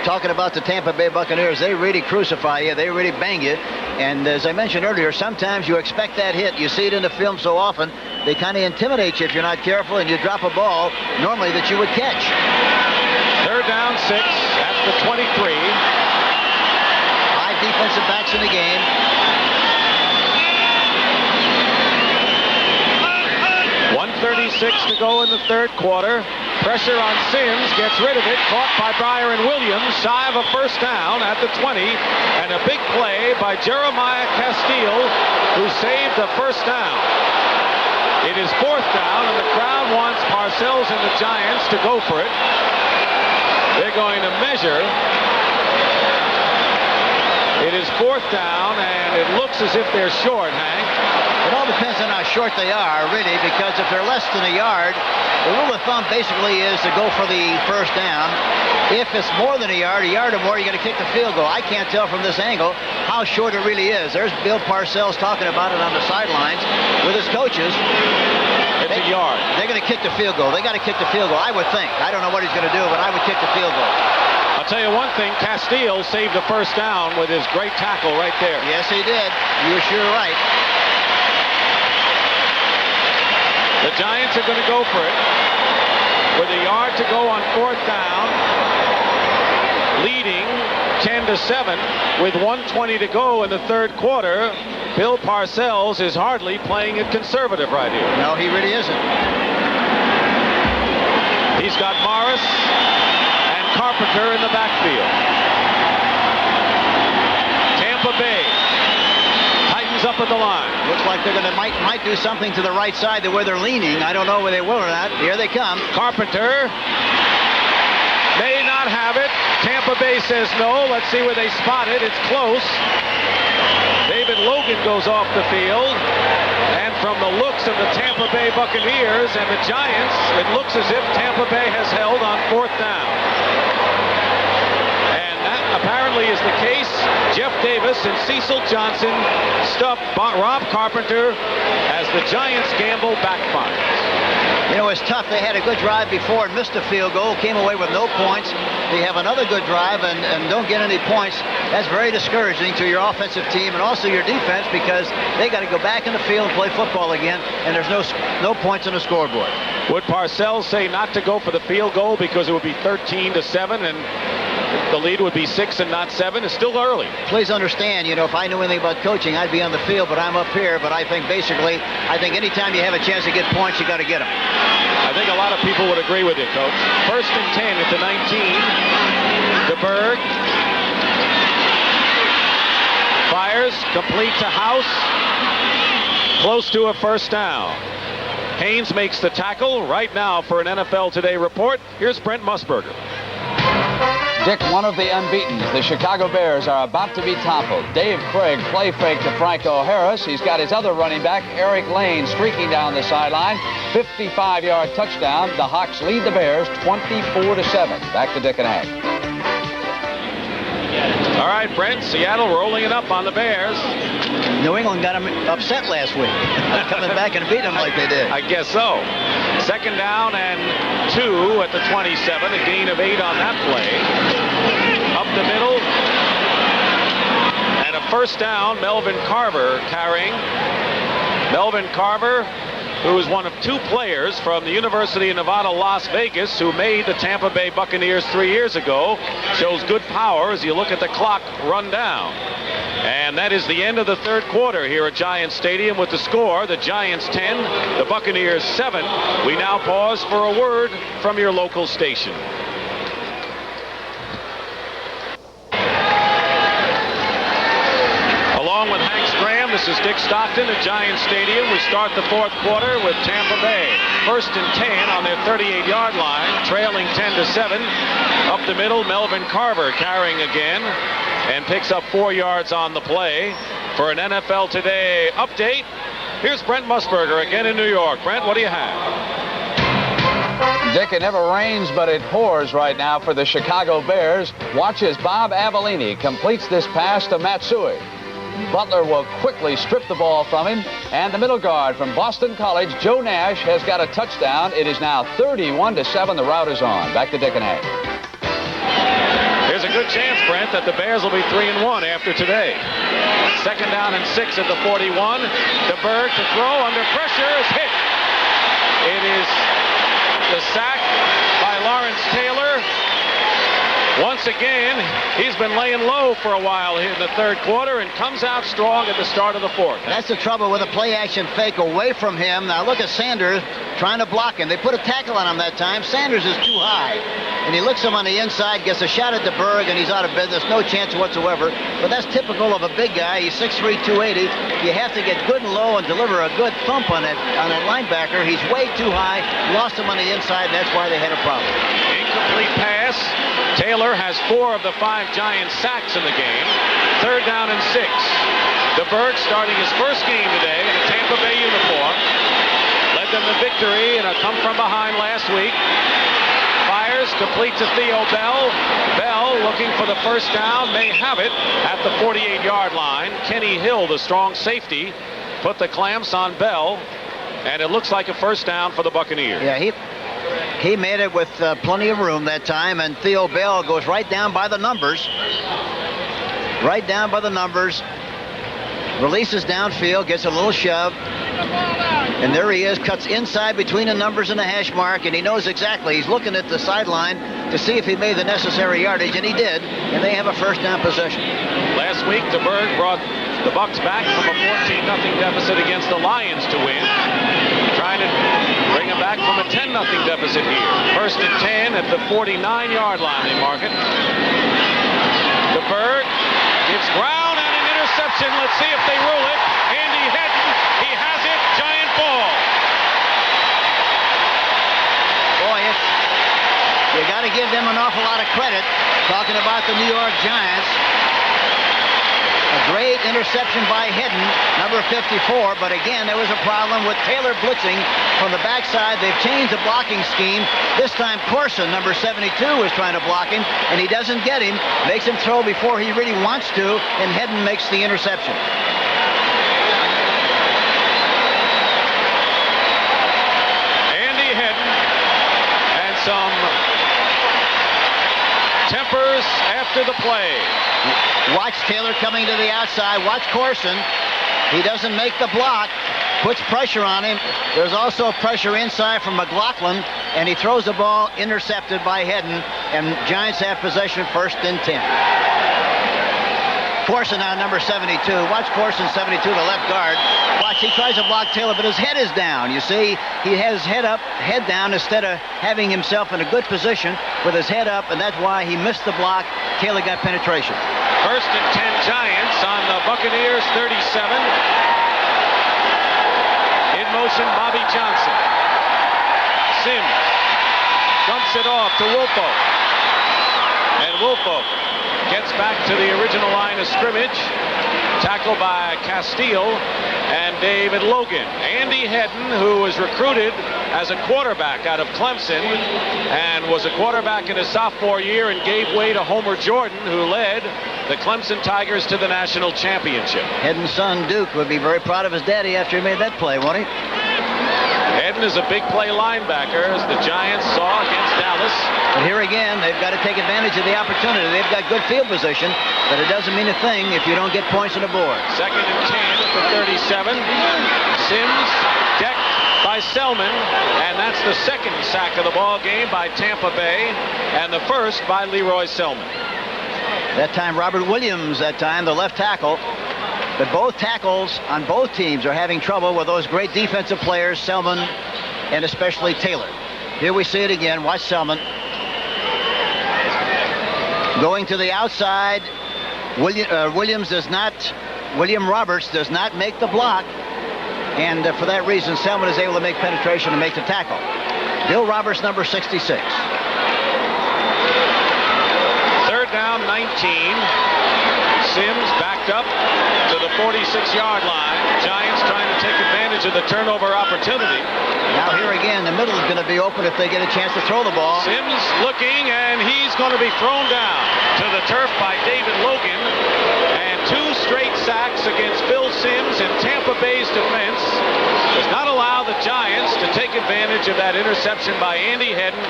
talking about the Tampa Bay Buccaneers, they really crucify you. They really bang you. And as I mentioned earlier, sometimes you expect that hit. You see it in the film so often, they kind of intimidate you if you're not careful, and you drop a ball normally that you would catch. 3rd down 6 at the 23. 5 deep defensive backs in the game. 1:36 to go in the third quarter. Pressure on Sims, gets rid of it, caught by Byron Williams, shy of a first down at the 20, and a big play by Jeremiah Castile, who saved the first down. It is fourth down, and the crowd wants Parcells and the Giants to go for it. They're going to measure. It is fourth down, and it looks as if they're short, Hank. It all depends on how short they are, really, because if they're less than a yard, the rule of thumb basically is to go for the first down. If it's more than a yard or more, you got to kick the field goal. I can't tell from this angle how short it really is. There's Bill Parcells talking about it on the sidelines with his coaches. It's a yard. They're going to kick the field goal. They got to kick the field goal, I would think. I don't know what he's going to do, but I would kick the field goal. I'll tell you one thing, Castile saved the first down with his great tackle right there. Yes, he did. You're sure right. The Giants are going to go for it. With a yard to go on fourth down, leading 10-7 with 1:20 to go in the third quarter. Bill Parcells is hardly playing it conservative right here. No, he really isn't. He's got Morris and Carpenter in the backfield. Tampa Bay tightens up at the line. Looks like they're going to might do something to the right side to where they're leaning. I don't know whether they will or not. Here they come. Carpenter may not have it. Tampa Bay says no. Let's see where they spot it. It's close. David Logan goes off the field. And from the looks of the Tampa Bay Buccaneers and the Giants, it looks as if Tampa Bay has held on fourth down. And that apparently is the case. Jeff Davis and Cecil Johnson stuff Rob Carpenter as the Giants gamble backfires. You know, it's tough. They had a good drive before and missed a field goal, came away with no points. They have another good drive and don't get any points. That's very discouraging to your offensive team and also your defense because they got to go back in the field and play football again, and there's no points on the scoreboard. Would Parcells say not to go for the field goal because it would be 13-7 and the lead would be 6 and not 7? It's still early. Please understand, you know, if I knew anything about coaching, I'd be on the field, but I'm up here. But I think basically, anytime you have a chance to get points, you got to get them. I think a lot of people would agree with you, Coach. First and 10 at the 19. DeBerg fires, complete to House. Close to a first down. Haynes makes the tackle. Right now for an NFL Today report, here's Brent Musburger. Dick, one of the unbeatens, the Chicago Bears are about to be toppled. Dave Craig play fake to Franco Harris. He's got his other running back, Eric Lane, streaking down the sideline. 55-yard touchdown. The Hawks lead the Bears 24-7. Back to Dick and Hank. All right, Brent, Seattle rolling it up on the Bears. New England got them upset last week. Coming back and beat them like they did. I guess so. Second down and 2 at the 27. A gain of 8 on that play. Up the middle. And a first down, Melvin Carver carrying. Melvin Carver, who is one of 2 players from the University of Nevada, Las Vegas, who made the Tampa Bay Buccaneers 3 years ago. Shows good power as you look at the clock run down. And that is the end of the third quarter here at Giants Stadium with the score, the Giants 10, the Buccaneers 7. We now pause for a word from your local station. Along with Hank Graham, this is Dick Stockton at Giants Stadium. We start the fourth quarter with Tampa Bay. First and 10 on their 38-yard line, trailing 10-7. Up the middle, Melvin Carver carrying again and picks up 4 yards on the play. For an NFL Today update, here's Brent Musburger again in New York. Brent, what do you have? Dick, it never rains, but it pours right now for the Chicago Bears. Watch as Bob Avellini completes this pass to Matsui. Butler will quickly strip the ball from him, and the middle guard from Boston College, Joe Nash, has got a touchdown. It is now 31-7. The route is on. Back to Dick and Hank. There's a good chance, Brent, that the Bears will be 3-1 after today. Second down and 6 at the 41. DeBerg to throw under pressure is hit. It is the sack by Lawrence Taylor. Once again, he's been laying low for a while here in the third quarter and comes out strong at the start of the fourth. That's the trouble with a play-action fake away from him. Now look at Sanders trying to block him. They put a tackle on him that time. Sanders is too high. And he looks him on the inside, gets a shot at the Berg, and he's out of business. No chance whatsoever. But that's typical of a big guy. He's 6'3", 280. You have to get good and low and deliver a good thump on that linebacker. He's way too high. Lost him on the inside, and that's why they had a problem. Incomplete pass. Taylor has 4 of the 5 Giant sacks in the game. 3rd down and 6. DeBerg starting his first game today in a Tampa Bay uniform. Led them to victory in a come-from-behind last week. Fires, complete to Theo Bell. Bell looking for the first down, may have it at the 48-yard line. Kenny Hill, the strong safety, put the clamps on Bell, and it looks like a first down for the Buccaneers. Yeah, he made it with plenty of room that time, and Theo Bell goes right down by the numbers. Right down by the numbers. Releases downfield, gets a little shove. And there he is, cuts inside between the numbers and the hash mark, and he knows exactly. He's looking at the sideline to see if he made the necessary yardage, and he did, and they have a first down possession. Last week, DeBerg brought the Bucs back from a 14-0 deficit against the Lions to win. Trying to bring them back from a 10-0 deficit here. 1st and 10 at the 49-yard line, they mark it. DeBerg gives ground and an interception. Let's see if they rule it. Andy Hedden, he has it. Giant ball. Boy, you got to give them an awful lot of credit. Talking about the New York Giants. A great interception by Hedden, number 54, but again, there was a problem with Taylor blitzing from the backside. They've changed the blocking scheme. This time, Corson, number 72, is trying to block him, and he doesn't get him. Makes him throw before he really wants to, and Hedden makes the interception. Andy Hedden and some tempers after the play. Watch Taylor coming to the outside. Watch Corson. He doesn't make the block. Puts pressure on him. There's also pressure inside from McLaughlin, and he throws the ball intercepted by Hedden, and Giants have possession 1st and 10. Corson on number 72. Watch Corson, 72, the left guard. Watch, he tries to block Taylor, but his head is down. You see, he has head up, head down, instead of having himself in a good position with his head up, and that's why he missed the block. Taylor got penetration. 1st and 10 Giants on the Buccaneers 37. In motion, Bobby Johnson. Sims dumps it off to Woolfolk. And Woolfolk gets back to the original line of scrimmage. Tackled by Castile and David Logan. Andy Hedden, who was recruited as a quarterback out of Clemson and was a quarterback in his sophomore year and gave way to Homer Jordan, who led the Clemson Tigers to the national championship. Hedden's son, Duke, would be very proud of his daddy after he made that play, won't he? Hedden is a big play linebacker, as the Giants saw against Dallas. But here again, they've got to take advantage of the opportunity. They've got good field position, but it doesn't mean a thing if you don't get points on the board. 2nd and 10 at the 37. Sims decked by Selman, and that's the 2nd sack of the ball game by Tampa Bay, and the 1st by Leroy Selman. That time, Robert Williams, the left tackle. But both tackles on both teams are having trouble with those great defensive players, Selman and especially Taylor. Here we see it again. Watch Selman. Going to the outside. William Roberts does not make the block. And for that reason, Selman is able to make penetration and make the tackle. Bill Roberts, number 66. 3rd down, 19. Sims backed up to the 46-yard line. Giants trying to take advantage of the turnover opportunity. Now here again, the middle is going to be open if they get a chance to throw the ball. Sims looking, and he's going to be thrown down to the turf by David Logan. And 2 straight sacks against Phil Sims, and Tampa Bay's defense does not allow the Giants to take advantage of that interception by Andy Hedden.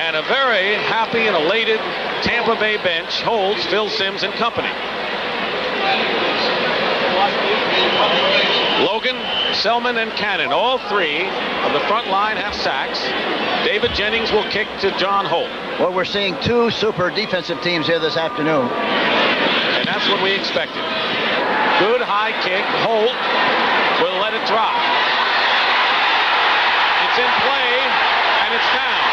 And a very happy and elated Tampa Bay bench holds Phil Sims and company. Logan Selman and Cannon, all three of the front line have sacks. David Jennings will kick to John Holt. Well, we're seeing two super defensive teams here this afternoon. And that's what we expected. Good high kick. Holt will let it drop. It's in play, and it's down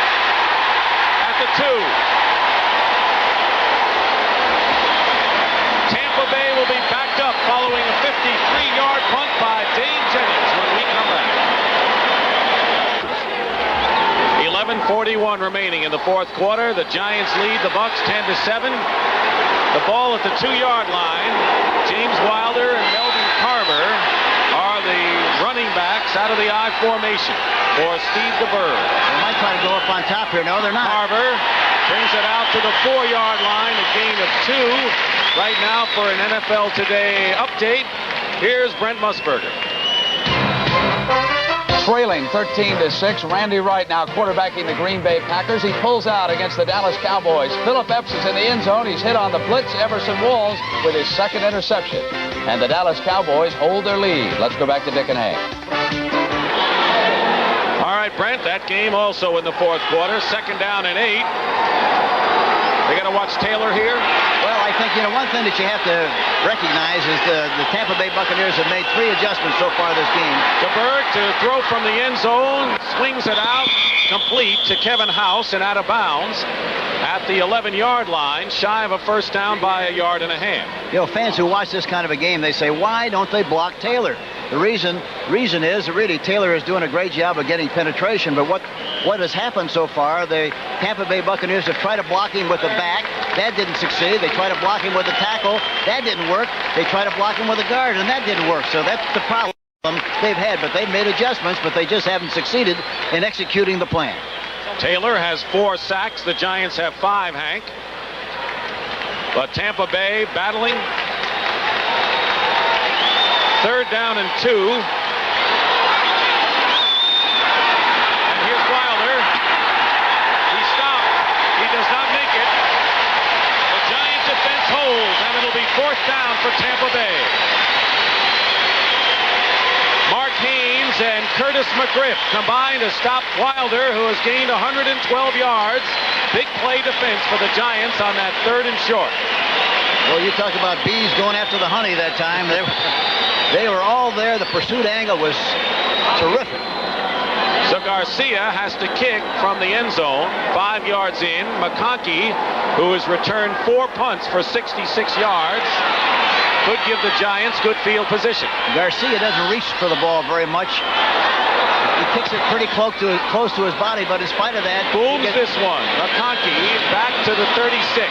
at the 2. Tampa Bay will be backed up following a 53-yard punt by Dave Jennings when we come back. 11:41 remaining in the fourth quarter. The Giants lead the Bucs 10-7. The ball at the 2-yard line. James Wilder and Melvin Carver are the running backs out of the I formation for Steve DeBerg. They might try to go up on top here. No, they're not. Carver brings it out to the 4-yard line, a gain of 2. Right now for an NFL Today update, here's Brent Musburger. Trailing 13-6. Randy Wright now quarterbacking the Green Bay Packers. He pulls out against the Dallas Cowboys. Phillip Epps is in the end zone. He's hit on the blitz. Everson Walls with his second interception. And the Dallas Cowboys hold their lead. Let's go back to Dick and Hank. All right, Brent, that game also in the fourth quarter. 2nd down and 8. They got to watch Taylor here. Well, I think, one thing that you have to recognize is the Tampa Bay Buccaneers have made 3 adjustments so far this game. DeBerg to throw from the end zone, swings it out, complete to Kevin House and out of bounds at the 11-yard line, shy of a first down by 1.5 yards. Fans who watch this kind of a game, they say, why don't they block Taylor? The reason is that really Taylor is doing a great job of getting penetration, but what has happened so far, the Tampa Bay Buccaneers have tried to block him with the back. That didn't succeed. They tried to block him with the tackle. That didn't work. They tried to block him with the guard, and that didn't work. So that's the problem they've had, but they've made adjustments, but they just haven't succeeded in executing the plan. Taylor has 4 sacks. The Giants have 5, Hank. But Tampa Bay battling. 3rd down and 2. And here's Wilder. He stopped. He does not make it. The Giant defense holds, and it'll be 4th down for Tampa Bay. Mark Haynes and Curtis McGriff combine to stop Wilder, who has gained 112 yards. Big play defense for the Giants on that 3rd and short. Well, you talk about bees going after the honey that time. They were all there. The pursuit angle was terrific. So Garcia has to kick from the end zone, 5 yards in. McConkey, who has returned 4 punts for 66 yards, could give the Giants good field position. Garcia doesn't reach for the ball very much. He kicks it pretty close to his body, but in spite of that... Booms this one. McConkey back to the 36.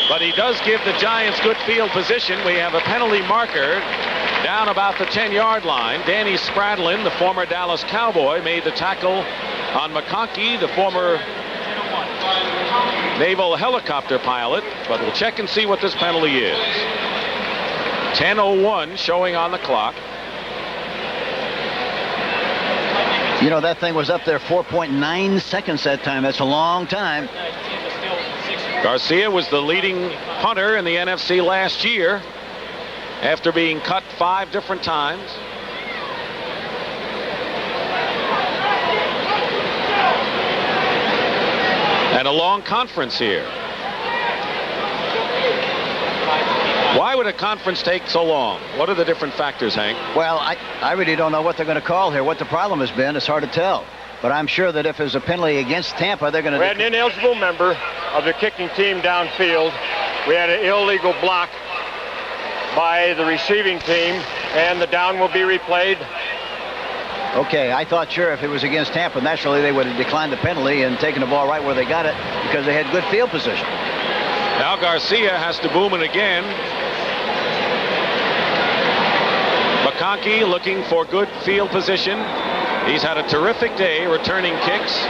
But he does give the Giants good field position. We have a penalty marker down about the 10-yard line. Danny Spradlin, the former Dallas Cowboy, made the tackle on McConkey, the former naval helicopter pilot. But we'll check and see what this penalty is. 10:01 showing on the clock. That thing was up there 4.9 seconds that time. That's a long time. Garcia was the leading punter in the NFC last year after being cut 5 different times. And a long conference here. Why would a conference take so long? What are the different factors, Hank? Well, I really don't know what they're going to call here. What the problem has been, it's hard to tell. But I'm sure that if there's a penalty against Tampa, they're going to... We had an ineligible member of the kicking team downfield. We had an illegal block by the receiving team, and the down will be replayed. Okay, I thought sure if it was against Tampa, naturally they would have declined the penalty and taken the ball right where they got it because they had good field position. Now Garcia has to boom it again. McConkey looking for good field position. He's had a terrific day returning kicks.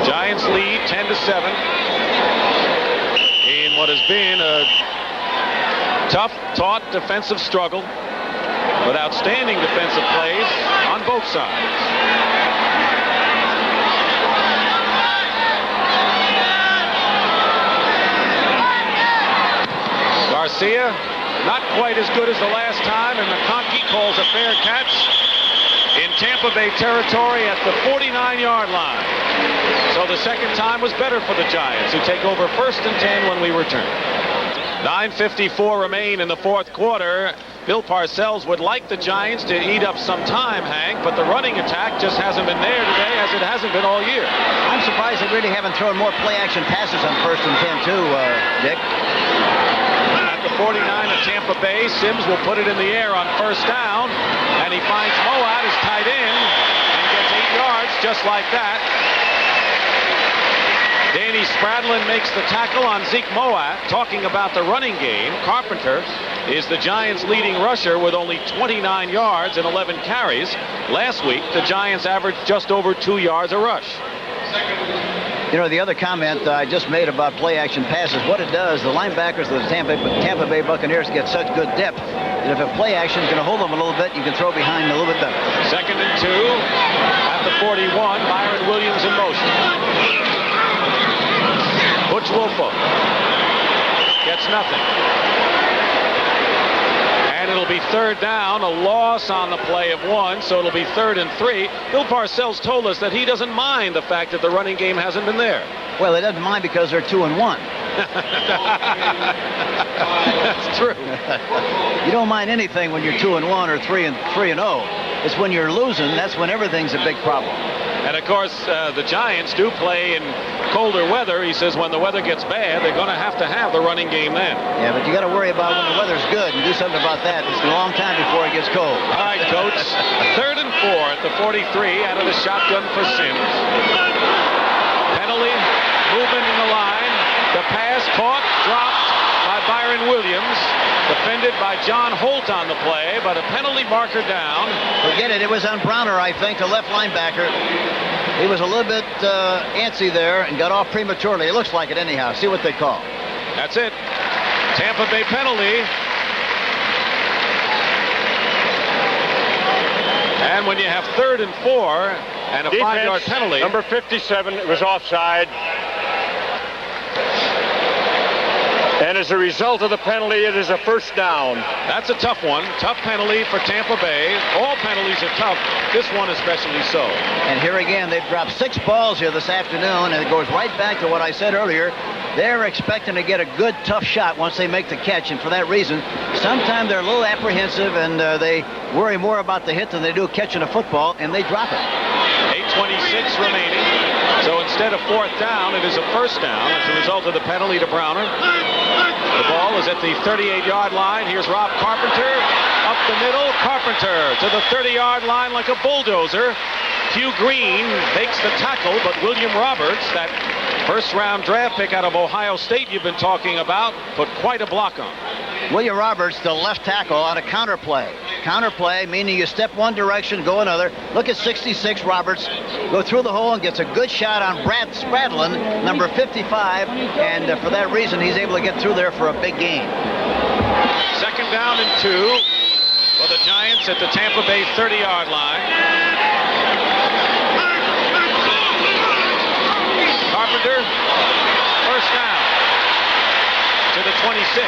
Giants lead 10-7 in what has been a tough, taut defensive struggle with outstanding defensive plays on both sides. Garcia, not quite as good as the last time, and McConkey calls a fair catch in Tampa Bay territory at the 49-yard line. So the second time was better for the Giants, who take over 1st and 10 when we return. 9:54 remain in the fourth quarter. Bill Parcells would like the Giants to eat up some time, Hank, but the running attack just hasn't been there today, as it hasn't been all year. I'm surprised they really haven't thrown more play-action passes on 1st and 10, too, Dick. At the 49 of Tampa Bay, Sims will put it in the air on 1st down, and he finds Moat as tight end and gets 8 yards just like that. Danny Spradlin makes the tackle on Zeke Moat. Talking about the running game, Carpenter is the Giants' leading rusher with only 29 yards and 11 carries. Last week, the Giants averaged just over 2 yards a rush. You know, the other comment I just made about play-action passes, what it does, the linebackers of the Tampa Bay Buccaneers get such good depth that if a play-action is going to hold them a little bit, you can throw behind a little bit better. 2nd and 2 at the 41. Byron Williams in motion. Butch Wilfo gets nothing. And it'll be 3rd down, a loss on the play of 1, so it'll be 3rd and 3. Bill Parcells told us that he doesn't mind the fact that the running game hasn't been there. Well, he doesn't mind because they're 2 and 1. That's true. You don't mind anything when you're 2 and 1 or 3 and 0. It's when you're losing, that's when everything's a big problem. And of course, the Giants do play in colder weather. He says when the weather gets bad, they're going to have the running game then. Yeah, but you got to worry about when the weather's good and do something about that. It's a long time before it gets cold. All right, Coach. 3rd and 4 at the 43 out of the shotgun for Sims. Penalty, movement in the line. The pass caught, dropped by Byron Williams. Defended by John Holt on the play, but a penalty marker down. Forget it. It was on Browner, I think, the left linebacker. He was a little bit antsy there and got off prematurely. It looks like it anyhow. See what they call. That's it. Tampa Bay penalty. And when you have 3rd and 4 and a 5-yard penalty. Number 57, it was offside. And as a result of the penalty, it is a 1st down. That's a tough one. Tough penalty for Tampa Bay. All penalties are tough. This one especially so. And here again, they've dropped 6 balls here this afternoon, and it goes right back to what I said earlier. They're expecting to get a good, tough shot once they make the catch, and for that reason, sometimes they're a little apprehensive, and they worry more about the hit than they do catching a football, and they drop it. 8:26 remaining. So instead of 4th down, it is a 1st down as a result of the penalty to Browner. The ball is at the 38-yard line. Here's Rob Carpenter up the middle. Carpenter to the 30-yard line like a bulldozer. Hugh Green makes the tackle, but William Roberts, that 1st-round draft pick out of Ohio State you've been talking about, put quite a block on. William Roberts, the left tackle, on a counterplay. Counterplay, meaning you step one direction, go another. Look at 66, Roberts. Go through the hole and gets a good shot on Brad Spradlin, number 55. And for that reason, he's able to get through there for a big gain. 2nd down and 2 for the Giants at the Tampa Bay 30-yard line. Carpenter, 1st down to the 26.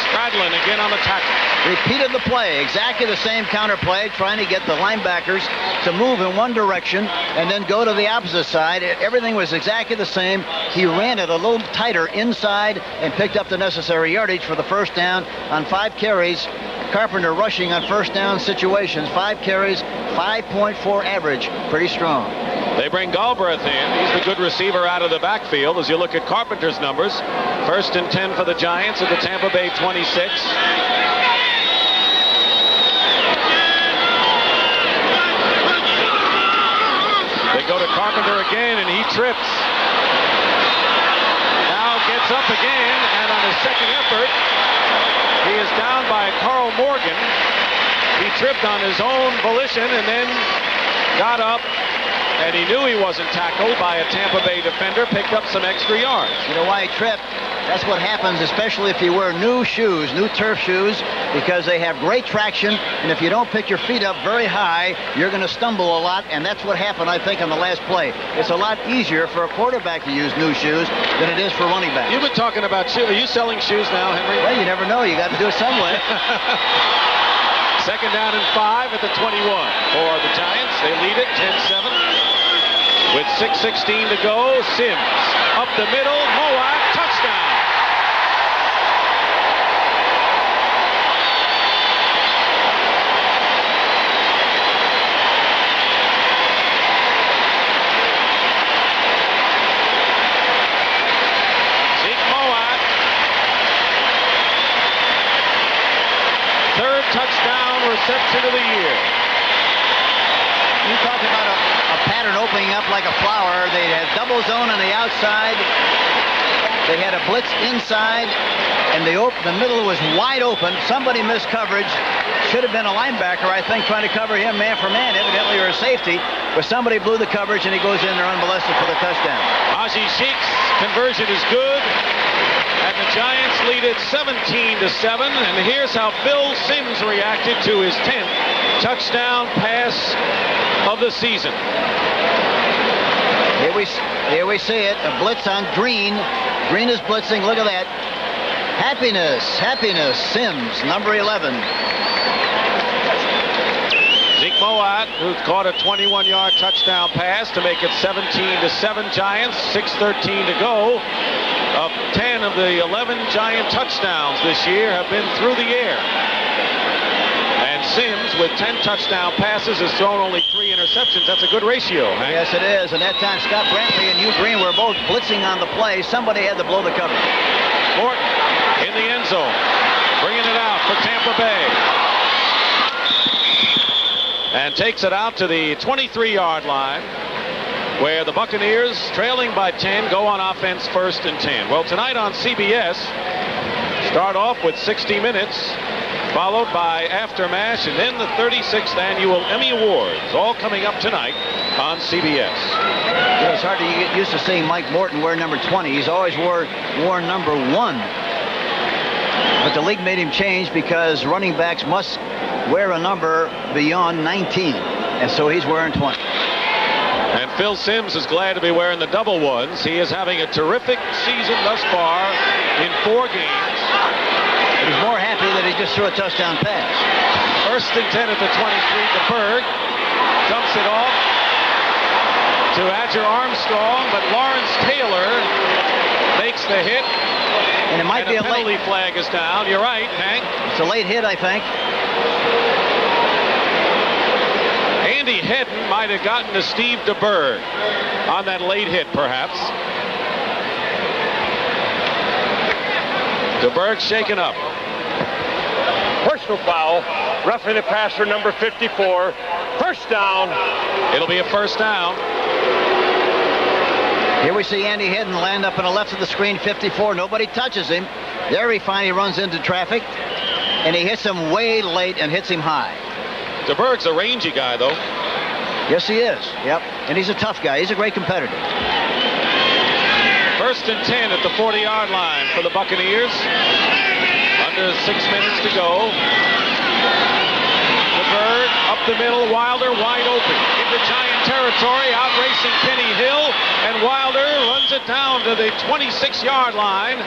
Spradlin again on the tackle. Repeated the play, exactly the same counterplay, trying to get the linebackers to move in one direction and then go to the opposite side. Everything was exactly the same. He ran it a little tighter inside and picked up the necessary yardage for the 1st down on 5 carries. Carpenter rushing on 1st down situations. 5 carries, 5.4 average. Pretty strong. They bring Galbraith in. He's the good receiver out of the backfield. As you look at Carpenter's numbers, 1st and 10 for the Giants at the Tampa Bay 26. They go to Carpenter again, and he trips. Now gets up again, and on his 2nd effort, he is down by Carl Morgan. He tripped on his own volition and then got up, and he knew he wasn't tackled by a Tampa Bay defender, picked up some extra yards. You know why he tripped? That's what happens, especially if you wear new shoes, new turf shoes, because they have great traction, and if you don't pick your feet up very high, you're going to stumble a lot, and that's what happened, I think, on the last play. It's a lot easier for a quarterback to use new shoes than it is for running backs. You've been talking about shoes. Are you selling shoes now, Henry? Well, you never know. You got to do it some way. Second down and 5 at the 21 for the Giants. They lead it 10-7. With 6:16 to go, Sims up the middle, Moab, touchdown. Zeke Moab, third touchdown reception of the year. You talk about a pattern opening up like a flower. They had double zone on the outside. They had a blitz inside, and the middle was wide open. Somebody missed coverage. Should have been a linebacker, I think, trying to cover him man for man, evidently, or a safety. But somebody blew the coverage, and he goes in there unmolested for the touchdown. Aji Sheik's conversion is good. And the Giants lead it 17-7. And here's how Phil Sims reacted to his 10th touchdown pass of the season. Here we see it. A blitz on Green. Green is blitzing. Look at that. Happiness. Sims, number 11. Zeke Moat, who caught a 21-yard touchdown pass to make it 17-7 Giants. 6:13 to go. 10 of the 11 Giant touchdowns this year have been through the air. And Sims, with 10 touchdown passes, has thrown only 3 interceptions. That's a good ratio, Hank. Yes, it is. And that time, Scott Brantley and Hugh Green were both blitzing on the play. Somebody had to blow the cover. Morton in the end zone, bringing it out for Tampa Bay. And takes it out to the 23-yard line, where the Buccaneers, trailing by 10, go on offense 1st and 10. Well, tonight on CBS, start off with 60 Minutes, followed by Aftermath, and then the 36th Annual Emmy Awards, all coming up tonight on CBS. You know, it's hard to get used to seeing Mike Morton wear number 20. He's always worn number 1. But the league made him change because running backs must wear a number beyond 19. And so he's wearing 20. And Phil Sims is glad to be wearing the double ones. He is having a terrific season thus far in 4 games. He's more happy that he just threw a touchdown pass. 1st and 10 at the 23 to Berg. Dumps it off to Adger Armstrong, but Lawrence Taylor makes the hit. And it might be a penalty late flag is down. You're right, Hank. It's a late hit, I think. Andy Hedden might have gotten to Steve DeBerg on that late hit, perhaps. DeBerg shaken up. Personal foul. Roughing the passer, number 54. First down. It'll be a first down. Here we see Andy Hedden land up on the left of the screen, 54. Nobody touches him. There he finally runs into traffic, and he hits him way late and hits him high. DeBerg's a rangy guy, though. Yes, he is. Yep. And he's a tough guy. He's a great competitor. 1st and 10 at the 40-yard line for the Buccaneers. Under 6 minutes to go. DeBerg up the middle. Wilder wide open into Giant territory. Out racing Kenny Hill. And Wilder runs it down to the 26-yard line.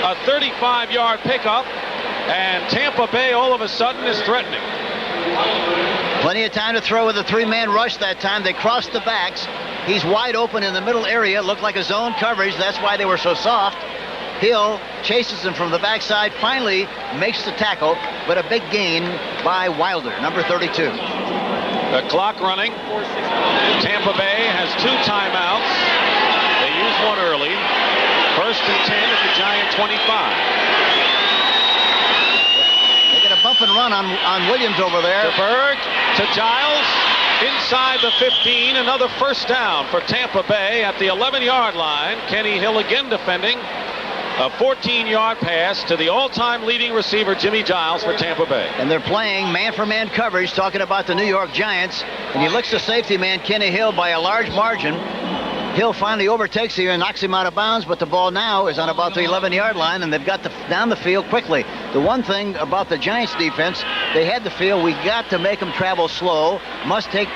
A 35-yard pickup. And Tampa Bay all of a sudden is threatening. Plenty of time to throw with a 3-man rush that time. They crossed the backs. He's wide open in the middle area. Looked like a zone coverage. That's why they were so soft. Hill chases him from the backside, finally makes the tackle, but a big gain by Wilder, number 32. The clock running. Tampa Bay has 2 timeouts. They used one early. 1st and 10 at the Giant 25. They get a bump and run on Williams over there. DeBerg to Giles. Inside the 15, another first down for Tampa Bay at the 11-yard line. Kenny Hill again defending. A 14-yard pass to the all-time leading receiver, Jimmy Giles, for Tampa Bay. And they're playing man-for-man coverage, talking about the New York Giants. And he looks to safety man Kenny Hill by a large margin. Hill finally overtakes him and knocks him out of bounds, but the ball now is on about the 11-yard line, and they've got down the field quickly. The one thing about the Giants defense, they had the feel we got to make them travel slow, must make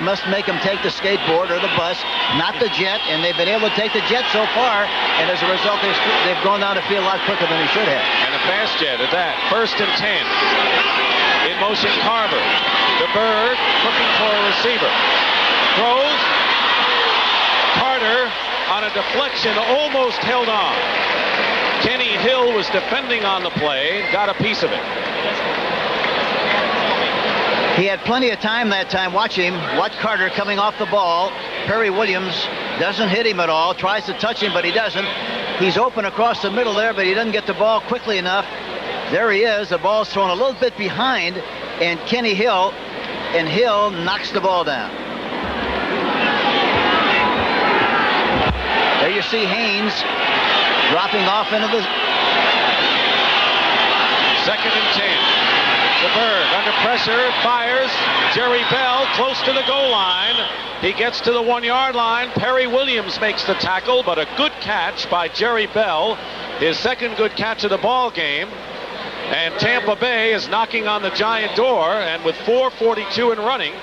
them take the skateboard or the bus, not the jet, and they've been able to take the jet so far, and as a result, they've gone down the field a lot quicker than they should have. And a fast jet at that. 1st and 10. In motion, Carver. The Bird looking for a receiver. Throws. Carter on a deflection almost held on. Kenny Hill was defending on the play, got a piece of it. He had plenty of time that time. Watch Carter coming off the ball. Perry Williams doesn't hit him at all, tries to touch him, but he doesn't. He's open across the middle there, but he doesn't get the ball quickly enough. There he is. The ball's thrown a little bit behind, and Hill knocks the ball down. There you see Haynes dropping off into the 2nd and 10. The Bird under pressure, fires. Jerry Bell close to the goal line. He gets to the 1-yard line. Perry Williams makes the tackle, but a good catch by Jerry Bell. His 2nd good catch of the ball game. And Tampa Bay is knocking on the Giant door, and with 4:42 and running,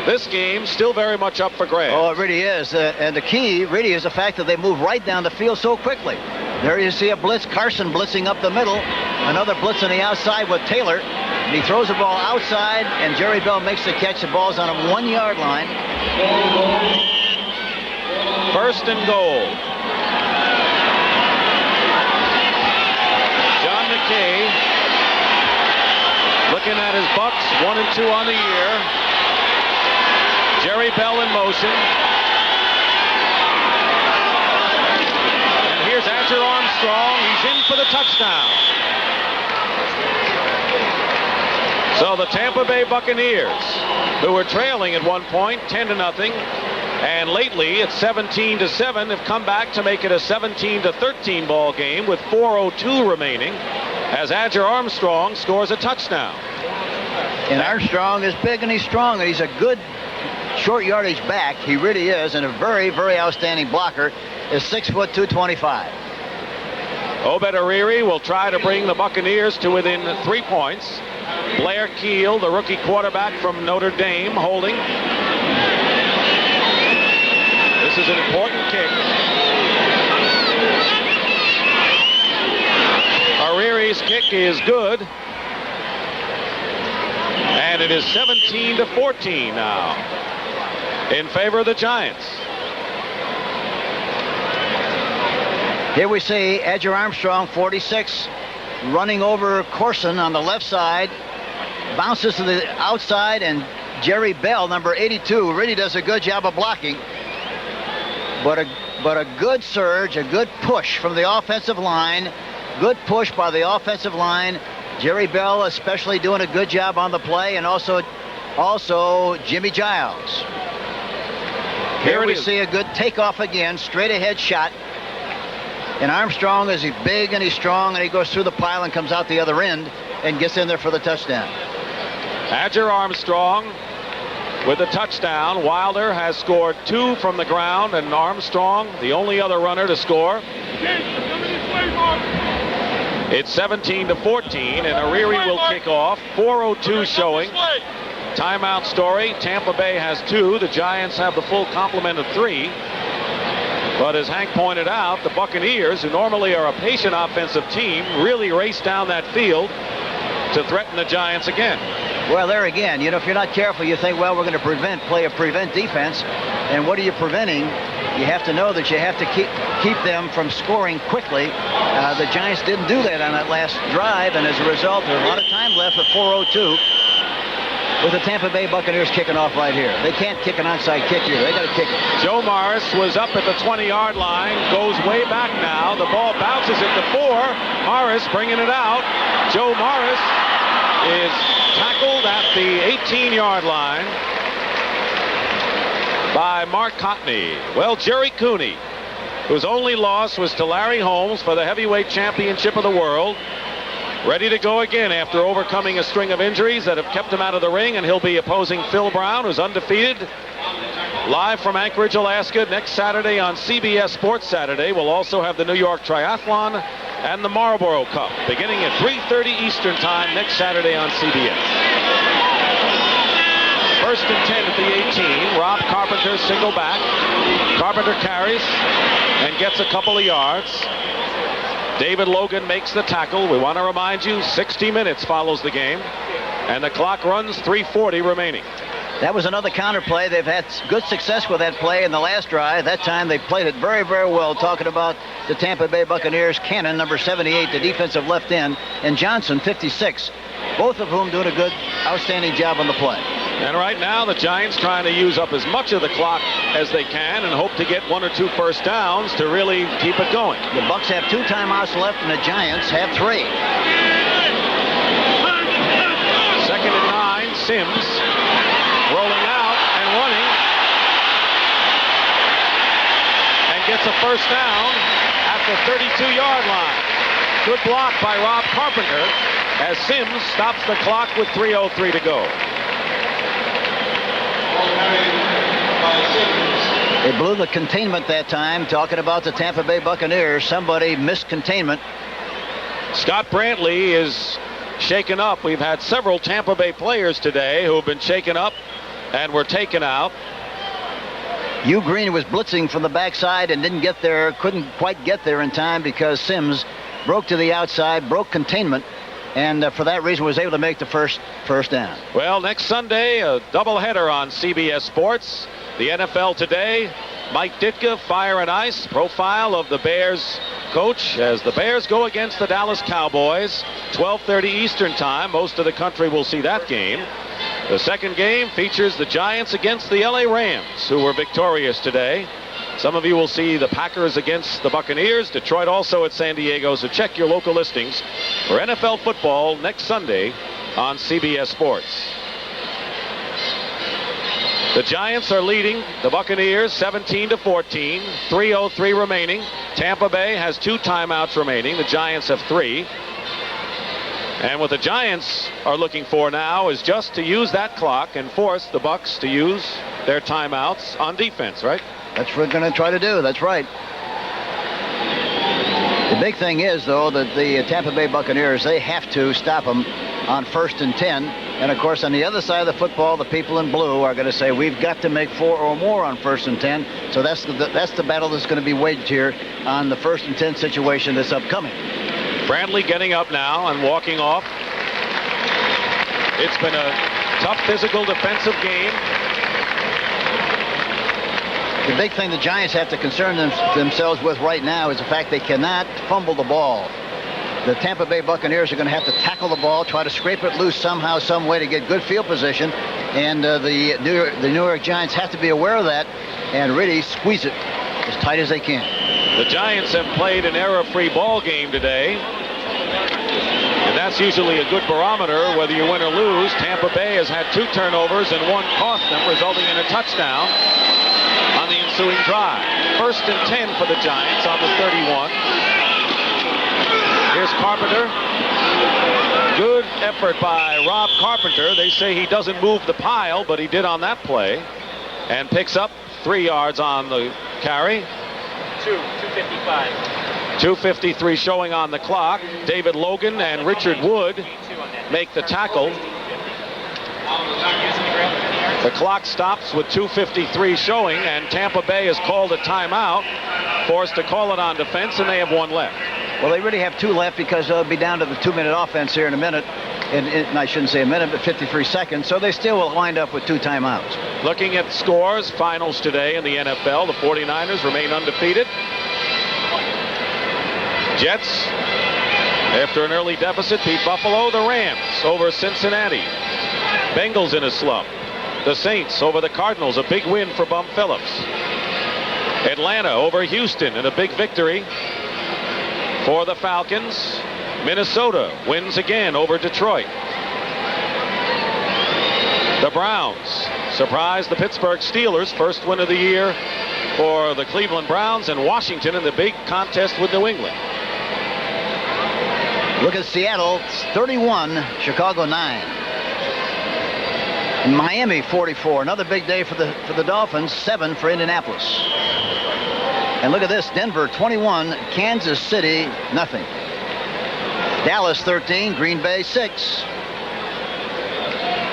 this game still very much up for grabs. Oh, it really is. And the key really is the fact that they move right down the field so quickly. There you see a blitz. Carson blitzing up the middle. Another blitz on the outside with Taylor. And he throws the ball outside, and Jerry Bell makes the catch. The ball's on a 1-yard line. 1st and goal. John McKay looking at his Bucks, 1-2 on the year. Jerry Bell in motion. And here's Adger Armstrong. He's in for the touchdown. So the Tampa Bay Buccaneers, who were trailing at one point, 10-0, and lately it's 17-7, have come back to make it a 17-13 ball game with 4:02 remaining, as Adger Armstrong scores a touchdown. And Armstrong is big and he's strong, and he's a good short yardage back. He really is, and a very, very outstanding blocker. Is 6 foot 225. Obed Ariri will try to bring the Buccaneers to within 3 points. Blair Keel, the rookie quarterback from Notre Dame, holding. This is an important kick. Ariri's kick is good. And it is 17-14 now in favor of the Giants. Here we see Adger Armstrong, 46, running over Corson on the left side, bounces to the outside, and Jerry Bell, number 82, really does a good job of blocking. But a good surge, a good push from the offensive line, good push by the offensive line. Jerry Bell especially doing a good job on the play, and also Jimmy Giles. Here we see a good takeoff again, straight ahead shot. And Armstrong is big and he's strong, and he goes through the pile and comes out the other end and gets in there for the touchdown. Adger Armstrong with a touchdown. Wilder has scored 2 from the ground, and Armstrong, the only other runner to score. It's 17-14, and Ariri will kick off. 4:02 showing. Timeout Story. Tampa Bay has 2. The Giants have the full complement of 3. But as Hank pointed out, the Buccaneers, who normally are a patient offensive team, really race down that field to threaten the Giants again. Well, there again, if you're not careful, you think, well, we're going to play a prevent defense. And what are you preventing? You have to know that you have to keep them from scoring quickly. The Giants didn't do that on that last drive, and as a result, there's a lot of time left at 4:02. With the Tampa Bay Buccaneers kicking off right here. They can't kick an onside kick here. They got to kick it. Joe Morris was up at the 20-yard line, goes way back now. The ball bounces at the 4. Morris bringing it out. Joe Morris is tackled at the 18-yard line by Mark Cotney. Well, Jerry Cooney, whose only loss was to Larry Holmes for the heavyweight championship of the world, ready to go again after overcoming a string of injuries that have kept him out of the ring, and he'll be opposing Phil Brown, who's undefeated Live from Anchorage, Alaska, next Saturday on CBS Sports Saturday, we'll also have the New York Triathlon and the Marlboro Cup, beginning at 3:30 Eastern Time next Saturday on CBS. First and 10 at the 18. Rob Carpenter single back. Carpenter carries and gets a couple of yards. David Logan makes the tackle. We want to remind you, 60 minutes follows the game, and the clock runs 3:40 remaining. That was another counter play. They've had good success with that play in the last drive. That time they played it very, very well. Talking about the Tampa Bay Buccaneers, Cannon, number 78, the defensive left end, and Johnson, 56. Both of whom doing a good, outstanding job on the play. And right now, the Giants trying to use up as much of the clock as they can and hope to get 1 or 2 first downs to really keep it going. The Bucs have 2 timeouts left, and the Giants have 3. Second and 9, Sims rolling out and running, and gets a first down at the 32-yard line. Good block by Rob Carpenter as Sims stops the clock with 3:03 to go. They blew the containment that time. Talking about the Tampa Bay Buccaneers, somebody missed containment. Scott Brantley is shaken up. We've had several Tampa Bay players today who have been shaken up and were taken out. Hugh Green was blitzing from the backside and didn't get there, couldn't quite get there in time because Sims broke to the outside, broke containment, and for that reason was able to make the first down. Well, next Sunday, a doubleheader on CBS Sports. The NFL Today, Mike Ditka, Fire and Ice, profile of the Bears coach as the Bears go against the Dallas Cowboys, 12:30 Eastern Time. Most of the country will see that game. The second game features the Giants against the LA Rams, who were victorious today. Some of you will see the Packers against the Buccaneers, Detroit also at San Diego, so check your local listings for NFL football next Sunday on CBS Sports. The Giants are leading the Buccaneers 17-14, 3:03 remaining. Tampa Bay has 2 timeouts remaining. The Giants have 3. And what the Giants are looking for now is just to use that clock and force the Bucs to use their timeouts on defense, right? That's what we're going to try to do. That's right. The big thing is, though, that the Tampa Bay Buccaneers, they have to stop them on 1st and 10. And, of course, on the other side of the football, the people in blue are going to say, we've got to make 4 or more on 1st and 10. So that's the battle that's going to be waged here on the 1st and 10 situation that's upcoming. Brantley getting up now and walking off. It's been a tough physical defensive game. The big thing the Giants have to concern themselves with right now is the fact they cannot fumble the ball. The Tampa Bay Buccaneers are going to have to tackle the ball, try to scrape it loose somehow, some way to get good field position. And the New York Giants have to be aware of that and really squeeze it as tight as they can. The Giants have played an error-free ball game today. And that's usually a good barometer whether you win or lose. Tampa Bay has had 2 turnovers and 1 cost them, resulting in a touchdown on the ensuing drive. 1st and 10 for the Giants on the 31. Here's Carpenter. Good effort by Rob Carpenter. They say he doesn't move the pile, but he did on that play. And picks up 3 yards on the carry. 2:55. 2:53 showing on the clock. David Logan and Richard Wood make the tackle. The clock stops with 2:53 showing, and Tampa Bay has called a timeout, forced to call it on defense, and they have 1 left. Well, they really have 2 left because they'll be down to the 2-minute offense here in a minute. And I shouldn't say a minute, but 53 seconds. So they still will wind up with 2 timeouts. Looking at scores, finals today in the NFL, the 49ers remain undefeated. Jets, after an early deficit, beat Buffalo. The Rams over Cincinnati. Bengals in a slump. The Saints over the Cardinals, a big win for Bum Phillips. Atlanta over Houston in a big victory for the Falcons. Minnesota wins again over Detroit. The Browns surprised the Pittsburgh Steelers, first win of the year for the Cleveland Browns, and Washington in the big contest with New England. Look at Seattle, 31, Chicago 9. Miami 44. Another big day for the Dolphins. 7 for Indianapolis. And look at this. Denver 21. Kansas City nothing. Dallas 13. Green Bay 6.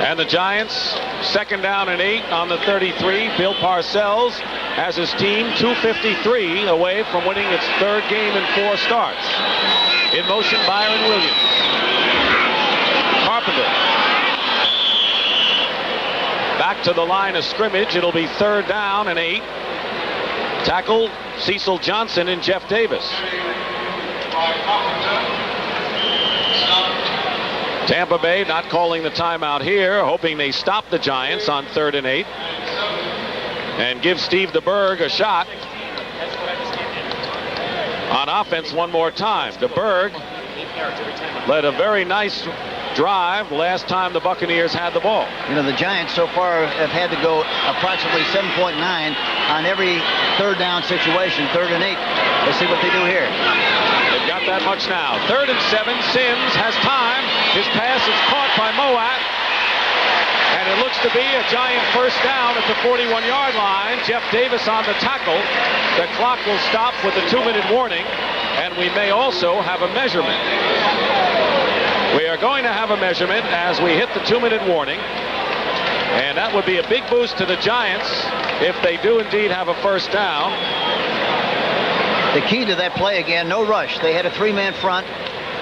And the Giants, 2nd down and 8 on the 33. Bill Parcells has his team 2:53 away from winning its 3rd game in 4 starts. In motion, Byron Williams. Carpenter. Back to the line of scrimmage. It'll be 3rd down and 8. Tackle Cecil Johnson and Jeff Davis. Tampa Bay not calling the timeout here, hoping they stop the Giants on 3rd and 8 and give Steve DeBerg a shot on offense one more time. DeBerg led a very nice drive the last time the Buccaneers had the ball. You know, the Giants so far have had to go approximately 7.9 on every 3rd down situation, 3rd and 8. Let's see what they do here. They've got that much now. 3rd and 7. Sims has time. His pass is caught by Moat. And it looks to be a Giant 1st down at the 41-yard line. Jeff Davis on the tackle. The clock will stop with a 2-minute warning. And we may also have a measurement. We are going to have a measurement as we hit the 2-minute warning. And that would be a big boost to the Giants if they do indeed have a 1st down. The key to that play again, no rush. They had a 3-man front,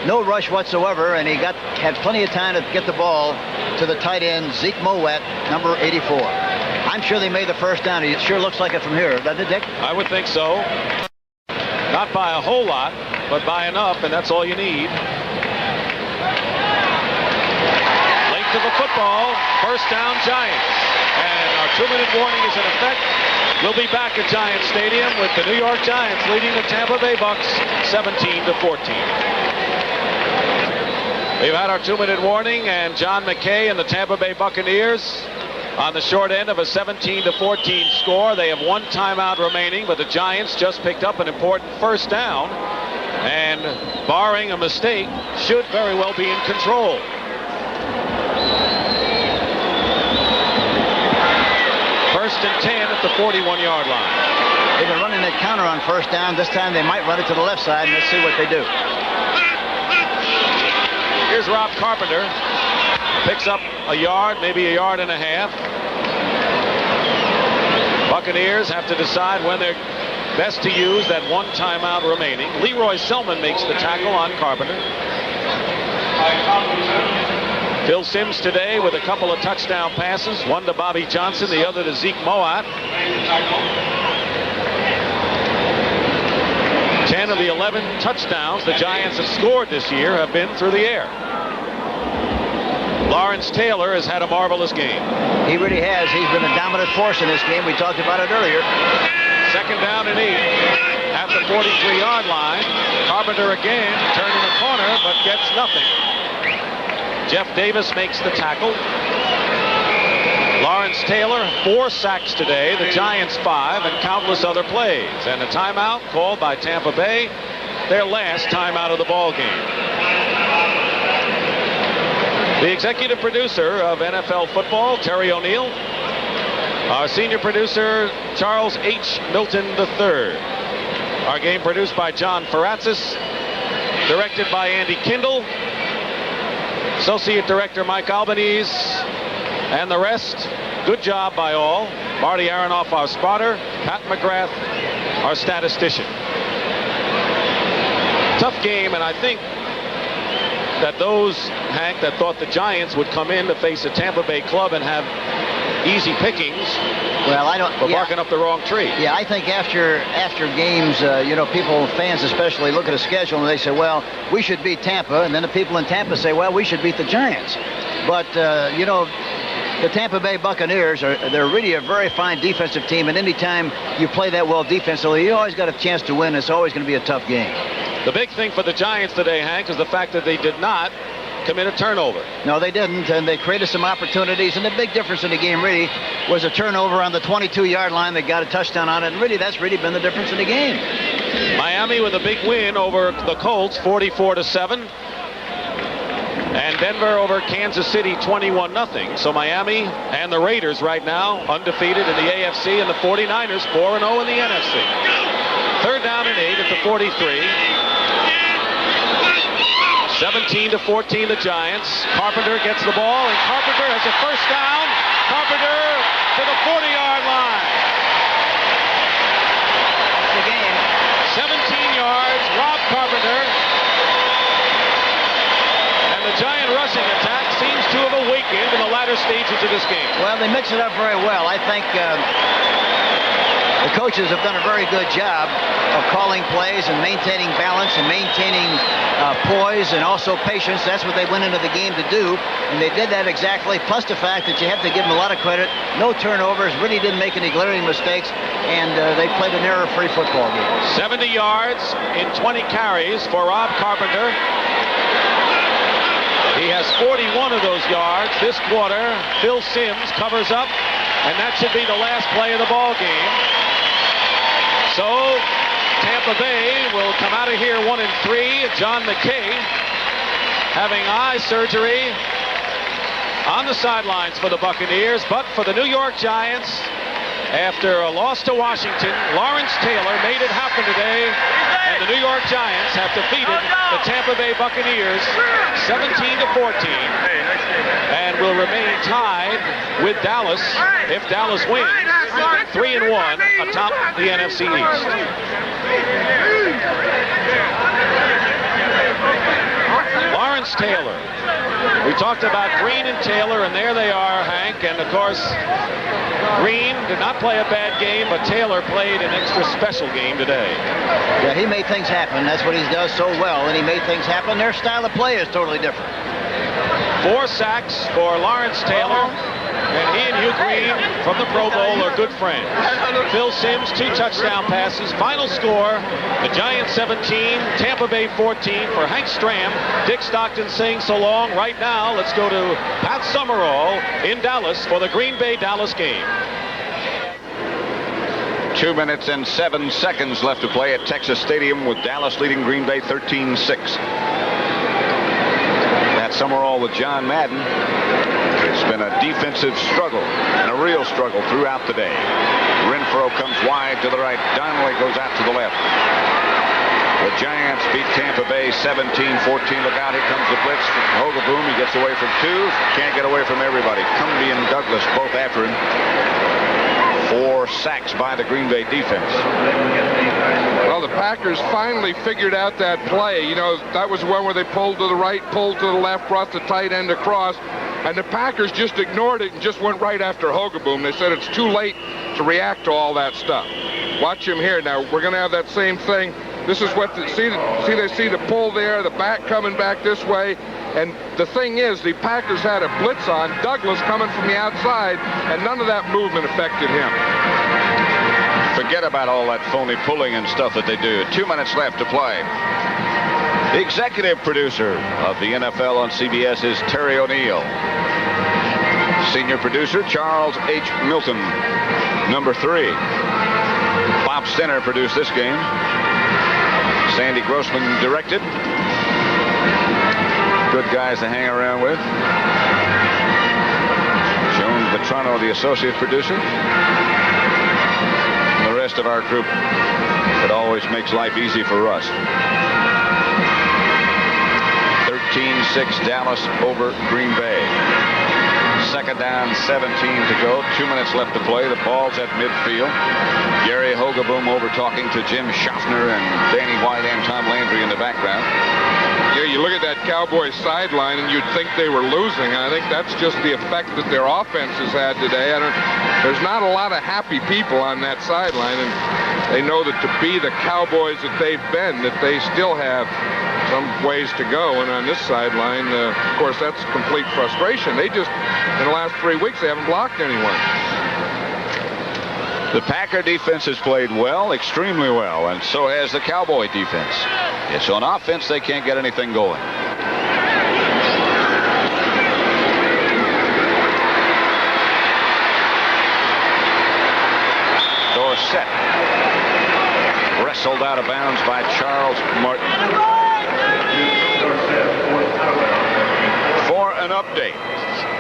no rush whatsoever, and he had plenty of time to get the ball to the tight end, Zeke Moat, number 84. I'm sure they made the 1st down. It sure looks like it from here, doesn't it, Dick? I would think so. Not by a whole lot, but by enough, and that's all you need. Late to the football, 1st down Giants. And our 2-minute warning is in effect. We'll be back at Giant Stadium with the New York Giants leading the Tampa Bay Bucks 17-14. We've had our 2-minute warning, and John McKay and the Tampa Bay Buccaneers on the short end of a 17-14 score. They have 1 timeout remaining, but the Giants just picked up an important 1st down, and barring a mistake, should very well be in control. First and 10 at the 41-yard line. They've been running that counter on 1st down. This time they might run it to the left side, and let's see what they do. Here's Rob Carpenter. Picks up a yard, maybe a yard and a half. Buccaneers have to decide when they're best to use that 1 timeout remaining. Leroy Selman makes the tackle on Carpenter. Phil Simms today with a couple of touchdown passes, one to Bobby Johnson, the other to Zeke Moat. 10 of the 11 touchdowns the Giants have scored this year have been through the air. Lawrence Taylor has had a marvelous game. He really has. He's been a dominant force in this game. We talked about it earlier. 2nd down and 8 at the 43-yard line. Carpenter again turning the corner, but gets nothing. Jeff Davis makes the tackle. Lawrence Taylor, 4 sacks today. The Giants 5, and countless other plays. And a timeout called by Tampa Bay, their last timeout of the ball game. The executive producer of NFL football, Terry O'Neill. Our senior producer, Charles H. Milton III. Our game produced by John Ferratzis. Directed by Andy Kindle. Associate Director Mike Albanese, and the rest, good job by all. Marty Aronoff, our spotter. Pat McGrath, our statistician. Tough game, and I think that those, Hank, that thought the Giants would come in to face a Tampa Bay club and have easy pickings, well, I don't. We're barking up the wrong tree. Yeah, I think after games, you know, people, fans especially, look at a schedule and they say, well, we should beat Tampa, and then the people in Tampa say, well, we should beat the Giants. But you know, the Tampa Bay Buccaneers they're really a very fine defensive team, and anytime you play that well defensively, you always got a chance to win. It's always going to be a tough game. The big thing for the Giants today, Hank, is the fact that they did not commit a turnover. No, they didn't, and they created some opportunities, and the big difference in the game really was a turnover on the 22-yard line that got a touchdown on it, and really that's really been the difference in the game. Miami with a big win over the Colts, 44-7. And Denver over Kansas City 21-0. So Miami and the Raiders right now undefeated in the AFC, and the 49ers 4-0 in the NFC. 3rd down and 8 at the 43. 17-14 the Giants. Carpenter gets the ball, and Carpenter has a first down. Carpenter to the 40-yard line. That's the game. 17 yards, Rob Carpenter. And the Giant rushing attack seems to have awakened in the latter stages of this game. Well, they mix it up very well. I think the coaches have done a very good job of calling plays and maintaining balance and maintaining poise and also patience. That's what they went into the game to do, and they did that exactly, plus the fact that you have to give them a lot of credit. No turnovers, really didn't make any glaring mistakes, and they played an error-free football game. 70 yards in 20 carries for Rob Carpenter. He has 41 of those yards this quarter. Phil Simms covers up, and that should be the last play of the ball game. So Tampa Bay will come out of here 1-3. John McKay having eye surgery on the sidelines for the Buccaneers, but for the New York Giants, after a loss to Washington, Lawrence Taylor made it happen today, and the New York Giants have defeated the Tampa Bay Buccaneers 17-14 and will remain tied with Dallas if Dallas wins 3-1 atop the NFC East. Lawrence Taylor. We talked about Green and Taylor, and there they are, Hank. And, of course, Green did not play a bad game, but Taylor played an extra special game today. Yeah, he made things happen. That's what he does so well, and he made things happen. Their style of play is totally different. 4 sacks for Lawrence Taylor, and he and Hugh Green from the Pro Bowl are good friends. Phil Simms, 2 touchdown passes. Final score, the Giants 17, Tampa Bay 14. For Hank Stram, Dick Stockton saying so long. Right now, let's go to Pat Summerall in Dallas for the Green Bay-Dallas game. 2 minutes and 7 seconds left to play at Texas Stadium, with Dallas leading Green Bay 13-6. Pat Summerall with John Madden. It's been a defensive struggle, and a real struggle throughout the day. Renfro comes wide to the right. Donnelly goes out to the left. The Giants beat Tampa Bay 17-14. Look out, here comes the blitz. Hogeboom, he gets away from 2. Can't get away from everybody. Cumby and Douglas both after him. 4 sacks by the Green Bay defense. Well, the Packers finally figured out that play. You know, that was one where they pulled to the right, pulled to the left, brought the tight end across, and the Packers just ignored it and just went right after Hogeboom. They said it's too late to react to all that stuff. Watch him here. Now, we're going to have that same thing. This is what, they see the pull there, the back coming back this way. And the thing is, the Packers had a blitz on, Douglas coming from the outside, and none of that movement affected him. Forget about all that phony pulling and stuff that they do. 2 minutes left to play. The executive producer of the NFL on CBS is Terry O'Neill. Senior producer, Charles H. Milton. Number 3. Bob Stenner produced this game. Sandy Grossman directed. Good guys to hang around with. Joan Vetrano, the associate producer. And the rest of our group that always makes life easy for us. 13-6 Dallas over Green Bay. 2nd down, 17 to go. 2 minutes left to play. The ball's at midfield. Gary Hogeboom over talking to Jim Schaffner and Danny White and Tom Landry in the background. Yeah, you look at that Cowboys sideline and you'd think they were losing. And I think that's just the effect that their offense has had today. There's not a lot of happy people on that sideline, and they know that to be the Cowboys that they've been, that they still have some ways to go. And on this sideline, of course, that's complete frustration. They just, in the last 3 weeks, they haven't blocked anyone. The Packer defense has played well, extremely well, and so has the Cowboy defense. It's on offense they can't get anything going. Dorsett wrestled out of bounds by Charles Martin. an update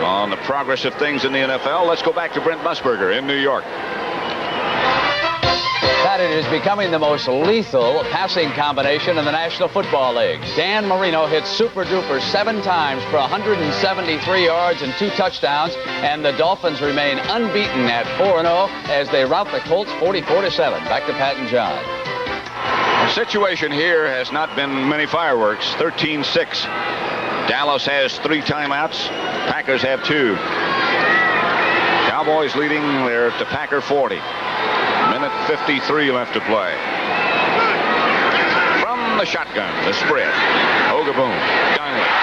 on the progress of things in the NFL. Let's go back to Brent Musburger in New York. That it is becoming the most lethal passing combination in the National Football League. Dan Marino hit Super Duper 7 times for 173 yards and 2 touchdowns, and the Dolphins remain unbeaten at 4-0 as they rout the Colts 44-7. Back to Pat and John. The situation here has not been many fireworks. 13-6. Dallas has 3 timeouts. Packers have 2. Cowboys leading. They're at the Packer 40. Minute 53 left to play. From the shotgun, the spread. Ogaboom, Donnelly.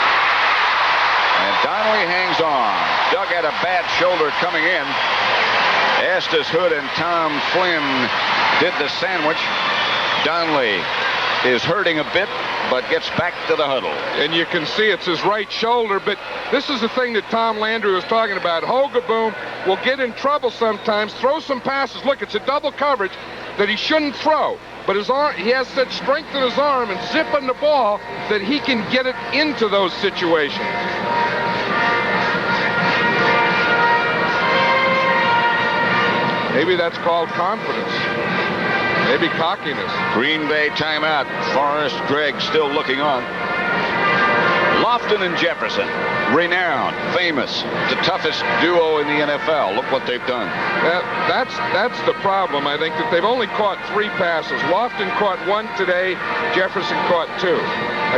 And Donnelly hangs on. Doug had a bad shoulder coming in. Estes Hood and Tom Flynn did the sandwich. Donnelly is hurting a bit, but gets back to the huddle. And you can see it's his right shoulder, but this is the thing that Tom Landry was talking about. Hogaboom will get in trouble sometimes, throw some passes. Look, it's a double coverage that he shouldn't throw, but his arm, he has such strength in his arm and zip on the ball that he can get it into those situations. Maybe that's called confidence. Maybe cockiness. Green Bay timeout. Forrest Gregg still looking on. Lofton and Jefferson, renowned, famous, the toughest duo in the NFL. Look what they've done. That's the problem. I think that they've only caught 3 passes. Lofton caught 1 today. Jefferson caught 2.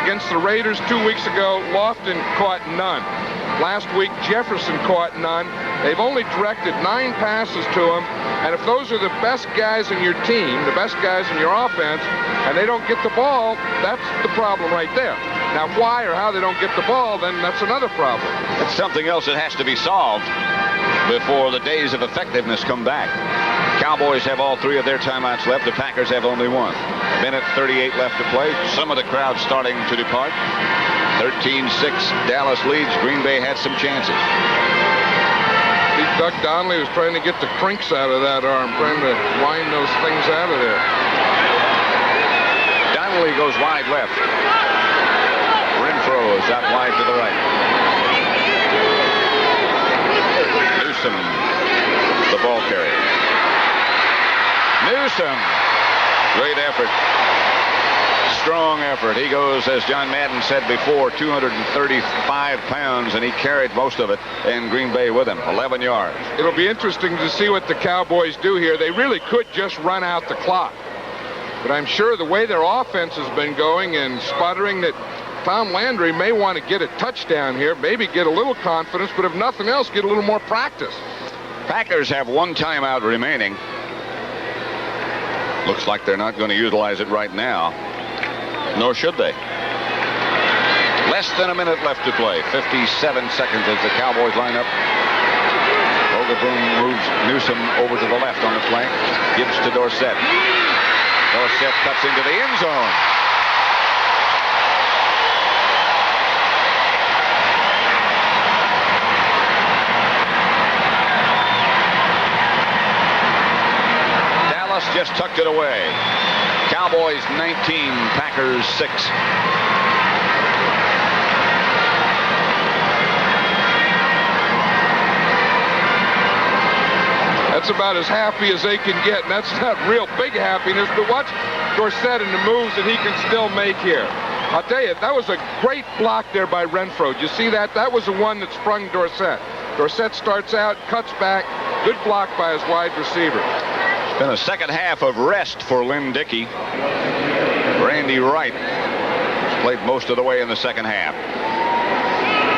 Against the Raiders 2 weeks ago, Lofton caught none. Last week, Jefferson caught none. They've only directed 9 passes to him. And if those are the best guys in your team, the best guys in your offense, and they don't get the ball, that's the problem right there. Now, why or how they don't get the ball, then that's another problem. It's something else that has to be solved before the days of effectiveness come back. Cowboys have all 3 of their timeouts left. The Packers have only 1. Minute 38 left to play. Some of the crowd starting to depart. 13-6, Dallas leads. Green Bay had some chances. Doug Donnelly was trying to get the crinks out of that arm, trying to wind those things out of there. Donnelly goes wide left. Renfro is out wide to the right. Newsom, the ball carrier. Newsom, great effort. Strong effort. He goes, as John Madden said before, 235 pounds, and he carried most of it in Green Bay with him, 11 yards. It'll be interesting to see what the Cowboys do here. They really could just run out the clock. But I'm sure the way their offense has been going and sputtering that Tom Landry may want to get a touchdown here, maybe get a little confidence, but if nothing else, get a little more practice. Packers have 1 timeout remaining. Looks like they're not going to utilize it right now. Nor should they. Less than a minute left to play. 57 seconds as the Cowboys line up. Ogaboom moves Newsom over to the left on the flank. Gives to Dorsett. Dorsett cuts into the end zone. Dallas just tucked it away. Cowboys 19, Packers 6. That's about as happy as they can get, and that's not real big happiness, but watch Dorsett and the moves that he can still make here. I'll tell you, that was a great block there by Renfro. Did you see that? That was the one that sprung Dorsett. Dorsett starts out, cuts back, good block by his wide receiver. Been a second half of rest for Lynn Dickey. Randy Wright played most of the way in the second half.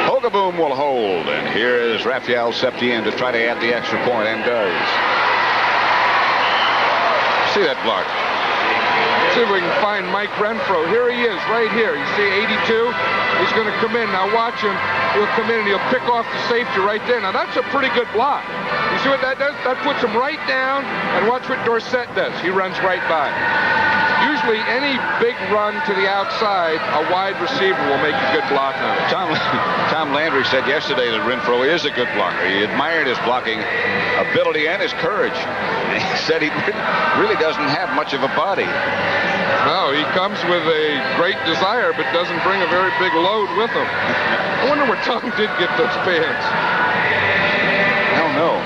Hogaboom will hold, and here is Raphael Septien to try to add the extra point, and does. See that block? See if we can find Mike Renfro. Here he is, right here. You see 82? He's going to come in. Now watch him. He'll come in and he'll pick off the safety right there. Now that's a pretty good block. You see what that does? That puts him right down, and watch what Dorsett does. He runs right by. usually any big run to the outside, a wide receiver will make a good block on it. Tom Landry said yesterday that Renfro is a good blocker. He admired his blocking ability and his courage. He said he really doesn't have much of a body. No, he comes with a great desire, but doesn't bring a very big load with him. I wonder where Tom did get those pants. I don't know.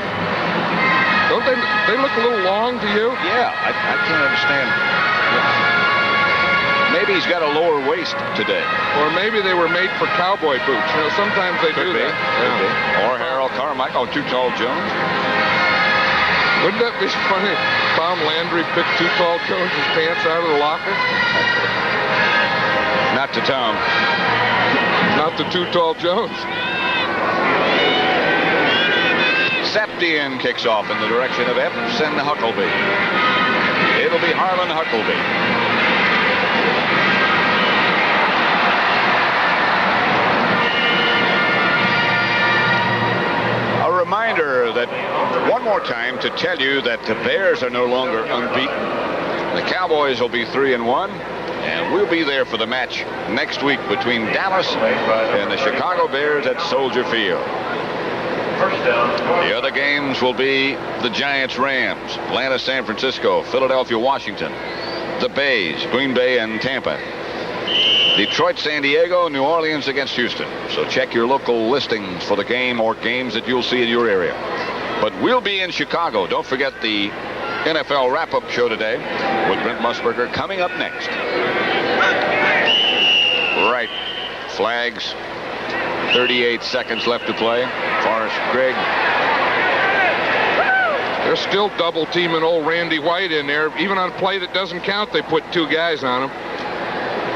Don't they look a little long to you? Yeah, I can't understand. Maybe he's got a lower waist today. Or maybe they were made for cowboy boots. You know, sometimes they do that. Yeah. Or Harold Carmichael. Oh, Too Tall Jones. Wouldn't that be funny? Tom Landry picked Too Tall Jones's pants out of the locker? Not to Tom. Not to Too Tall Jones. Septian kicks off in the direction of Epson Huckleby. It'll be Harlan Huckleby. A reminder that one more time to tell you that the Bears are no longer unbeaten. The Cowboys will be 3-1. And we'll be there for the match next week between Dallas and the Chicago Bears at Soldier Field. The other games will be the Giants-Rams, Atlanta, San Francisco, Philadelphia, Washington, the Bays, Green Bay, and Tampa. Detroit, San Diego, New Orleans against Houston. So check your local listings for the game or games that you'll see in your area. But we'll be in Chicago. Don't forget the NFL wrap-up show today with Brent Musburger coming up next. Right. Flags. 38 seconds left to play. Forrest Gregg. They're still double teaming old Randy White in there. Even on a play that doesn't count, they put 2 guys on him.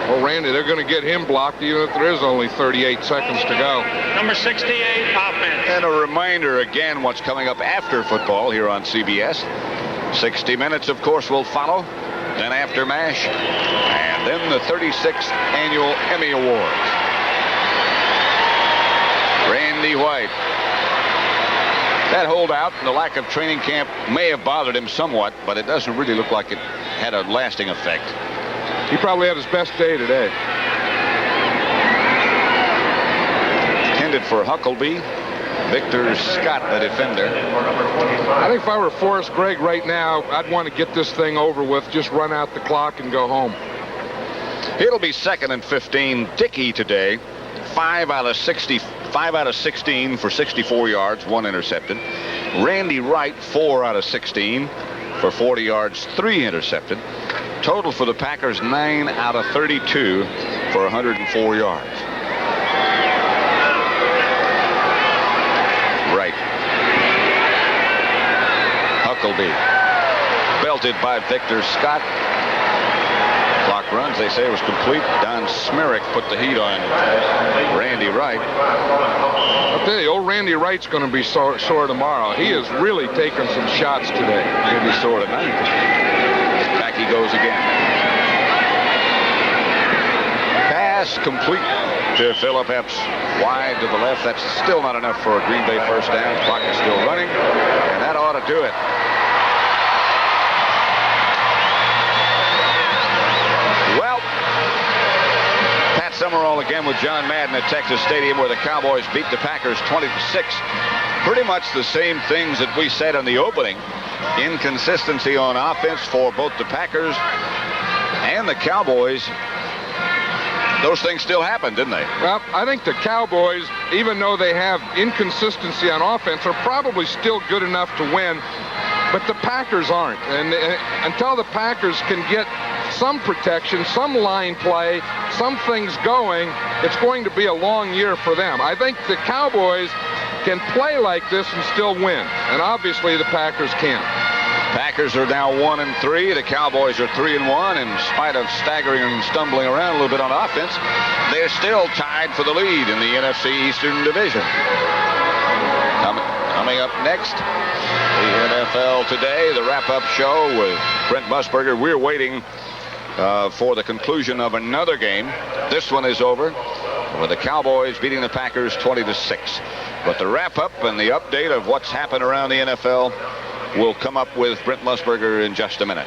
Well, Randy, they're going to get him blocked even if there is only 38 seconds to go. Number 68, offense. And a reminder again what's coming up after football here on CBS. 60 Minutes, of course, will follow. Then After MASH. And then the 36th Annual Emmy Awards. Randy White. That holdout and the lack of training camp may have bothered him somewhat, but it doesn't really look like it had a lasting effect. He probably had his best day today. Intended for Huckleby. Victor Scott, the defender. I think if I were Forrest Gregg right now, I'd want to get this thing over with, just run out the clock and go home. It'll be 2nd and 15. Dickey today, 5 out of 16 for 64 yards, 1 intercepted. Randy Wright, 4 out of 16 for 40 yards, 3 intercepted. Total for the Packers, 9 out of 32 for 104 yards. Right. Huckleby. Belted by Victor Scott. Clock runs. They say it was complete. Don Smerrick put the heat on Randy Wright. I'll tell you, old Randy Wright's going to be sore tomorrow. He has really taken some shots today. He'll be sore tonight. Back he goes again. Pass complete to Philip Epps. Wide to the left. That's still not enough for a Green Bay first down. Clock is still running. And that ought to do it. Well, Pat Summerall again with John Madden at Texas Stadium, where the Cowboys beat the Packers 20-6. Pretty much the same things that we said in the opening. Inconsistency on offense for both the Packers and the Cowboys. Those things still happen, didn't they? Well, I think the Cowboys, even though they have inconsistency on offense, are probably still good enough to win. But the Packers aren't. And until the Packers can get some protection, some line play, some things going, it's going to be a long year for them. I think the Cowboys can play like this and still win. And obviously the Packers can't. Packers are now 1-3. The Cowboys are 3-1. In spite of staggering and stumbling around a little bit on offense, they're still tied for the lead in the NFC Eastern Division. Coming up next, the NFL Today, the wrap-up show with Brent Musburger. We're waiting for the conclusion of another game. This one is over with the Cowboys beating the Packers 20-6. But the wrap-up and the update of what's happened around the NFL will come up with Brent Musburger in just a minute.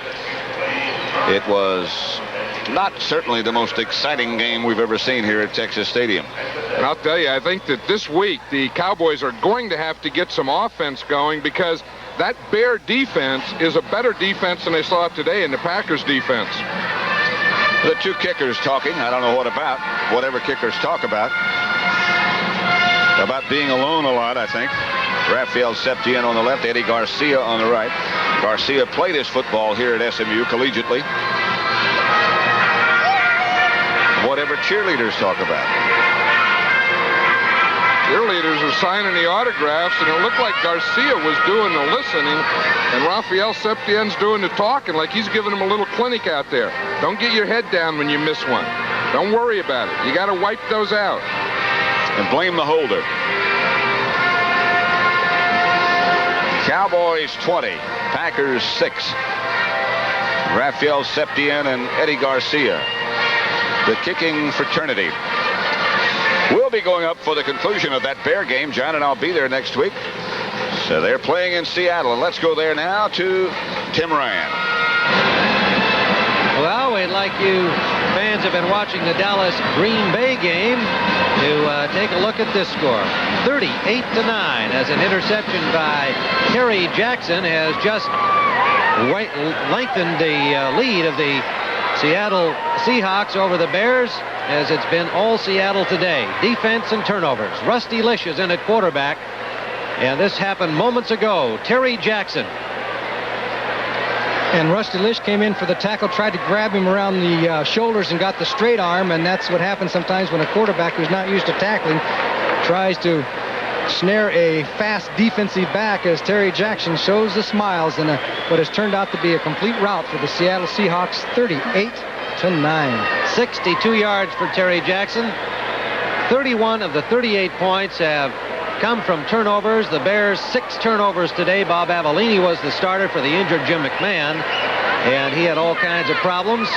It was not certainly the most exciting game we've ever seen here at Texas Stadium. And I'll tell you, I think that this week the Cowboys are going to have to get some offense going, because that Bear defense is a better defense than they saw today in the Packers defense. The two kickers talking, I don't know what about, whatever kickers talk about being alone a lot, I think. Rafael Septien on the left, Eddie Garcia on the right. Garcia played his football here at SMU collegiately. Whatever cheerleaders talk about. Cheerleaders are signing the autographs, and it looked like Garcia was doing the listening, and Rafael Septien's doing the talking, like he's giving them a little clinic out there. Don't get your head down when you miss one. Don't worry about it. You got to wipe those out. And blame the holder. Cowboys 20, Packers 6. Rafael Septien and Eddie Garcia, the kicking fraternity, will be going up for the conclusion of that Bear game. John and I'll be there next week. So they're playing in Seattle. And let's go there now to Tim Ryan. Well, we'd like you fans have been watching the Dallas Green Bay game to take a look at this score. 38-9, as an interception by Terry Jackson has just lengthened the lead of the Seattle Seahawks over the Bears, as it's been all Seattle today. Defense and turnovers. Rusty Lish is in at quarterback, and this happened moments ago. Terry Jackson. And Rusty Lish came in for the tackle, tried to grab him around the shoulders and got the straight arm, and that's what happens sometimes when a quarterback who's not used to tackling tries to snare a fast defensive back, as Terry Jackson shows the smiles in what has turned out to be a complete rout for the Seattle Seahawks, 38-9. 62 yards for Terry Jackson. 31 of the 38 points have come from turnovers. The Bears 6 turnovers today. Bob Avellini was the starter for the injured Jim McMahon, and he had all kinds of problems.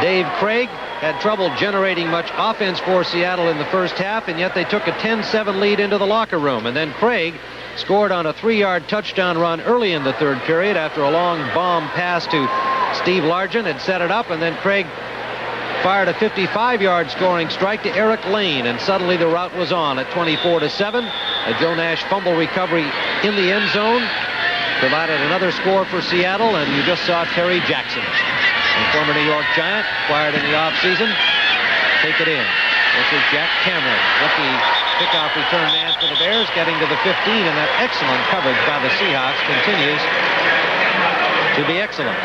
Dave Craig had trouble generating much offense for Seattle in the first half, and yet they took a 10-7 lead into the locker room. And then Craig scored on a 3-yard touchdown run early in the third period after a long bomb pass to Steve Largent had set it up, and then Craig fired a 55-yard scoring strike to Eric Lane, and suddenly the rout was on at 24-7. A Joe Nash fumble recovery in the end zone provided another score for Seattle, and you just saw Terry Jackson, a former New York Giant, acquired in the offseason, take it in. This is Jack Cameron, rookie kickoff return man for the Bears, getting to the 15, and that excellent coverage by the Seahawks continues to be excellent.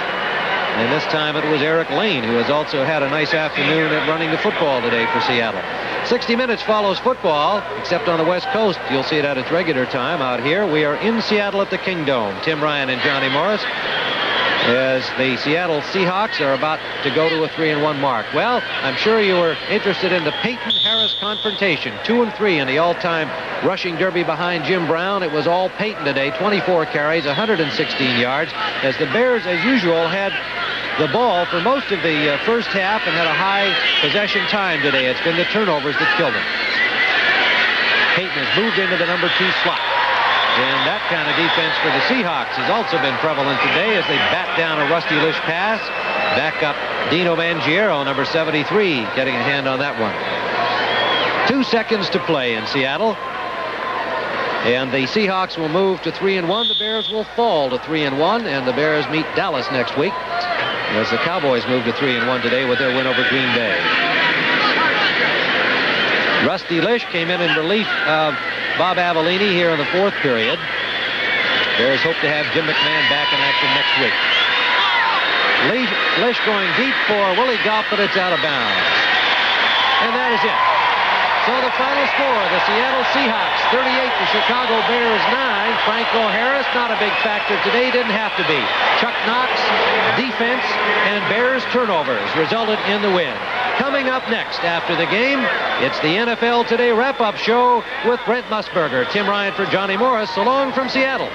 And this time it was Eric Lane, who has also had a nice afternoon at running the football today for Seattle. 60 Minutes follows football, except on the West Coast. You'll see it at its regular time. Out here, we are in Seattle at the Kingdome. Tim Ryan and Johnny Morris, as the Seattle Seahawks are about to go to a 3-1 mark. Well, I'm sure you were interested in the Peyton-Harris confrontation. 2-3 in the all-time rushing derby behind Jim Brown. It was all Peyton today. 24 carries, 116 yards, as the Bears, as usual, had the ball for most of the first half and had a high possession time today. It's been the turnovers that killed them. Peyton has moved into the number 2 slot. And that kind of defense for the Seahawks has also been prevalent today as they bat down a Rusty Lish pass. Back up Dino Bangiero, number 73, getting a hand on that one. 2 seconds to play in Seattle. And the Seahawks will move to 3-1. The Bears will fall to 3-1, and the Bears meet Dallas next week, as the Cowboys move to 3-1 today with their win over Green Bay. Rusty Lish came in relief of Bob Avellini here in the 4th period. Bears hope to have Jim McMahon back in action next week. Lish going deep for Willie Goff, but it's out of bounds. And that is it. So the final score, the Seattle Seahawks 38, the Chicago Bears 9. Franco Harris, not a big factor today, didn't have to be. Chuck Knox, defense, and Bears turnovers resulted in the win. Coming up next after the game, it's the NFL Today wrap-up show with Brent Musburger. Tim Ryan for Johnny Morris. So long from Seattle.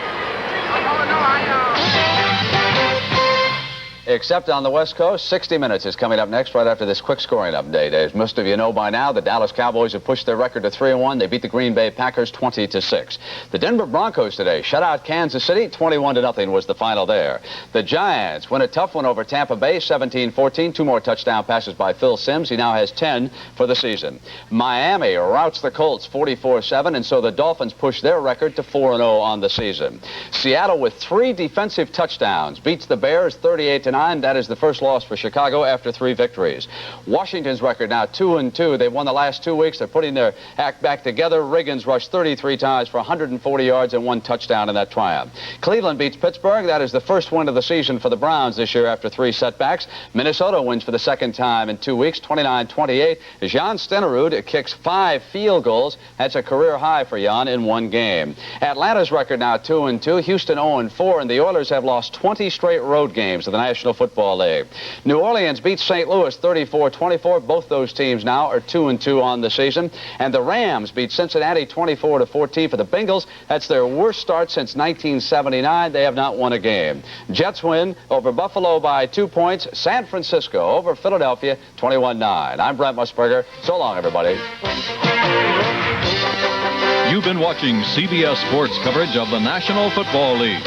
except on the West Coast. 60 Minutes is coming up next right after this quick scoring update. As most of you know by now, the Dallas Cowboys have pushed their record to 3-1. They beat the Green Bay Packers 20-6. The Denver Broncos today shut out Kansas City. 21-0 was the final there. The Giants win a tough one over Tampa Bay, 17-14. 2 more touchdown passes by Phil Simms. He now has 10 for the season. Miami routs the Colts 44-7, and so the Dolphins push their record to 4-0 on the season. Seattle, with 3 defensive touchdowns, beats the Bears 38-9. That is the first loss for Chicago after 3 victories. Washington's record now 2-2. They've won the last 2 weeks. They're putting their act back together. Riggins rushed 33 times for 140 yards and 1 touchdown in that triumph. Cleveland beats Pittsburgh. That is the first win of the season for the Browns this year after 3 setbacks. Minnesota wins for the second time in 2 weeks, 29-28. Jan Stenerud kicks 5 field goals. That's a career high for Jan in 1 game. Atlanta's record now 2-2. Houston 0-4, and the Oilers have lost 20 straight road games of the National Football League. New Orleans beats St. Louis 34-24. Both those teams now are 2-2 on the season. And the Rams beat Cincinnati 24-14 for the Bengals. That's their worst start since 1979. They have not won a game. Jets win over Buffalo by 2 points. San Francisco over Philadelphia 21-9. I'm Brent Musburger. So long, everybody. You've been watching CBS Sports coverage of the National Football League.